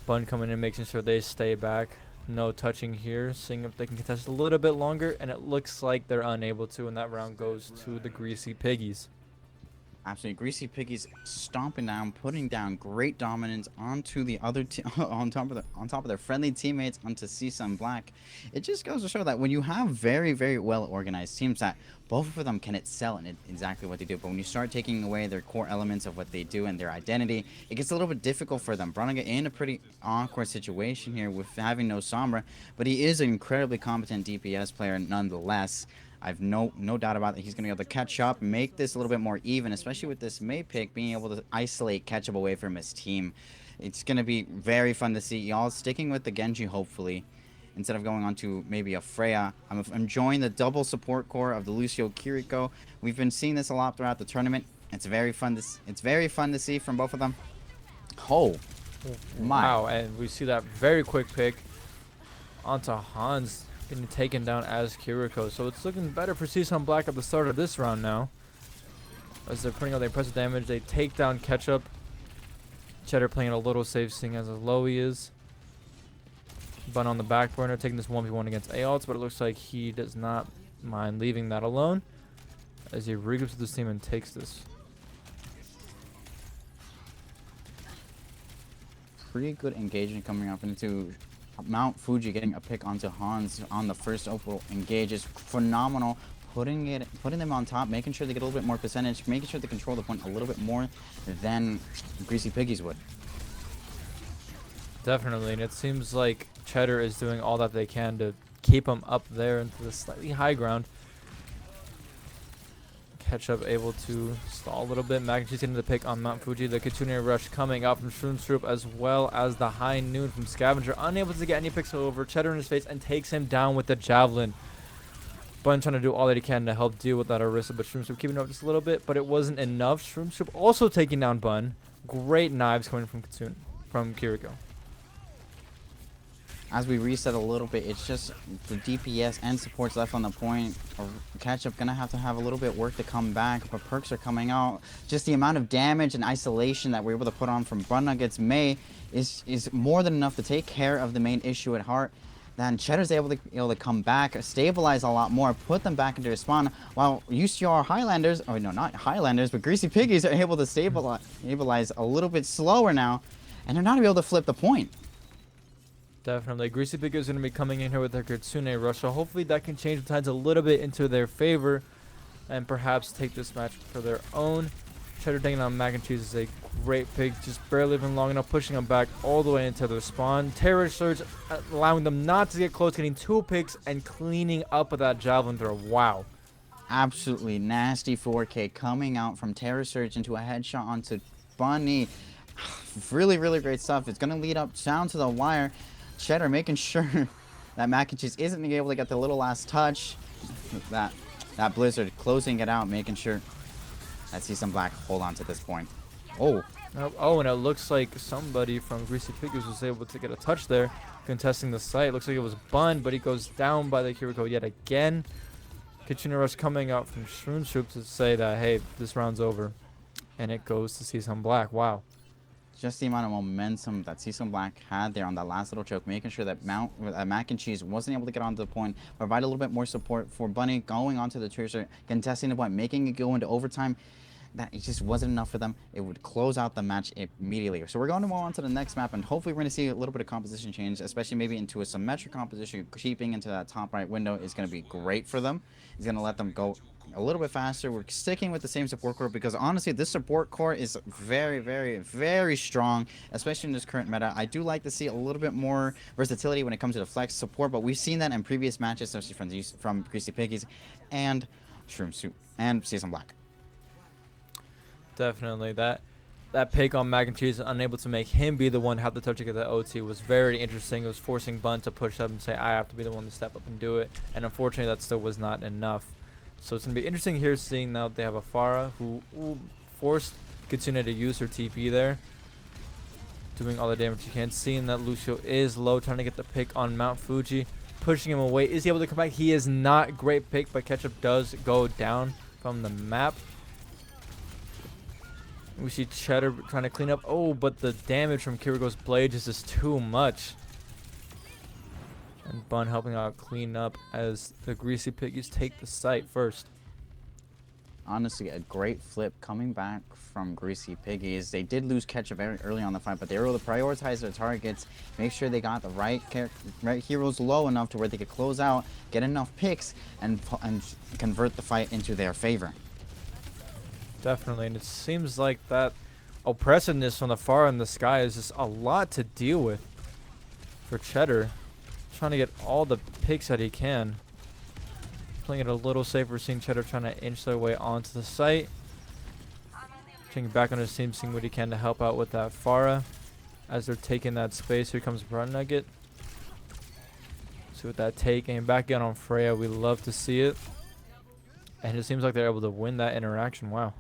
Bun coming in, making sure they stay back. No touching here, seeing if they can contest a little bit longer, and it looks like they're unable to, and that round goes to the Greasy Piggies. Absolutely, Greasy Piggies stomping down, putting down great dominance onto the other on top of their friendly teammates onto CSUN Black. It just goes to show that when you have very very well organized teams, that both of them can excel in exactly what they do. But when you start taking away their core elements of what they do and their identity, it gets a little bit difficult for them. Bruniga in a pretty awkward situation here with having no Sombra, but he is an incredibly competent DPS player nonetheless. I've no doubt about that he's going to be able to catch up, make this a little bit more even, especially with this May pick being able to isolate Ketchup away from his team. It's going to be very fun to see y'all sticking with the Genji, hopefully, instead of going on to maybe a Freya. I'm enjoying the double support core of the Lucio Kiriko. We've been seeing this a lot throughout the tournament. It's very fun to see from both of them. Oh, my. Wow, and we see that very quick pick onto Hans, getting taken down as Kiriko. So it's looking better for Season Black at the start of this round now. As they're putting out the impressive damage, they take down Ketchup. Cheddar playing a little safe, seeing as low he is. Bun on the back burner, taking this 1v1 against Aots, but it looks like he does not mind leaving that alone as he regroups with his team and takes this. Pretty good engagement coming up into Mount Fuji, getting a pick onto Hans on the first Opal engage is phenomenal. Putting them on top, making sure they get a little bit more percentage, making sure they control the point a little bit more than Greasy Piggies would. Definitely, and it seems like Cheddar is doing all that they can to keep him up there into the slightly high ground. Ketchup able to stall a little bit. Mac and Cheese getting the pick on Mount Fuji. The Kitsune Rush coming out from Shroomstroop, as well as the High Noon from Scavenger. Unable to get any picks over. Cheddar in his face and takes him down with the Javelin. Bun trying to do all that he can to help deal with that Orisa, but Shroomstroop keeping up just a little bit, but it wasn't enough. Shroomstroop also taking down Bun. Great knives coming from Kitsune, from Kiriko. As we reset a little bit, it's just the DPS and supports left on the point. Ketchup gonna have to have a little bit work to come back, but perks are coming out. Just the amount of damage and isolation that we're able to put on from Bun against May is more than enough to take care of the main issue at heart. Then Cheddar's able to come back, stabilize a lot more, put them back into their spawn, while UCR Highlanders, oh no, not Highlanders, but Greasy Piggies are able to stabilize a little bit slower now, and they're not able to flip the point. Definitely. Greasy Pig is going to be coming in here with their Kitsune Rush, so hopefully that can change the tides a little bit into their favor and perhaps take this match for their own. Cheddar taking on Mac and Cheese is a great pick, just barely living long enough, pushing them back all the way into their spawn. Terror Surge allowing them not to get close, getting 2 picks and cleaning up with that Javelin throw. Wow. Absolutely nasty 4K coming out from Terror Surge into a headshot onto Bunny. Really, really great stuff. It's going to lead up down to the wire. Cheddar making sure that Mac and Cheese isn't able to get the little last touch. That Blizzard closing it out, making sure that Season Black hold on to this point. Oh, and it looks like somebody from Greasy Piggies was able to get a touch there, contesting the site. Looks like it was Bun, but he goes down by the Kiriko yet again. Kitsune Rush coming out from Shroomstroop to say that, hey, this round's over. And it goes to Season Black. Wow. Just the amount of momentum that Season Black had there on that last little choke, making sure that Mac and Cheese wasn't able to get onto the point, provide a little bit more support for Bunny going onto the Tracer, contesting the point, making it go into overtime. That it just wasn't enough for them. It would close out the match immediately. So we're going to move on to the next map, and hopefully we're going to see a little bit of composition change, especially maybe into a symmetric composition. Keeping into that top right window is going to be great for them. It's going to let them go a little bit faster. We're sticking with the same support core because honestly this support core is very, very, very strong, especially in this current meta. I do like to see a little bit more versatility when it comes to the flex support, but we've seen that in previous matches, especially from Greasy Piggies and Shroomstroop and Season Black. Definitely. That pick on Mac and Cheese, unable to make him be the one to have the touch to get the OT, was very interesting. It was forcing Bun to push up and say, I have to be the one to step up and do it. And unfortunately, that still was not enough. So it's going to be interesting here seeing now they have a Pharah who forced Kitsune to use her TP there. doing all the damage he can. Seeing that Lucio is low, trying to get the pick on Mount Fuji, pushing him away. Is he able to come back? He is not. Great pick, but Ketchup does go down from the map. We see Cheddar trying to clean up. Oh, but the damage from Kiriko's blade is just too much. And Bun helping out clean up as the Greasy Piggies take the site first. Honestly, a great flip coming back from Greasy Piggies. They did lose Ketchup very early on the fight, but they were able to prioritize their targets, make sure they got the right heroes low enough to where they could close out, get enough picks, and convert the fight into their favor. Definitely, and it seems like that oppressiveness from the far in the sky is just a lot to deal with for Cheddar. Trying to get all the picks that he can. Playing it a little safer, seeing Cheddar trying to inch their way onto the site. Checking back on his team, seeing what he can to help out with that Pharah. As they're taking that space, here comes Brown Nugget. See what that take. Aim back in on Freya. We love to see it. And it seems like they're able to win that interaction. Wow.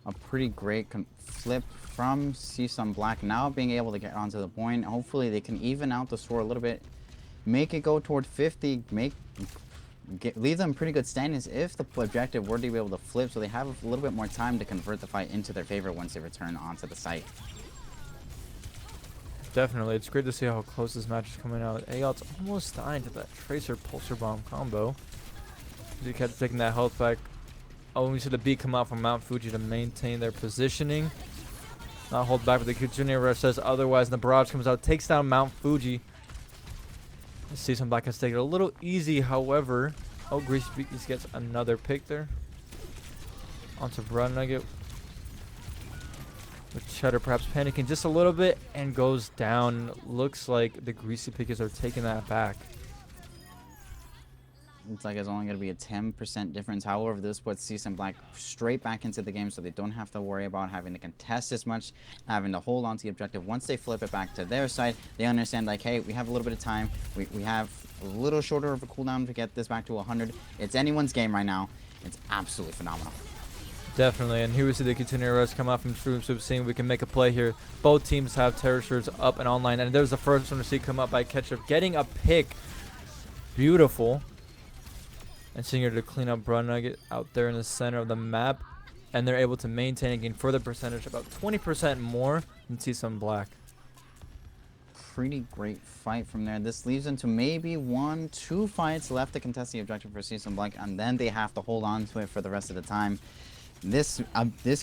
A pretty great flip from CSUN Black, now being able to get onto the point. Hopefully they can even out the score a little bit, make it go toward 50, leave them pretty good standings if the objective were to be able to flip, so they have a little bit more time to convert the fight into their favor once they return onto the site. Definitely. It's great to see how close this match is coming out. Ayot's almost dying to that Tracer Pulsar Bomb combo. He kept taking that health back. Oh, we see the beat come out from Mount Fuji to maintain their positioning. Not hold back, but the Kitsune Rush says otherwise. And the barrage comes out, takes down Mount Fuji. CSUN Black has taken it a little easy, however. Oh, Greasy Piggies gets another pick there. Onto Brown Nugget. With Cheddar perhaps panicking just a little bit and goes down. Looks like the Greasy Piggies are taking that back. It's like it's only going to be a 10% difference. However, this puts CSUN Black straight back into the game, so they don't have to worry about having to contest as much, having to hold on to the objective. Once they flip it back to their side, they understand, like, hey, we have a little bit of time. We have a little shorter of a cooldown to get this back to 100. It's anyone's game right now. It's absolutely phenomenal. Definitely, and here we see the Kitsune Rush come out from Shroom Soup, seeing we can make a play here. Both teams have Terror Surge up and online, and there's the first one to see come up by Ketchup, getting a pick. Beautiful. And seeing her to clean up Brown Nugget out there in the center of the map. And they're able to maintain and gain further percentage, about 20% more than CSUN Black. Pretty great fight from there. This leaves them to maybe 1-2 fights left to contest the objective for CSUN Black, and then they have to hold on to it for the rest of the time. This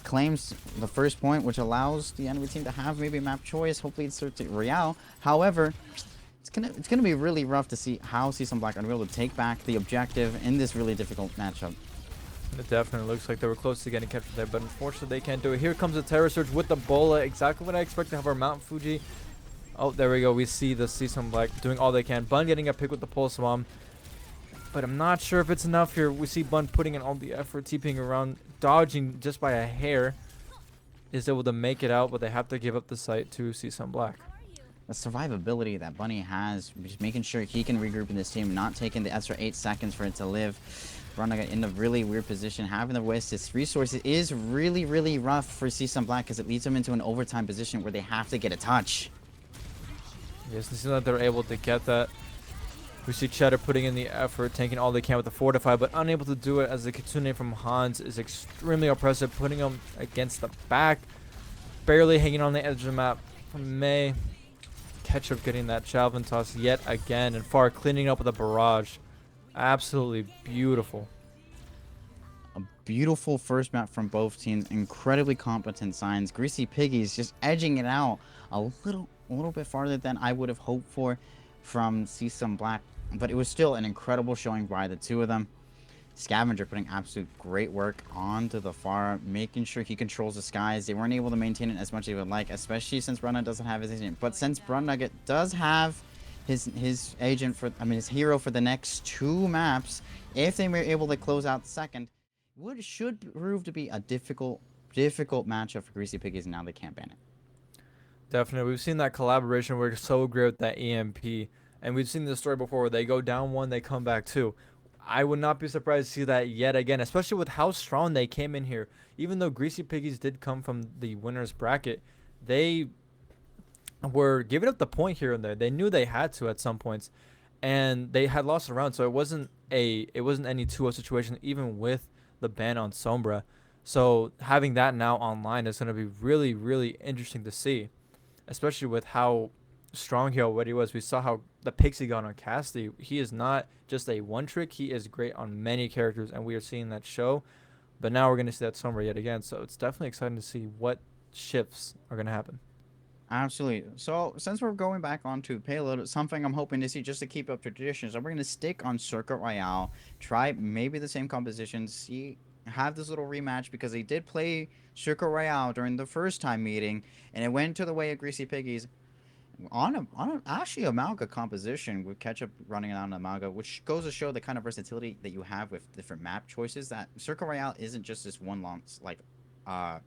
claims the first point, which allows the enemy team to have maybe a map choice. Hopefully it's to Real. However, it's gonna be really rough to see how CSUN Black are able to take back the objective in this really difficult matchup. It definitely looks like they were close to getting captured there, but unfortunately they can't do it. Here comes the Terror Surge with the Bola. Exactly what I expect to have our Mount Fuji. Oh, there we go. We see the CSUN Black doing all they can. Bun getting a pick with the Pulse Bomb. But I'm not sure if it's enough here. We see Bun putting in all the effort, TPing around, dodging just by a hair. Is able to make it out, but they have to give up the site to CSUN Black. The survivability that Bunny has, just making sure he can regroup in this team, not taking the extra 8 seconds for it to live. Running in a really weird position, having to waste his resources is really, really rough for CSUN Black because it leads them into an overtime position where they have to get a touch. Yes, it seems like they're able to get that. We see Cheddar putting in the effort, taking all they can with the Fortify, but unable to do it as the Kitsune from Hans is extremely oppressive, putting him against the back. Barely hanging on the edge of the map from May. Ketchup getting that Javelin toss yet again, and Far cleaning up with a barrage. Absolutely beautiful. A beautiful first map from both teams. Incredibly competent signs. Greasy Piggies just edging it out a little bit farther than I would have hoped for from CSUN Black, but it was still an incredible showing by the two of them. Scavenger putting absolute great work onto the Far, making sure he controls the skies. They weren't able to maintain it as much as they would like, especially since Brunna doesn't have his agent. But since Brunna does have his agent for, his hero for the next 2 maps, if they were able to close out second, should prove to be a difficult matchup for Greasy Piggies, and now they can't ban it. Definitely. We've seen that collaboration work so great with that EMP. And we've seen this story before where they go down 1, they come back 2. I would not be surprised to see that yet again, especially with how strong they came in here. Even though Greasy Piggies did come from the winner's bracket, they were giving up the point here and there. They knew they had to at some points, and they had lost a round, so it wasn't any 2-0 situation even with the ban on Sombra. So having that now online is going to be really really interesting to see, especially with how strong he already was. We saw how the picks he got on Cassidy. He is not just a one trick. He is great on many characters, and we are seeing that show. But now we're going to see that Sombra yet again. So it's definitely exciting to see what shifts are going to happen. Absolutely. So since we're going back onto payload, something I'm hoping to see just to keep up traditions, we're gonna stick on Circuit Royale, try maybe the same composition, see have this little rematch because they did play Circuit Royale during the first time meeting, and it went to the way of Greasy Piggies actually a Malga composition with ketchup running on a Malga, which goes to show the kind of versatility that you have with different map choices. That Circle Royale isn't just this one uh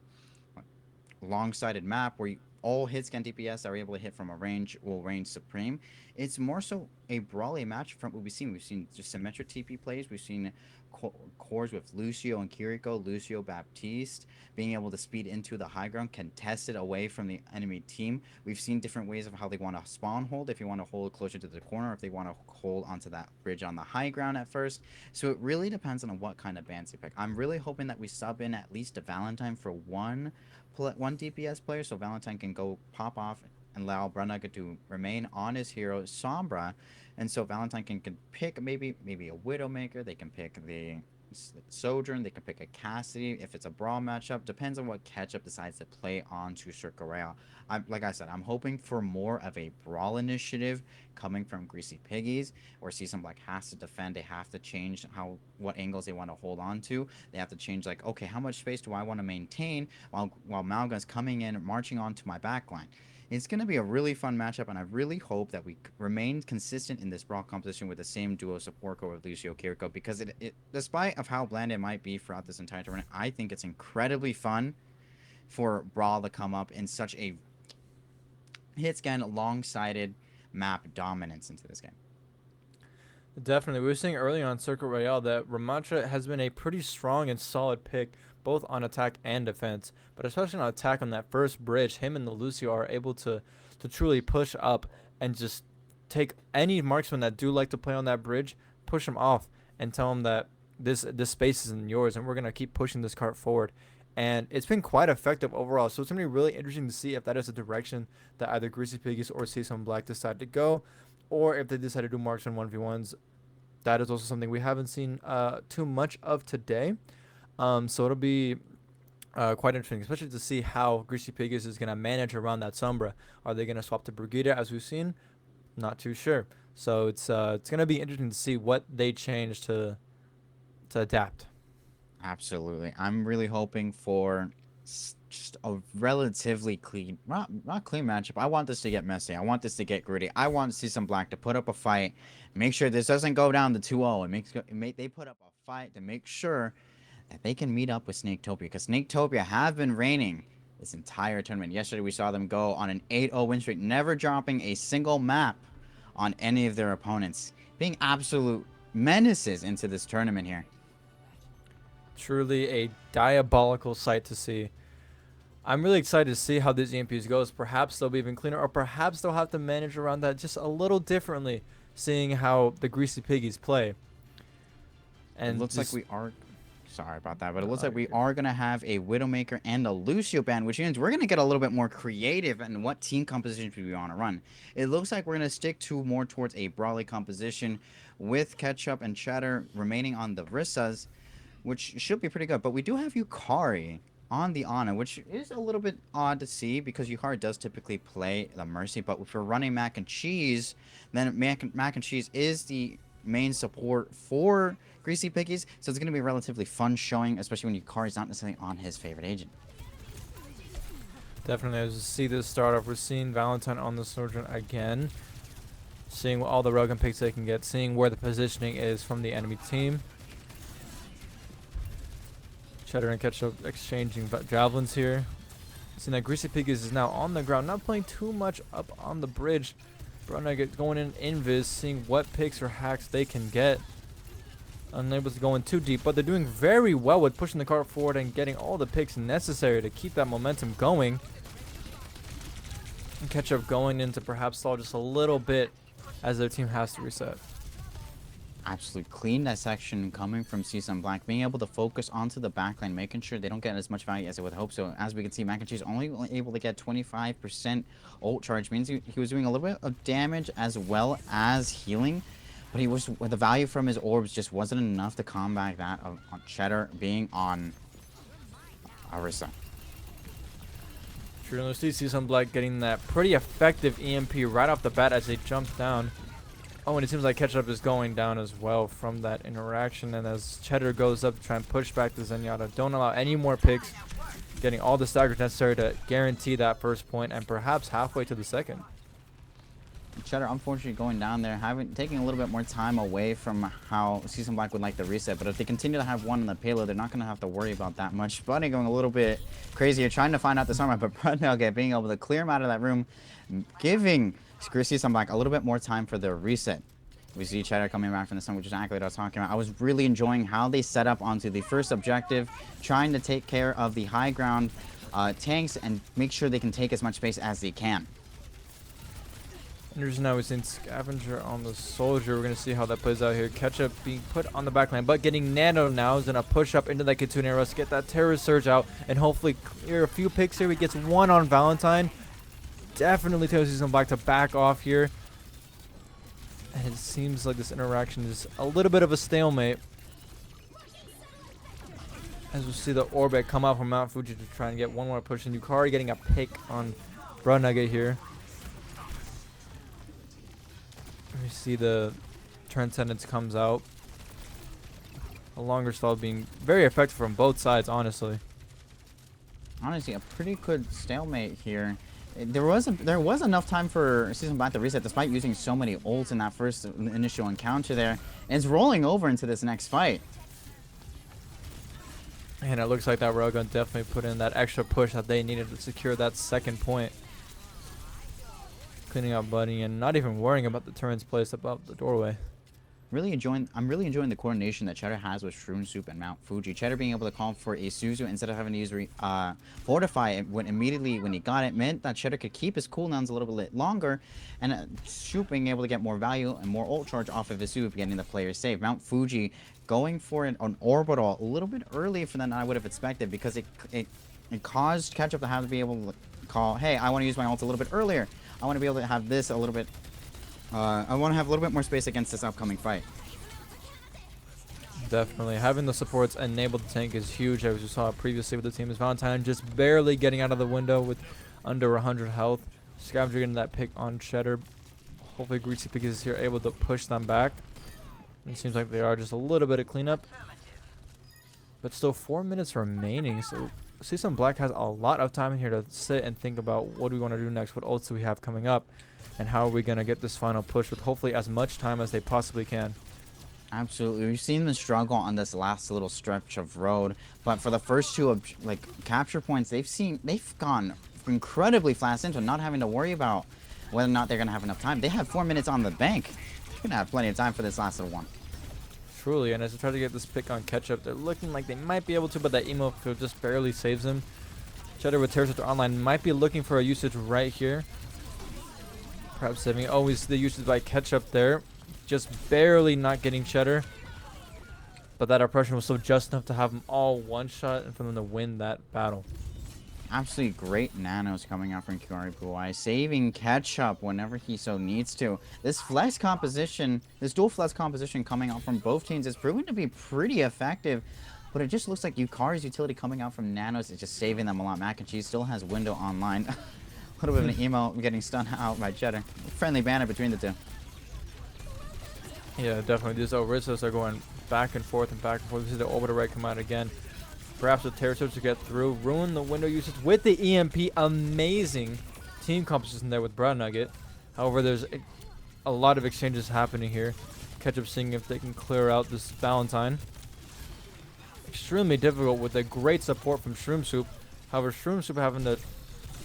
long-sided map where all hits can DPS that are able to hit from a range will reign supreme. It's more so a brawly match from what we've seen. We've seen just symmetric TP plays. We've seen cores with Lucio and Kiriko, Lucio Baptiste being able to speed into the high ground, contest it away from the enemy team. We've seen different ways of how they want to spawn hold. If you want to hold closer to the corner, if they want to hold onto that bridge on the high ground at first. So it really depends on what kind of bands you pick. I'm really hoping that we sub in at least a Valentine for one DPS player, so Valentine can go pop off and allow Brunaga to remain on his hero Sombra, and so Valentine can pick maybe a Widowmaker. They can pick the Sojourn. They can pick a Cassidy if it's a brawl matchup. Depends on what Ketchup decides to play on to Circle Royale. Like I said, I'm hoping for more of a brawl initiative coming from Greasy Piggies, or Season Black has to defend. They have to change what angles they want to hold on to. They have to change like, okay, how much space do I want to maintain while Malga's coming in marching onto my backline. It's going to be a really fun matchup, and I really hope that we remain consistent in this brawl competition with the same duo support core with Lucio Kiriko, because despite of how bland it might be throughout this entire tournament, I think it's incredibly fun for brawl to come up in such a hit scan long-sided map dominance into this game. Definitely. We were saying earlier on Circuit Royale that Ramattra has been a pretty strong and solid pick, both on attack and defense. But especially on attack on that first bridge, him and the Lucio are able to truly push up and just take any marksman that do like to play on that bridge, push them off, and tell them that this space isn't yours, and we're going to keep pushing this cart forward. And it's been quite effective overall. So it's going to be really interesting to see if that is a direction that either Greasy Piggies or Season Black decide to go, or if they decide to do marksman 1v1s. That is also something we haven't seen too much of today. So it'll be quite interesting, especially to see how Greasy Piggies is going to manage around that Sombra. Are they going to swap to Brigida as we've seen? Not too sure. So it's going to be interesting to see what they change to adapt. Absolutely. I'm really hoping for just a relatively clean, not clean matchup. I want this to get messy. I want this to get gritty. I want to see some Black to put up a fight, make sure this doesn't go down to 2-0, and they put up a fight to make sure that they can meet up with Snaketopia, because Snaketopia have been reigning this entire tournament. Yesterday we saw them go on an 8-0 win streak, never dropping a single map on any of their opponents, being absolute menaces into this tournament here. Truly a diabolical sight to see. I'm really excited to see how this EMPs goes. Perhaps they'll be even cleaner, or perhaps they'll have to manage around that just a little differently, seeing how the Greasy Piggies play. And it looks like we are. Sorry about that, but it looks like we are going to have a Widowmaker and a Lucio ban, which means we're going to get a little bit more creative in what team compositions we want to run. It looks like we're going to stick to more towards a brawly composition with Ketchup and Cheddar remaining on the Rissas, which should be pretty good. But we do have Yukari on the Ana, which is a little bit odd to see because Yukari does typically play the Mercy. But if we're running Mac and Cheese, then Mac and Cheese is the main support for Greasy Piggies. So it's going to be a relatively fun showing, especially when Yukari's not necessarily on his favorite agent. Definitely, as we see this start off, we're seeing Valentine on the Sojourn again. Seeing all the Rogan picks they can get, seeing where the positioning is from the enemy team. Cheddar and Ketchup exchanging javelins here. Seeing that Greasy Piggies is now on the ground, not playing too much up on the bridge. Brunagget going in invis, seeing what picks or hacks they can get. Unable to go in too deep, but they're doing very well with pushing the cart forward and getting all the picks necessary to keep that momentum going. And Ketchup going into perhaps stall just a little bit as their team has to reset. Absolute clean dissection coming from Season Black, being able to focus onto the backline, making sure they don't get as much value as they would hope. So as we can see, Mac and Cheese only able to get 25% ult charge, means he was doing a little bit of damage as well as healing, but he was, the value from his orbs just wasn't enough to combat that of Cheddar being on Orisa. True, and see Season Black getting that pretty effective EMP right off the bat as they jump down. Oh, and it seems like Ketchup is going down as well from that interaction. And as Cheddar goes up to try and push back the Zenyatta, don't allow any more picks, getting all the staggers necessary to guarantee that first point and perhaps halfway to the second. Cheddar, unfortunately, going down there, taking a little bit more time away from how Season Black would like to reset. But if they continue to have one in the payload, they're not going to have to worry about that much. Bunny going a little bit crazier, trying to find out this armor, but Brunelge being able to clear him out of that room, giving Season Black a little bit more time for the reset. We see Cheddar coming back from the sun, which is exactly what I was talking about. I was really enjoying how they set up onto the first objective, trying to take care of the high ground tanks and make sure they can take as much space as they can. And now we've seen Scavenger on the Soldier. We're going to see how that plays out here. Ketchup being put on the backline, but getting Nano now is going to push up into that Kitsune Rush, get that Terror Surge out, and hopefully clear a few picks here. He gets one on Valentine. Definitely tells Season Black to back off here. And it seems like this interaction is a little bit of a stalemate. As we see the Orbit come out from Mount Fuji to try and get one more push. And Yukari getting a pick on Brunugget here. We see the Transcendence comes out. A longer stall being very effective from both sides, honestly. Honestly, a pretty good stalemate here. There was enough time for Season Black to reset, despite using so many ults in that first initial encounter there. And it's rolling over into this next fight. And it looks like that Railgun definitely put in that extra push that they needed to secure that second point. Cleaning up Buddy and not even worrying about the turrets placed above the doorway. I'm really enjoying the coordination that Cheddar has with Shroom Soup and Mount Fuji. Cheddar being able to call for a Suzu instead of having to use Fortify immediately when he got it meant that Cheddar could keep his cooldowns a little bit longer, and Soup being able to get more value and more ult charge off of his Soup, getting the player safe. Mount Fuji going for an orbital a little bit earlier than I would have expected, because it caused Ketchup to have to be able to call, hey, I want to use my ult a little bit earlier. I want to be able to have this a little bit. I want to have a little bit more space against this upcoming fight. Definitely. Having the supports enable the tank is huge, as we saw previously with the team. As Valentine just barely getting out of the window with under 100 health. Scavenger getting that pick on Cheddar. Hopefully Greasy Pig is here able to push them back. It seems like they are, just a little bit of cleanup. But still 4 minutes remaining, so Season Black has a lot of time in here to sit and think about what do we want to do next, what ults do we have coming up, and how are we going to get this final push with hopefully as much time as they possibly can. Absolutely. We've seen the struggle on this last little stretch of road, but for the first two capture points, they've gone incredibly fast into not having to worry about whether or not they're going to have enough time. They have 4 minutes on the bank. They're going to have plenty of time for this last little one. Truly, and as they try to get this pick on Ketchup, they're looking like they might be able to, but that emo field just barely saves him. Cheddar with Terror Surge online might be looking for a usage right here. Perhaps saving. Always the usage by Ketchup there. Just barely not getting Cheddar. But that oppression was still just enough to have them all one-shot and for them to win that battle. Absolutely great nanos coming out from Kikari Puai, saving Ketchup whenever he so needs to. This flex composition, this dual flex composition coming out from both teams is proven to be pretty effective, but it just looks like Yukari's utility coming out from nanos is just saving them a lot. Mac and Cheese still has window online. A little bit of an emo getting stunned out by Cheddar. Friendly banner between the two. Yeah, definitely. These Orisas are going back and forth and back and forth. We see the orbital right come out again. Perhaps with Terror Surge to get through. Ruin the window usage with the EMP. Amazing team composition there with Brown Nugget. However, there's a lot of exchanges happening here. Ketchup seeing if they can clear out this Valentine. Extremely difficult with a great support from Shroom Soup. However, Shroom Soup having to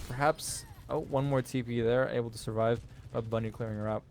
perhaps... Oh, one more TP there. Able to survive. But Bunny clearing her out.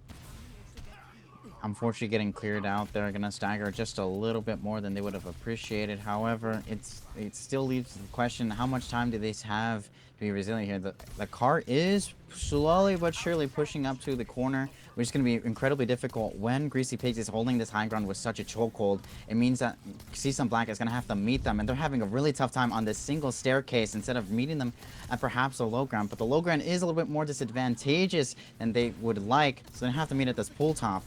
unfortunately getting cleared out. They're gonna stagger just a little bit more than they would have appreciated. However, it still leaves the question: how much time do they have to be resilient here? The car is slowly but surely pushing up to the corner, which is gonna be incredibly difficult when Greasy Pigs is holding this high ground with such a chokehold. It means that Seasum Black is gonna have to meet them, and they're having a really tough time on this single staircase instead of meeting them at perhaps a low ground. But the low ground is a little bit more disadvantageous than they would like, so they have to meet at this pool top.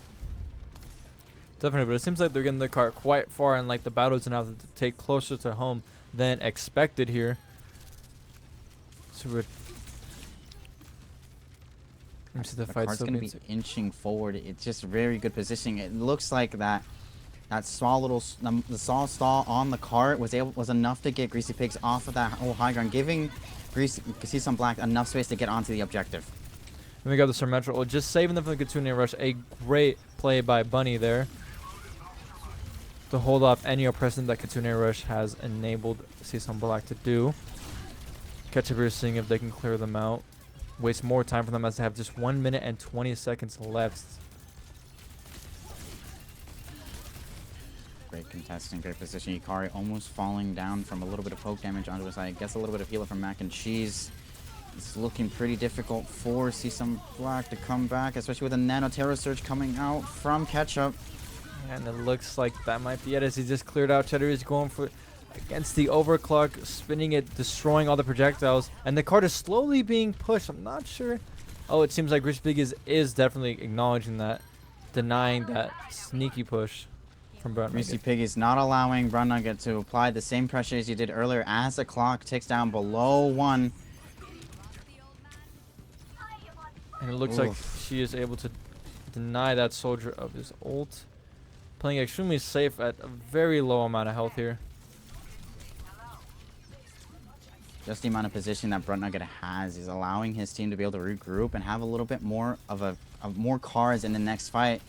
Definitely, but it seems like they're getting the cart quite far, and like the battle's gonna have to take closer to home than expected here. So we're. Let me see the fight. Cart's gonna be inching forward. It's just very good positioning. It looks like that small little the small stall on the cart was enough to get Greasy Pigs off of that whole high ground, giving Seasum Black enough space to get onto the objective. And we got the symmetrical, just saving them from the Kitsune rush. A great play by Bunny there to hold off any oppression that Kitsune rush has enabled Seasum Black to do. Ketchup here seeing if they can clear them out. Waste more time for them as they have just 1 minute and 20 seconds left. Great contesting, great position. Yukari almost falling down from a little bit of poke damage onto his side. Gets a little bit of healer from Mac and Cheese. It's looking pretty difficult for Seasum Black to come back, especially with a Nano Terror Surge coming out from Ketchup. And it looks like that might be it as he just cleared out. Cheddar is going for against the overclock, spinning it, destroying all the projectiles. And the cart is slowly being pushed. I'm not sure. Oh, it seems like Rich Big is definitely acknowledging that, denying that sneaky push from Brown Greasy Nugget. Pig is not allowing Brown Nugget to apply the same pressure as he did earlier as the clock ticks down below 1. And it looks like she is able to deny that soldier of his ult. Playing extremely safe at a very low amount of health here. Just the amount of position that Brunt Nugget has is allowing his team to be able to regroup and have a little bit more of more cards in the next fight.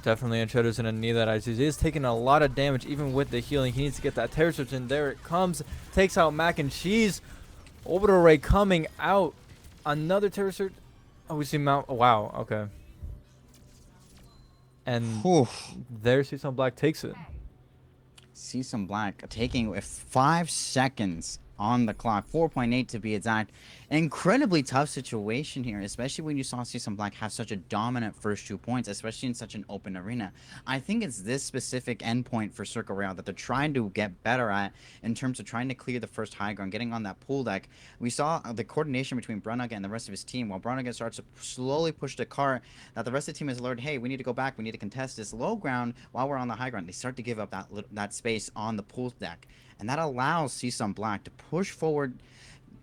Definitely, and Cheddar's gonna need that IC. He is taking a lot of damage even with the healing. He needs to get that terror surge in. There it comes. Takes out Mac and Cheese. Orbital Ray coming out. Another terror surge. Oh, we see Mount. Oh, wow. Okay. And there, Seasum Black takes it. Seasum Black taking with 5 seconds on the clock, 4.8 to be exact. Incredibly tough situation here, especially when you saw Seasum Black have such a dominant first 2 points, especially in such an open arena. I think it's this specific endpoint for Circle Royale that they're trying to get better at in terms of trying to clear the first high ground, getting on that pool deck. We saw the coordination between Brunaga and the rest of his team. While Brunaga starts to slowly push the cart, that the rest of the team has learned, hey, we need to go back, we need to contest this low ground while we're on the high ground. They start to give up that space on the pool deck. And that allows Seasum Black to push forward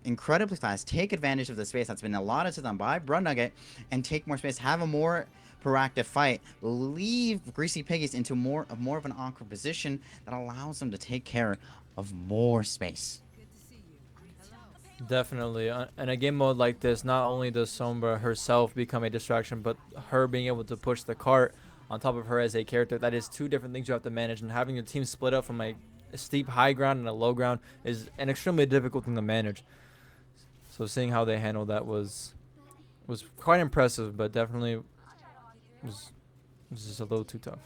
incredibly fast, take advantage of the space that's been allotted to them by Brunt Nugget, and take more space, have a more proactive fight, leave Greasy Piggies into more of an awkward position that allows them to take care of more space. Definitely. In a game mode like this, not only does Sombra herself become a distraction, but her being able to push the cart on top of her as a character, that is 2 different things you have to manage. And having your team split up from a steep high ground and a low ground is an extremely difficult thing to manage. So seeing how they handled that was quite impressive, but definitely was just a little too tough.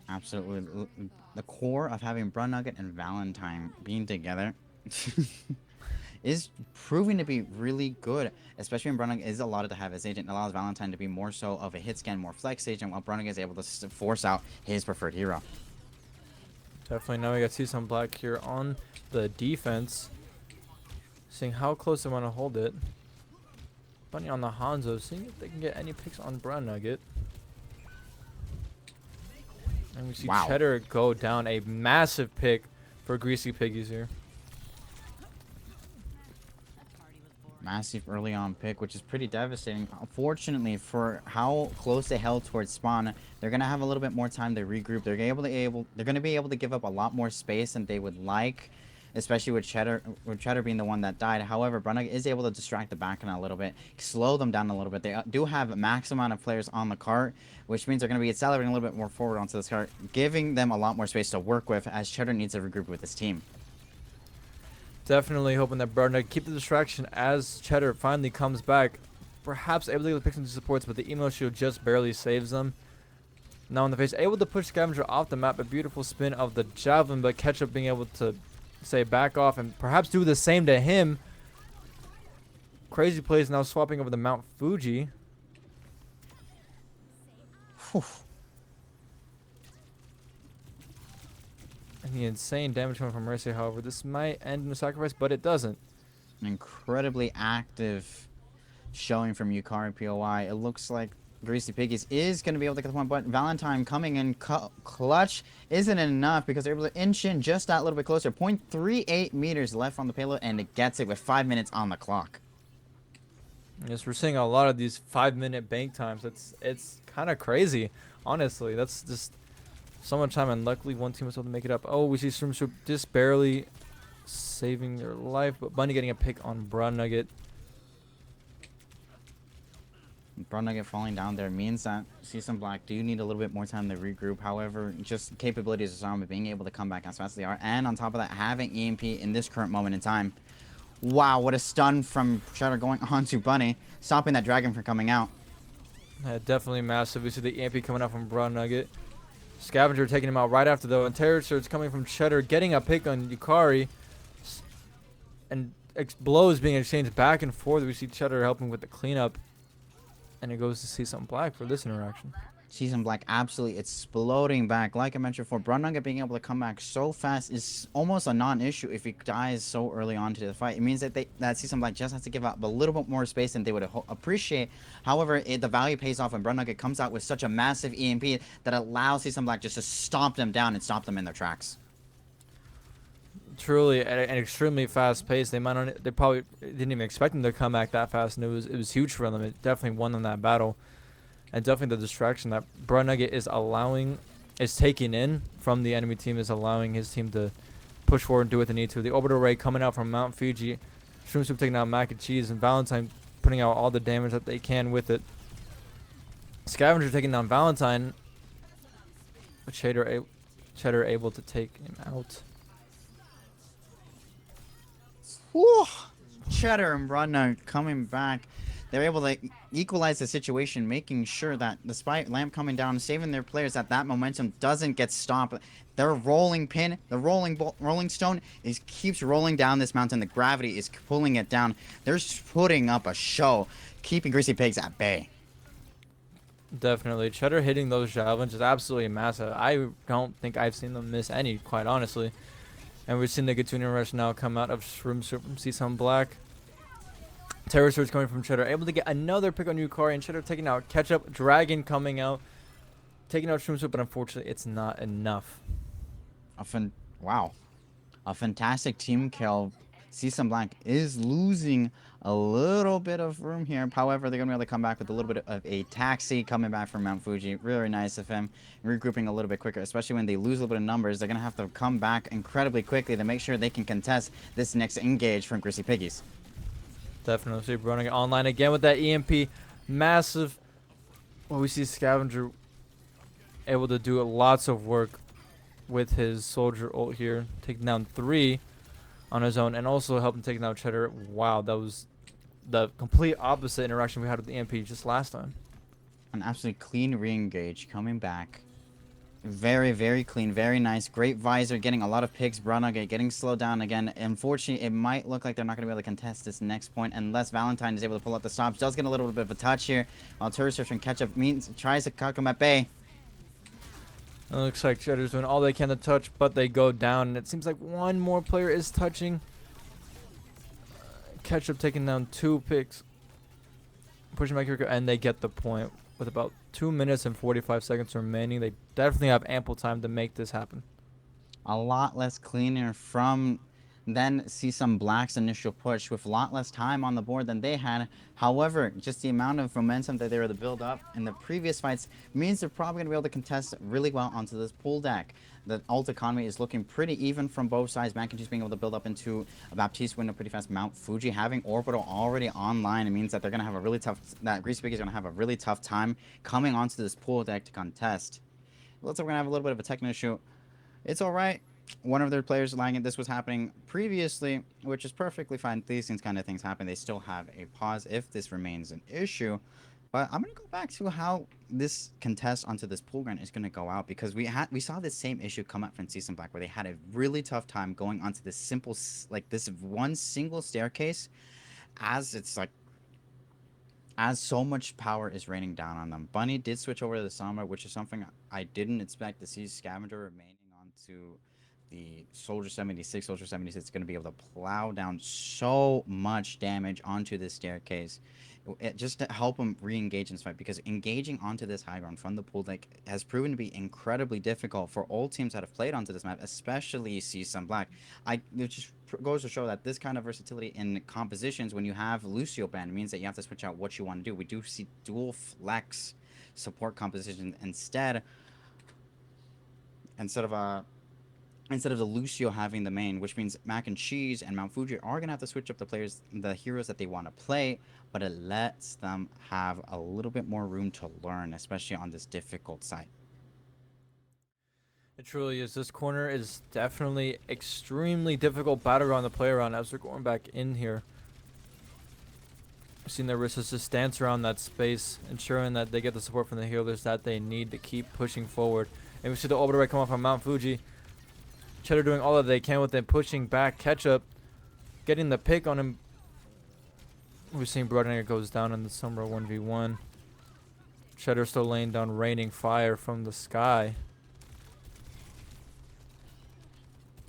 Absolutely. The core of having Brunt Nugget and Valentine being together is proving to be really good, especially when Brunig is allotted to have his agent. It allows Valentine to be more so of a hit scan, more flex agent, while Brunig is able to force out his preferred hero. Definitely. Now we got Seasum Black here on the defense. Seeing how close they want to hold it. Bunny on the Hanzo, seeing if they can get any picks on Brown Nugget. And we see Cheddar go down, a massive pick for Greasy Piggies here. Massive early on pick, which is pretty devastating. Unfortunately, for how close they held towards spawn, they're gonna have a little bit more time to regroup. They're gonna be able to give up a lot more space than they would like, especially with Cheddar being the one that died. However, Brunnig is able to distract the backline a little bit, slow them down a little bit. They do have a max amount of players on the cart, which means they're going to be accelerating a little bit more forward onto this cart, giving them a lot more space to work with as Cheddar needs to regroup with his team. Definitely hoping that Brunnig keep the distraction as Cheddar finally comes back. Perhaps able to get the picks into supports, but the emo shield just barely saves them. Now in the face, able to push Scavenger off the map. A beautiful spin of the Javelin, but Ketchup being able to say back off and perhaps do the same to him. Crazy plays now swapping over the Mount Fuji. Whew. And the insane damage coming from Mercy, however. This might end in a sacrifice, but it doesn't. An incredibly active showing from Yukari POI. It looks like Greasy Piggies is going to be able to get the point, but Valentine coming in clutch isn't enough because they're able to inch in just that little bit closer. 0.38 meters left on the payload, and it gets it with 5 minutes on the clock. Yes, we're seeing a lot of these 5-minute bank times. It's kind of crazy, honestly. That's just so much time, and luckily one team was able to make it up. Oh, we see Shroom Soup just barely saving their life, but Bunny getting a pick on Brown Nugget. Brown Nugget falling down there means that Season Black do need a little bit more time to regroup. However, just capabilities of Zama being able to come back as fast as they are, and on top of that, having EMP in this current moment in time. Wow, what a stun from Cheddar going on to Bunny, stopping that dragon from coming out. Yeah, definitely massive. We see the EMP coming out from Brown Nugget. Scavenger taking him out right after, though, and Terror Surge coming from Cheddar, getting a pick on Yukari. And blows being exchanged back and forth. We see Cheddar helping with the cleanup. And it goes to see something black for this interaction. Season Black absolutely exploding back. Like I mentioned before, Brown Nugget being able to come back so fast is almost a non-issue if he dies so early on to the fight. It means that that Season Black just has to give up a little bit more space than they would appreciate. However, the value pays off when Brown Nugget comes out with such a massive EMP that allows Season Black just to stomp them down and stop them in their tracks. Truly at an extremely fast pace. They probably didn't even expect him to come back that fast, and it was huge for them. It definitely won them that battle. And definitely the distraction that Brown Nugget is taking in from the enemy team is allowing his team to push forward and do what they need to. The orbital ray coming out from Mount Fuji. Shroom Soup taking out Mac and Cheese, and Valentine putting out all the damage that they can with it. Scavenger taking down Valentine, but Cheddar able to take him out. Whew. Cheddar and Brunna coming back. They're able to equalize the situation, making sure that despite Lamp coming down, saving their players, that momentum doesn't get stopped. Their rolling pin, the rolling stone, keeps rolling down this mountain. The gravity is pulling it down. They're putting up a show, keeping Greasy Pigs at bay. Definitely. Cheddar hitting those javelins is absolutely massive. I don't think I've seen them miss any, quite honestly. And we've seen the Gatunian Rush now come out of Shroom Soup from Season Black. Terror Surge coming from Cheddar, able to get another pick on Yukari, and Cheddar taking out Ketchup. Dragon coming out, taking out Shroom Soup, but unfortunately it's not enough. Wow. A fantastic team kill. Season Black is losing a little bit of room here. However, they're going to be able to come back with a little bit of a taxi coming back from Mount Fuji. Really nice of him. Regrouping a little bit quicker, especially when they lose a little bit of numbers. They're going to have to come back incredibly quickly to make sure they can contest this next engage from Greasy Piggies. Definitely. So running online again with that EMP. Massive. Well, we see Scavenger able to do lots of work with his soldier ult here. Taking down 3 on his own, and also helping take down Cheddar. Wow, that was the complete opposite interaction we had with the EMP just last time. An absolutely clean re-engage coming back. Very, very clean, very nice. Great visor, getting a lot of picks. Brunage getting slowed down again. Unfortunately, it might look like they're not going to be able to contest this next point unless Valentine is able to pull out the stops. Does get a little bit of a touch here, while Tursurf and Ketchup tries to cut him at bay. It looks like Cheddar's doing all they can to touch, but they go down. And it seems like one more player is touching. Ketchup taking down 2 picks. Pushing back here, and they get the point. With about 2 minutes and 45 seconds remaining, they definitely have ample time to make this happen. A lot less cleaner from then Season Black's initial push with a lot less time on the board than they had. However, just the amount of momentum that they were able to build up in the previous fights means they're probably going to be able to contest really well onto this pool deck. The ult economy is looking pretty even from both sides. Mac and Cheese being able to build up into a Baptiste window pretty fast. Mount Fuji having Orbital already online. It means that they're going to have a really tough, that Greasy Pig is going to have a really tough time coming onto this pool deck to contest. Looks like we're going to have a little bit of a technical issue. It's all right. One of their players lagging. This was happening previously, which is perfectly fine. These kind of things happen. They still have a pause if this remains an issue. But I'm gonna go back to how this contest onto this pool ground is gonna go out because we saw this same issue come up from Season Black where they had a really tough time going onto this simple like this one single staircase as it's like as so much power is raining down on them. Bunny did switch over to the Sombra, which is something I didn't expect to see. Scavenger remaining onto the Soldier 76. Soldier 76 is going to be able to plow down so much damage onto this staircase. Just to help him re-engage in this fight because engaging onto this high ground from the pool deck has proven to be incredibly difficult for all teams that have played onto this map, especially Season Black. It just goes to show that this kind of versatility in compositions, when you have Lucio banned, means that you have to switch out what you want to do. We do see dual flex support composition instead of instead of the Lucio having the main, which means Mac and Cheese and Mount Fuji are gonna have to switch up the heroes that they want to play, but it lets them have a little bit more room to learn, especially on this difficult side. It truly is. This corner is definitely extremely difficult battleground to play around as we're going back in here. Seeing the Ristas just dance around that space, ensuring that they get the support from the healers that they need to keep pushing forward. And we see the orbital right come off from Mount Fuji. Cheddar doing all that they can with it, pushing back. Ketchup getting the pick on him. We're seeing Broadnegger goes down in the Sombra 1v1. Cheddar still laying down raining fire from the sky.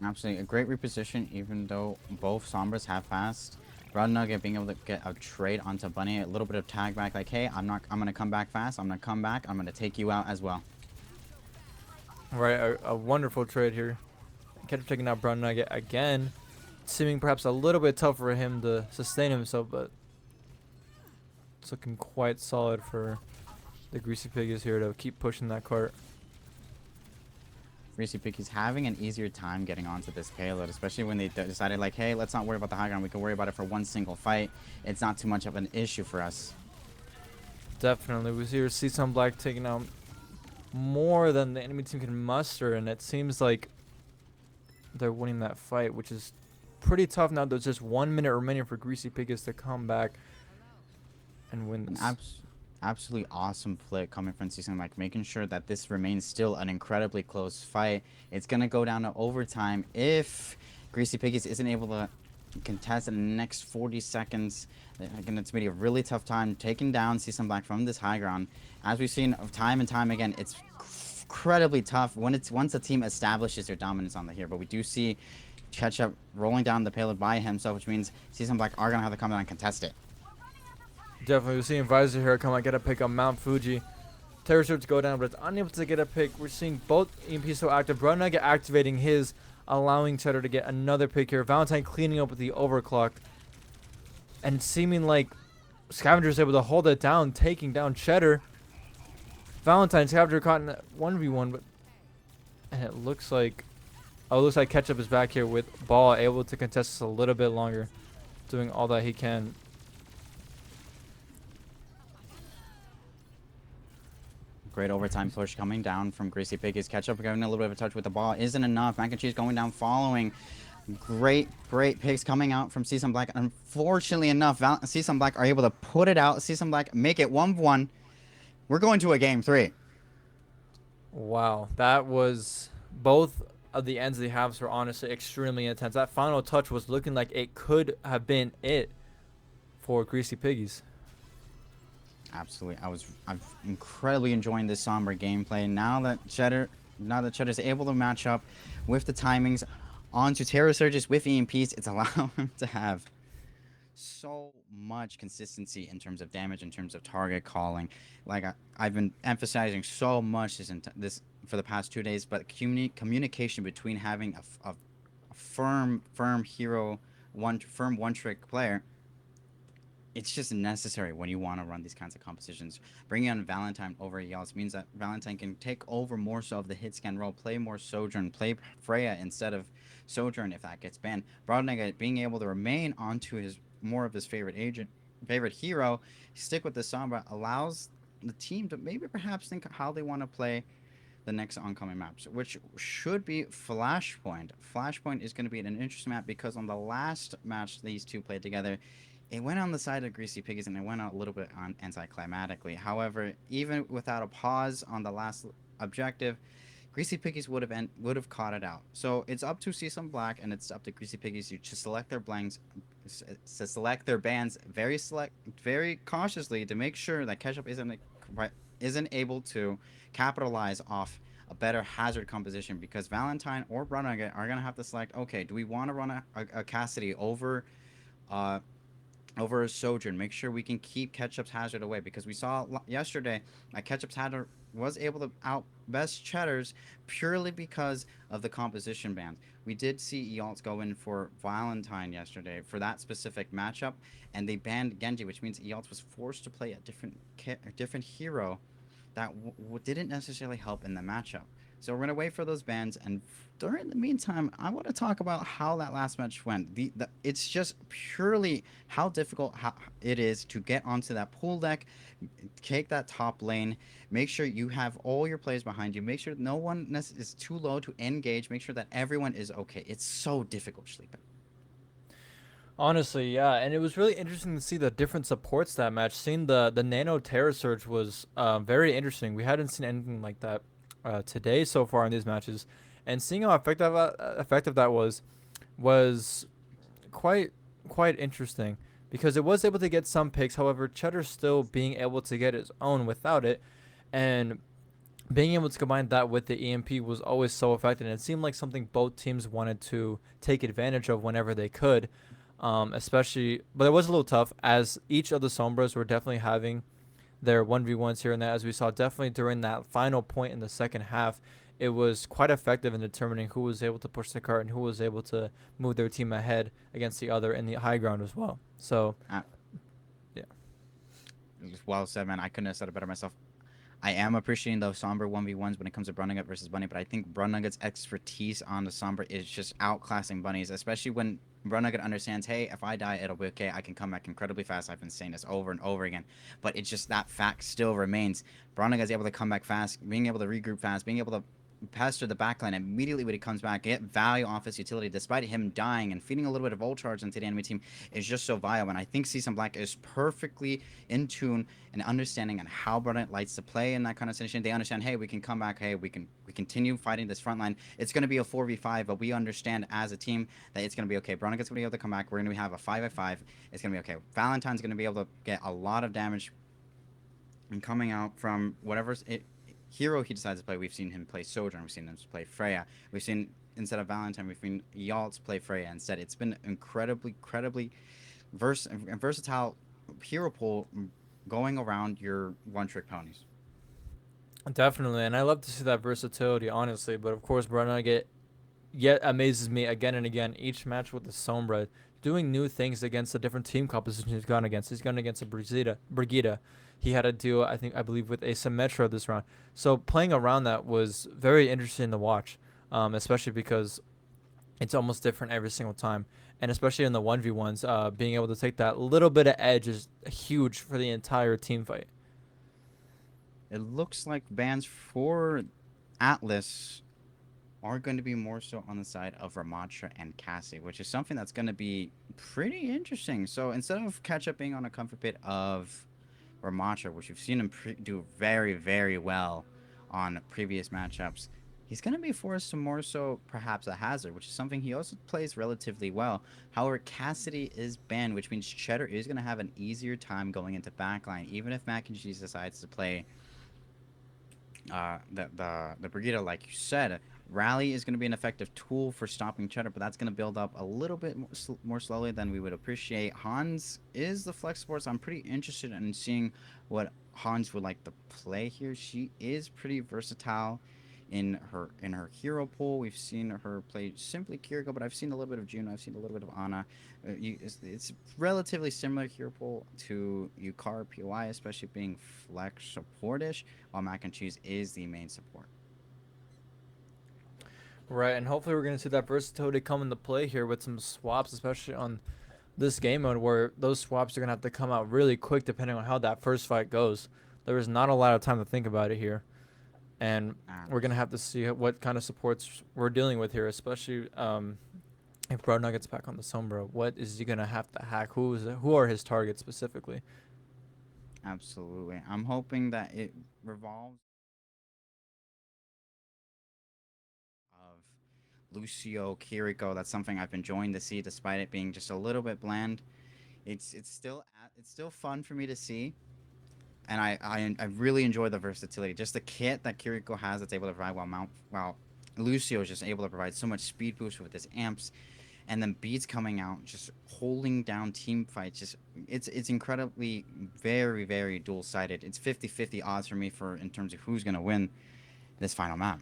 Absolutely, a great reposition, even though both Sombras have passed. Rod Nugget being able to get a trade onto Bunny, a little bit of tag back, like, hey, I'm gonna come back fast. I'm gonna come back. I'm gonna take you out as well. Right, a wonderful trade here. Ketchup taking out Brown Nugget again. Seeming perhaps a little bit tough for him to sustain himself, but it's looking quite solid for the Greasy Piggies here to keep pushing that cart. Greasy Piggy's having an easier time getting onto this payload, especially when they decided, like, hey, let's not worry about the high ground. We can worry about it for one single fight. It's not too much of an issue for us. Definitely. We here see some Black taking out more than the enemy team can muster, and it seems like they're winning that fight, which is pretty tough now. There's just 1 minute remaining for Greasy Piggies to come back and win An this. absolutely awesome play coming from Season, like making sure that this remains still an incredibly close fight. It's gonna go down to overtime if Greasy Piggies isn't able to contest in the next 40 seconds. Again, it's gonna be a really tough time taking down Season Black from this high ground. As we've seen time and time again, it's incredibly tough once a team establishes their dominance on the here. But we do see Ketchup rolling down the payload by himself, which means Season Black are gonna have to come down and contest it. Definitely. We're seeing Visor here come out, get a pick on Mount Fuji. Terror Surge go down, but it's unable to get a pick. We're seeing both EMPs still active. Brown Nugget activating his, allowing Cheddar to get another pick here. Valentine cleaning up with the overclock. And seeming like Scavenger's able to hold it down, taking down Cheddar. Valentine, Scavenger caught in 1v1, but and it looks like Ketchup is back here with Ball, able to contest this a little bit longer, doing all that he can. Great overtime push coming down from Greasy Piggies. Ketchup getting a little bit of a touch with the ball isn't enough. Mac and Cheese going down following. Great picks coming out from Season Black. Unfortunately enough, Season Black are able to put it out. Season Black make it 1-1. We're going to a game 3. Wow, that was both of the ends of the halves were honestly extremely intense. That final touch was looking like it could have been it for Greasy Piggies. Absolutely. I'm incredibly enjoying this Sombra gameplay. Now that Cheddar's able to match up with the timings onto Terror Surges with EMPs, it's allowing him to have so much consistency in terms of damage, in terms of target calling. Like I've been emphasizing so much this for the past 2 days, but communication between having a firm hero, one trick player, it's just necessary when you want to run these kinds of compositions. Bringing on Valentine over Yells means that Valentine can take over more so of the hit scan role, play more Sojourn, play Freya instead of Sojourn if that gets banned. Broadnegger being able to remain onto his more of his favorite hero, stick with the Sombra, allows the team to maybe perhaps think how they want to play the next oncoming maps, which should be Flashpoint. Flashpoint is going to be an interesting map because on the last match these two played together, it went on the side of Greasy Piggies and it went out a little bit on anticlimactically. However, even without a pause on the last objective, Greasy Piggies would have caught it out. So it's up to Seasome Black and it's up to Greasy Piggies to select their blanks, to select their bands very cautiously to make sure that Ketchup isn't able to capitalize off a better hazard composition because Valentine or Brunagate are gonna have to select. Okay, do we want to run a Cassidy uh, over a Sojourn? Make sure we can keep Ketchup's hazard away because we saw yesterday that Ketchup's hazard was able to outbest Cheddar's purely because of the composition bans. We did see Ealtz go in for Valentine yesterday for that specific matchup, and they banned Genji, which means Ealtz was forced to play a different hero that didn't necessarily help in the matchup. So we're gonna wait for those bans, and during the meantime, I want to talk about how that last match went. It's just purely how difficult it is to get onto that pool deck, take that top lane, make sure you have all your players behind you, make sure no one is too low to engage, make sure that everyone is okay. It's so difficult, sleeping. Honestly, yeah, and it was really interesting to see the different supports that match. Seeing the Nano Terror Surge was very interesting. We hadn't seen anything like that today so far in these matches, and seeing how effective that was quite quite interesting because it was able to get some picks. However, Cheddar still being able to get his own without it, and being able to combine that with the EMP was always so effective. And it seemed like something both teams wanted to take advantage of whenever they could, especially. But it was a little tough as each of the Sombras were definitely having their 1v1s here and there, as we saw definitely during that final point in the second half. It was quite effective in determining who was able to push the cart and who was able to move their team ahead against the other in the high ground as well. So, Uh, yeah, well said, man. I couldn't have said it better myself. I am appreciating those Sombra 1v1s when it comes to Brunagate versus Bunny, but I think Brunagate's expertise on the Sombra is just outclassing Bunny's, especially when Brunagate understands, hey, if I die, it'll be okay. I can come back incredibly fast. I've been saying this over and over again. But it's just that fact still remains. Brunagate's able to come back fast, being able to regroup fast, being able to pester the backline immediately when he comes back, get value off his utility, despite him dying and feeding a little bit of ult charge into the enemy team is just so viable. And I think Season Black is perfectly in tune and understanding on how Brilliant likes to play in that kind of situation. They understand, hey, we can come back, hey, we continue fighting this front line. It's going to be a 4v5, but we understand as a team that it's going to be okay. Bronica's going to be able to come back. We're going to have a 5v5. It's going to be okay. Valentine's going to be able to get a lot of damage and coming out from hero he decides to play. We've seen him play Sojourn. We've seen him play Freya. We've seen, instead of Valentine, we've seen Yaltz play Freya instead. It's been incredibly versatile hero pool going around your one-trick ponies. definitely. And I love to see that versatility, honestly. But of course, Brunagate yet amazes me again and again each match with the Sombra doing new things against the different team compositions he's gone against. He's gone against a Brigida. He had to deal, I believe, with a Symmetra this round. So playing around that was very interesting to watch, especially because it's almost different every single time. And especially in the 1v1s, being able to take that little bit of edge is huge for the entire team fight. It looks like bans for Atlas are going to be more so on the side of Ramatra and Cassie, which is something that's going to be pretty interesting. So instead of Ketchup being on a comfort pit of Ramatra, which you've seen him do very well on previous matchups, he's going to be forced to more so perhaps a hazard, which is something he also plays relatively well. However, Cassidy is banned, which means Cheddar is going to have an easier time going into backline, even if Mac and Cheese decides to play the Brigida, like you said. Rally is going to be an effective tool for stopping Cheddar, but that's going to build up a little bit more slowly than we would appreciate. Hans is the flex sports. I'm pretty interested in seeing what Hans would like to play here. She is pretty versatile in her hero pool. We've seen her play simply Kiriko, but I've seen a little bit of Juno. I've seen a little bit of Ana. It's relatively similar hero pool to Yukara POI, especially being flex supportish, while Mac and Cheese is the main support. Right, and hopefully we're going to see that versatility come into play here with some swaps, especially on this game mode where those swaps are going to have to come out really quick depending on how that first fight goes. There is not a lot of time to think about it here. And we're going to have to see what kind of supports we're dealing with here, especially If Bro gets back on the Sombra, what is he gonna have to hack? Who are his targets specifically? Absolutely. I'm hoping that it revolves of Lucio, Kiriko. That's something I've been enjoying to see, despite it being just a little bit bland. It's still fun for me to see, and I really enjoy the versatility. Just the kit that Kiriko has that's able to provide while Lucio is just able to provide so much speed boost with his amps, and then beats coming out, just holding down team fights. Just it's incredibly very dual sided. It's 50-50 odds for me for in terms of who's gonna win this final map.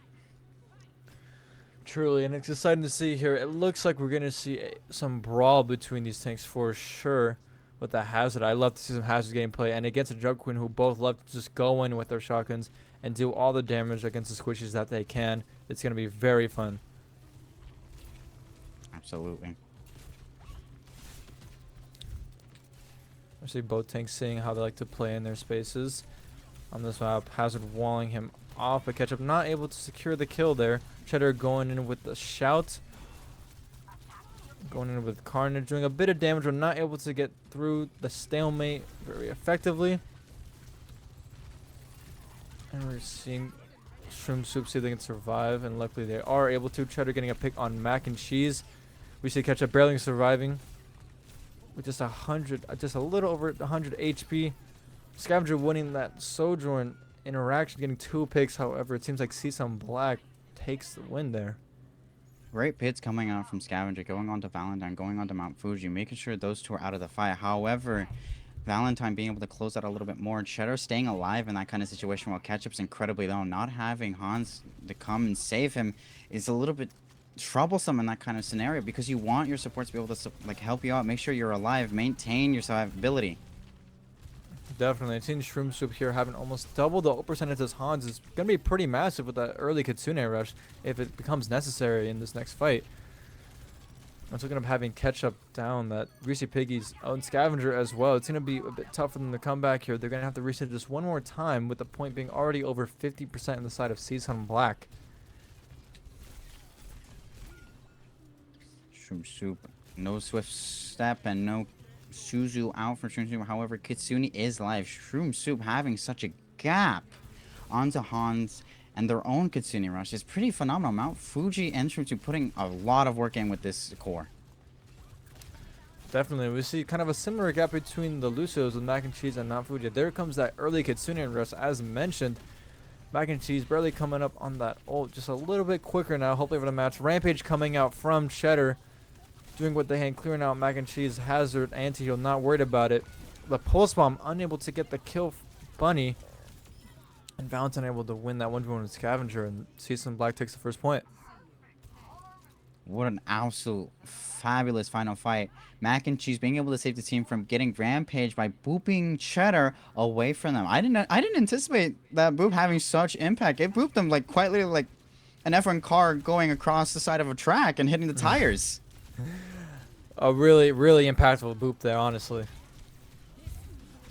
Truly, and it's exciting to see here. It looks like we're gonna see some brawl between these tanks for sure. With the Hazard, I love to see some Hazard gameplay, and against a Jug Queen who both love to just go in with their shotguns and do all the damage against the squishies that they can. It's gonna be very fun. Absolutely. I see both tanks seeing how they like to play in their spaces. On this map, Hazard walling him off, but Ketchup not able to secure the kill there. Cheddar going in with the shout. Going in with Carnage, doing a bit of damage, but not able to get through the stalemate very effectively. And we're seeing Shroom Soup see if they can survive, and luckily they are able to. Cheddar getting a pick on Mac and Cheese. We see Ketchup barely surviving with just just a little over 100 HP. Scavenger winning that Sojourn interaction, getting 2 picks. However, it seems like Seasum Black takes the win there. Great pits coming out from Scavenger, going on to Valentine, going on to Mount Fuji, making sure those two are out of the fight. However, Valentine being able to close out a little bit more. Cheddar staying alive in that kind of situation while Ketchup's incredibly low. Not having Hans to come and save him is a little bit troublesome in that kind of scenario because you want your supports to be able to like help you out, make sure you're alive, maintain your survivability. Definitely. I've seen Shroom Soup here having almost double the ult percentage as Hans. Is going to be pretty massive with that early Kitsune rush if it becomes necessary in this next fight. I'm looking up having Ketchup down that Greasy Piggy's own Scavenger as well. It's going to be a bit tough for them to come back here. They're going to have to reset just one more time with the point being already over 50% on the side of Seasun Black. Shroom Soup, no swift step and no Suzu out for Shroom Soup. However, Kitsune is live. Shroom Soup having such a gap onto Hans and their own Kitsune rush is pretty phenomenal. Mount Fuji and Shroom Soup putting a lot of work in with this core. Definitely. We see kind of a similar gap between the Lucios with Mac and Cheese and Mount Fuji. There comes that early Kitsune rush as mentioned. Mac and Cheese barely coming up on that ult just a little bit quicker now, hopefully for the match. Rampage coming out from Cheddar, doing what they can, clearing out Mac and Cheese, Hazard, anti-heal, not worried about it. The Pulse Bomb unable to get the kill Bunny, and Valentine able to win that 1v1 with Scavenger, and Season Black takes the first point. What an absolute fabulous final fight. Mac and Cheese being able to save the team from getting Rampage by booping Cheddar away from them. I didn't anticipate that boop having such impact. It booped them like quite literally like an F1 car going across the side of a track and hitting the tires. A really impactful boop there, honestly.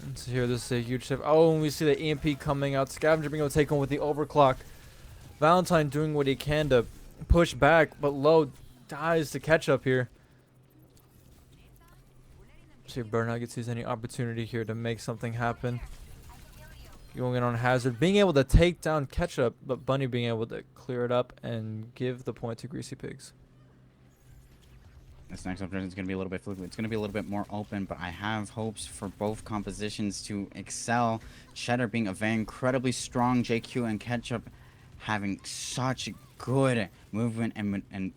Let's hear this is a huge shift. Oh, and we see the EMP coming out. Scavenger being able to take on with the overclock. Valentine doing what he can to push back, but Low dies to catch up here. See if Burnout gets any opportunity here to make something happen. Going in on Hazard, being able to take down Ketchup, but Bunny being able to clear it up and give the point to Greasy Pigs. This next option is going to be a little bit fluid. It's going to be a little bit more open, but I have hopes for both compositions to excel. Cheddar being a very incredibly strong JQ and Ketchup having such good movement and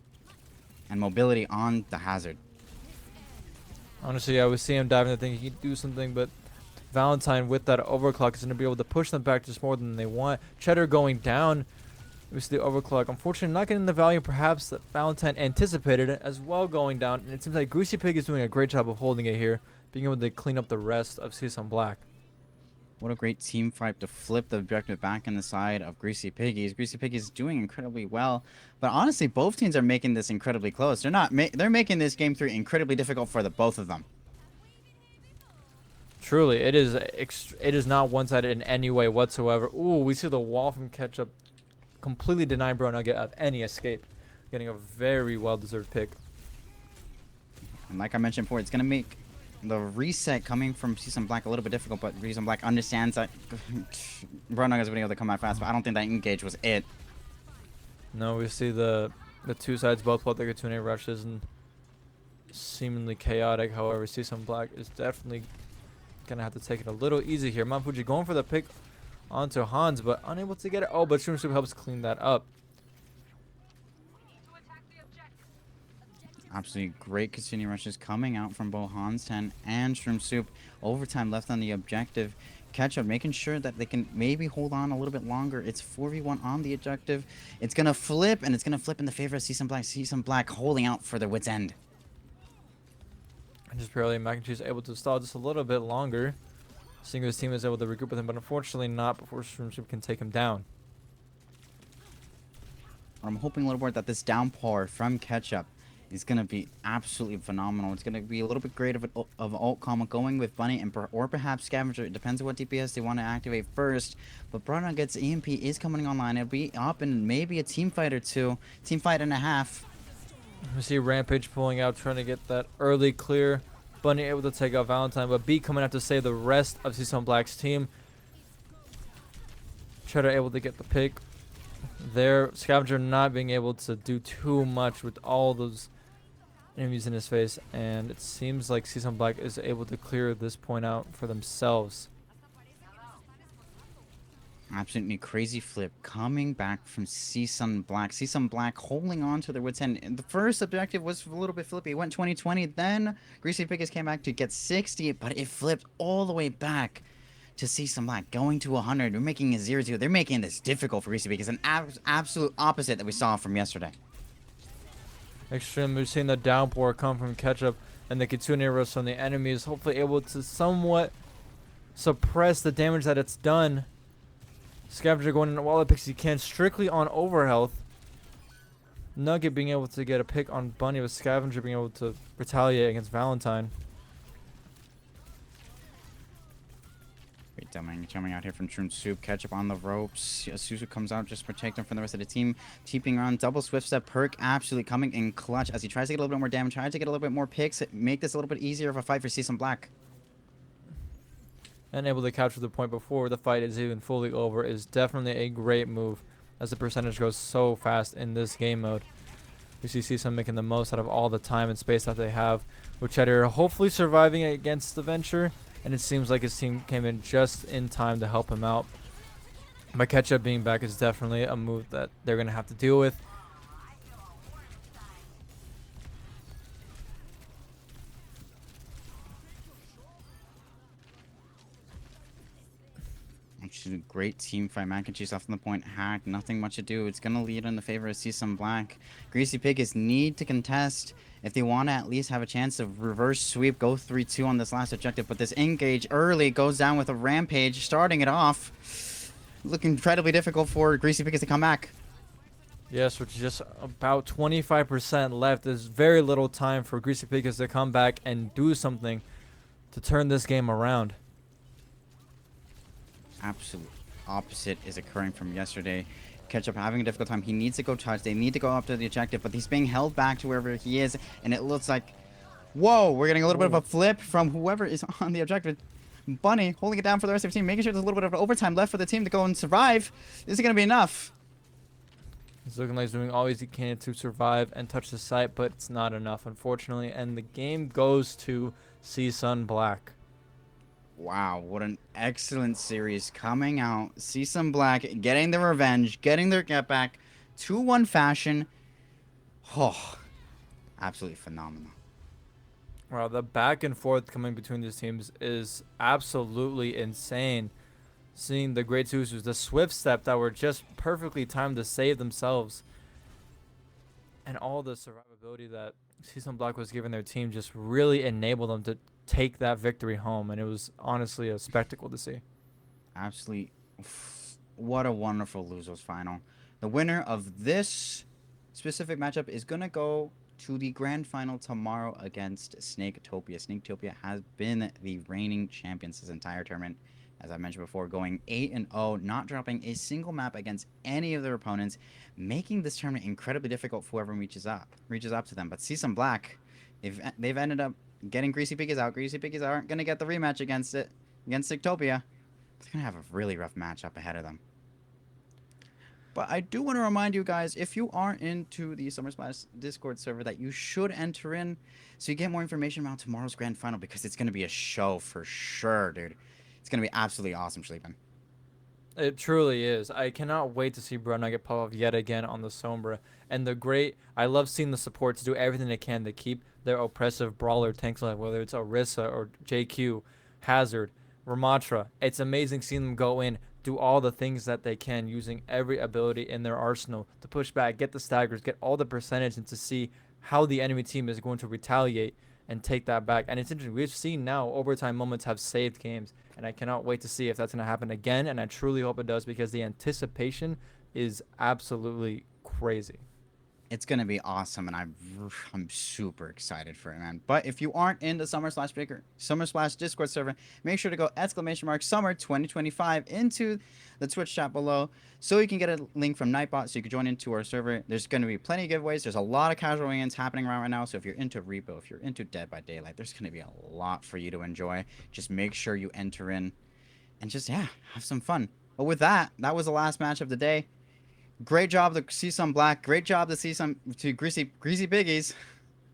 mobility on the Hazard. Honestly, I was seeing him diving. I think he could do something, but Valentine with that overclock is going to be able to push them back just more than they want. Cheddar going down. We see the overclock. Unfortunately, not getting the value perhaps that Valentine anticipated it as well going down. And it seems like Greasy Pig is doing a great job of holding it here, being able to clean up the rest of Season Black. What a great team fight to flip the objective back on the side of Greasy Piggies. Greasy Piggies doing incredibly well, but honestly, both teams are making this incredibly close. They're making this game 3 incredibly difficult for the both of them. Truly, it is not one-sided in any way whatsoever. Ooh, we see the wall from Ketchup completely denying Bro Nugget of any escape, getting a very well-deserved pick. And like I mentioned before, it's going to make the reset coming from Season Black a little bit difficult, but Season Black understands that Bruno is being able to come out fast, but I don't think that engage was it. No, we see the two sides both want their Kitsune rushes and seemingly chaotic. However, Season Black is definitely gonna have to take it a little easy here. Manfuji going for the pick onto Hans, but unable to get it. Oh, but Shroom Soup helps clean that up. Absolutely great Cassini rushes coming out from both Hansten and Shroom Soup. Overtime left on the objective. Ketchup making sure that they can maybe hold on a little bit longer. It's 4v1 on the objective. It's going to flip, and it's going to flip in the favor of Season Black. Season Black holding out for their wit's end. And just barely Mac and Cheese able to stall just a little bit longer. Seeing his team is able to regroup with him, but unfortunately not before Shroom Soup can take him down. I'm hoping a little more that this downpour from Ketchup is going to be absolutely phenomenal. It's going to be a little bit great of an ult combo going with Bunny and or perhaps Scavenger. It depends on what DPS they want to activate first. But Bruno gets EMP is coming online. It'll be up in maybe a team fight or two. Team fight and a half. We see Rampage pulling out, trying to get that early clear. Bunny able to take out Valentine, but B coming out to save the rest of Season Black's team. Cheddar able to get the pick there. Scavenger not being able to do too much with all those enemies in his face, and it seems like Season Black is able to clear this point out for themselves. Absolutely crazy flip coming back from Season Black. Season Black holding on to their wits end. And the first objective was a little bit flippy. It went 20-20. Then Greasy Pickers came back to get 60, but it flipped all the way back to Season Black going to 100. They're making it 0-2. They're making this difficult for Greasy Pickers. An absolute opposite that we saw from yesterday. Extreme, we're seeing the downpour come from Ketchup, and the Kitsune rush from the enemy is hopefully able to somewhat suppress the damage that it's done. Scavenger going in all the picks he can, strictly on overhealth. Nugget being able to get a pick on Bunny, with Scavenger being able to retaliate against Valentine. Great coming out here from Shroom Soup. Ketchup on the ropes. Suzu comes out just to protect him from the rest of the team. Keeping around. Double Swift Step. Perk absolutely coming in clutch as he tries to get a little bit more damage. Tries to get a little bit more picks. Make this a little bit easier of a fight for Season Black. And able to capture the point before the fight is even fully over is definitely a great move, as the percentage goes so fast in this game mode. We see Season making the most out of all the time and space that they have, with Cheddar hopefully surviving against the Venture, and it seems like his team came in just in time to help him out. But Ketchup being back is definitely a move that they're going to have to deal with. Actually, great team fight. Mac and Cheese off on the point. Hack. Nothing much to do. It's going to lead in the favor of Season Black. Greasy Pickers need to contest if they want to at least have a chance of reverse sweep, go 3-2 on this last objective. But this engage early goes down with a Rampage, starting it off. Looking incredibly difficult for Greasy Pickers to come back. Yes, which is just about 25% left. There's very little time for Greasy Pickers to come back and do something to turn this game around. Absolute opposite is occurring from yesterday. Ketchup having a difficult time. He needs to go touch. They need to go up to the objective, but he's being held back to wherever he is, and it looks like, whoa, we're getting a little bit of a flip from whoever is on the objective. Bunny holding it down for the rest of the team, making sure there's a little bit of overtime left for the team to go and survive. This is going to be enough. It's looking like he's doing all he can to survive and touch the site, but it's not enough, unfortunately, and the game goes to Season Black. Wow, what an excellent series coming out. Season Black getting their revenge, getting their get back, 2-1 fashion. Oh, absolutely phenomenal. Wow, the back and forth coming between these teams is absolutely insane. Seeing the great Suzus, the swift step that were just perfectly timed to save themselves, and all the survivability that Season Black was giving their team just really enabled them to take that victory home, and it was honestly a spectacle to see. Absolutely, what a wonderful losers final. The winner of this specific matchup is going to go to the grand final tomorrow against Snaketopia. Snaketopia has been the reigning champions this entire tournament. As I mentioned before, going 8-0, not dropping a single map against any of their opponents, making this tournament incredibly difficult for whoever reaches up to them. But Season Black, If they've ended up getting Greasy Piggies out, Greasy Piggies aren't gonna get the rematch against Sigtopia. They're gonna have a really rough matchup ahead of them. But I do want to remind you guys, if you aren't into the Summer Splash Discord server, that you should enter in so you get more information about tomorrow's grand final because it's going to be a show for sure, dude. It's going to be absolutely awesome, Sleeping. It truly is. I cannot wait to see Bro Nugget pop off yet again on the Sombra. And the great, I love seeing the supports do everything they can to keep their oppressive brawler tanks alive, whether it's Orisa or JQ, Hazard, Ramatra. It's amazing seeing them go in, do all the things that they can using every ability in their arsenal to push back, get the staggers, get all the percentage, and to see how the enemy team is going to retaliate and take that back. And it's interesting. We've seen now overtime moments have saved games, and I cannot wait to see if that's going to happen again. And I truly hope it does because the anticipation is absolutely crazy. It's gonna be awesome, and I'm super excited for it, man. But if you aren't in the Summer Splash Discord server, make sure to go !Summer 2025 into the Twitch chat below, so you can get a link from Nightbot, so you can join into our server. There's gonna be plenty of giveaways. There's a lot of casual wins happening around right now. So if you're into Repo, if you're into Dead by Daylight, there's gonna be a lot for you to enjoy. Just make sure you enter in and just have some fun. But with that, that was the last match of the day. Great job to see some black. Great job to see some to greasy piggies.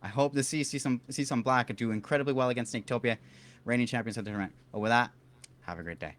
I hope to see some black do incredibly well against Snaketopia, reigning champions of the tournament. But with that, have a great day.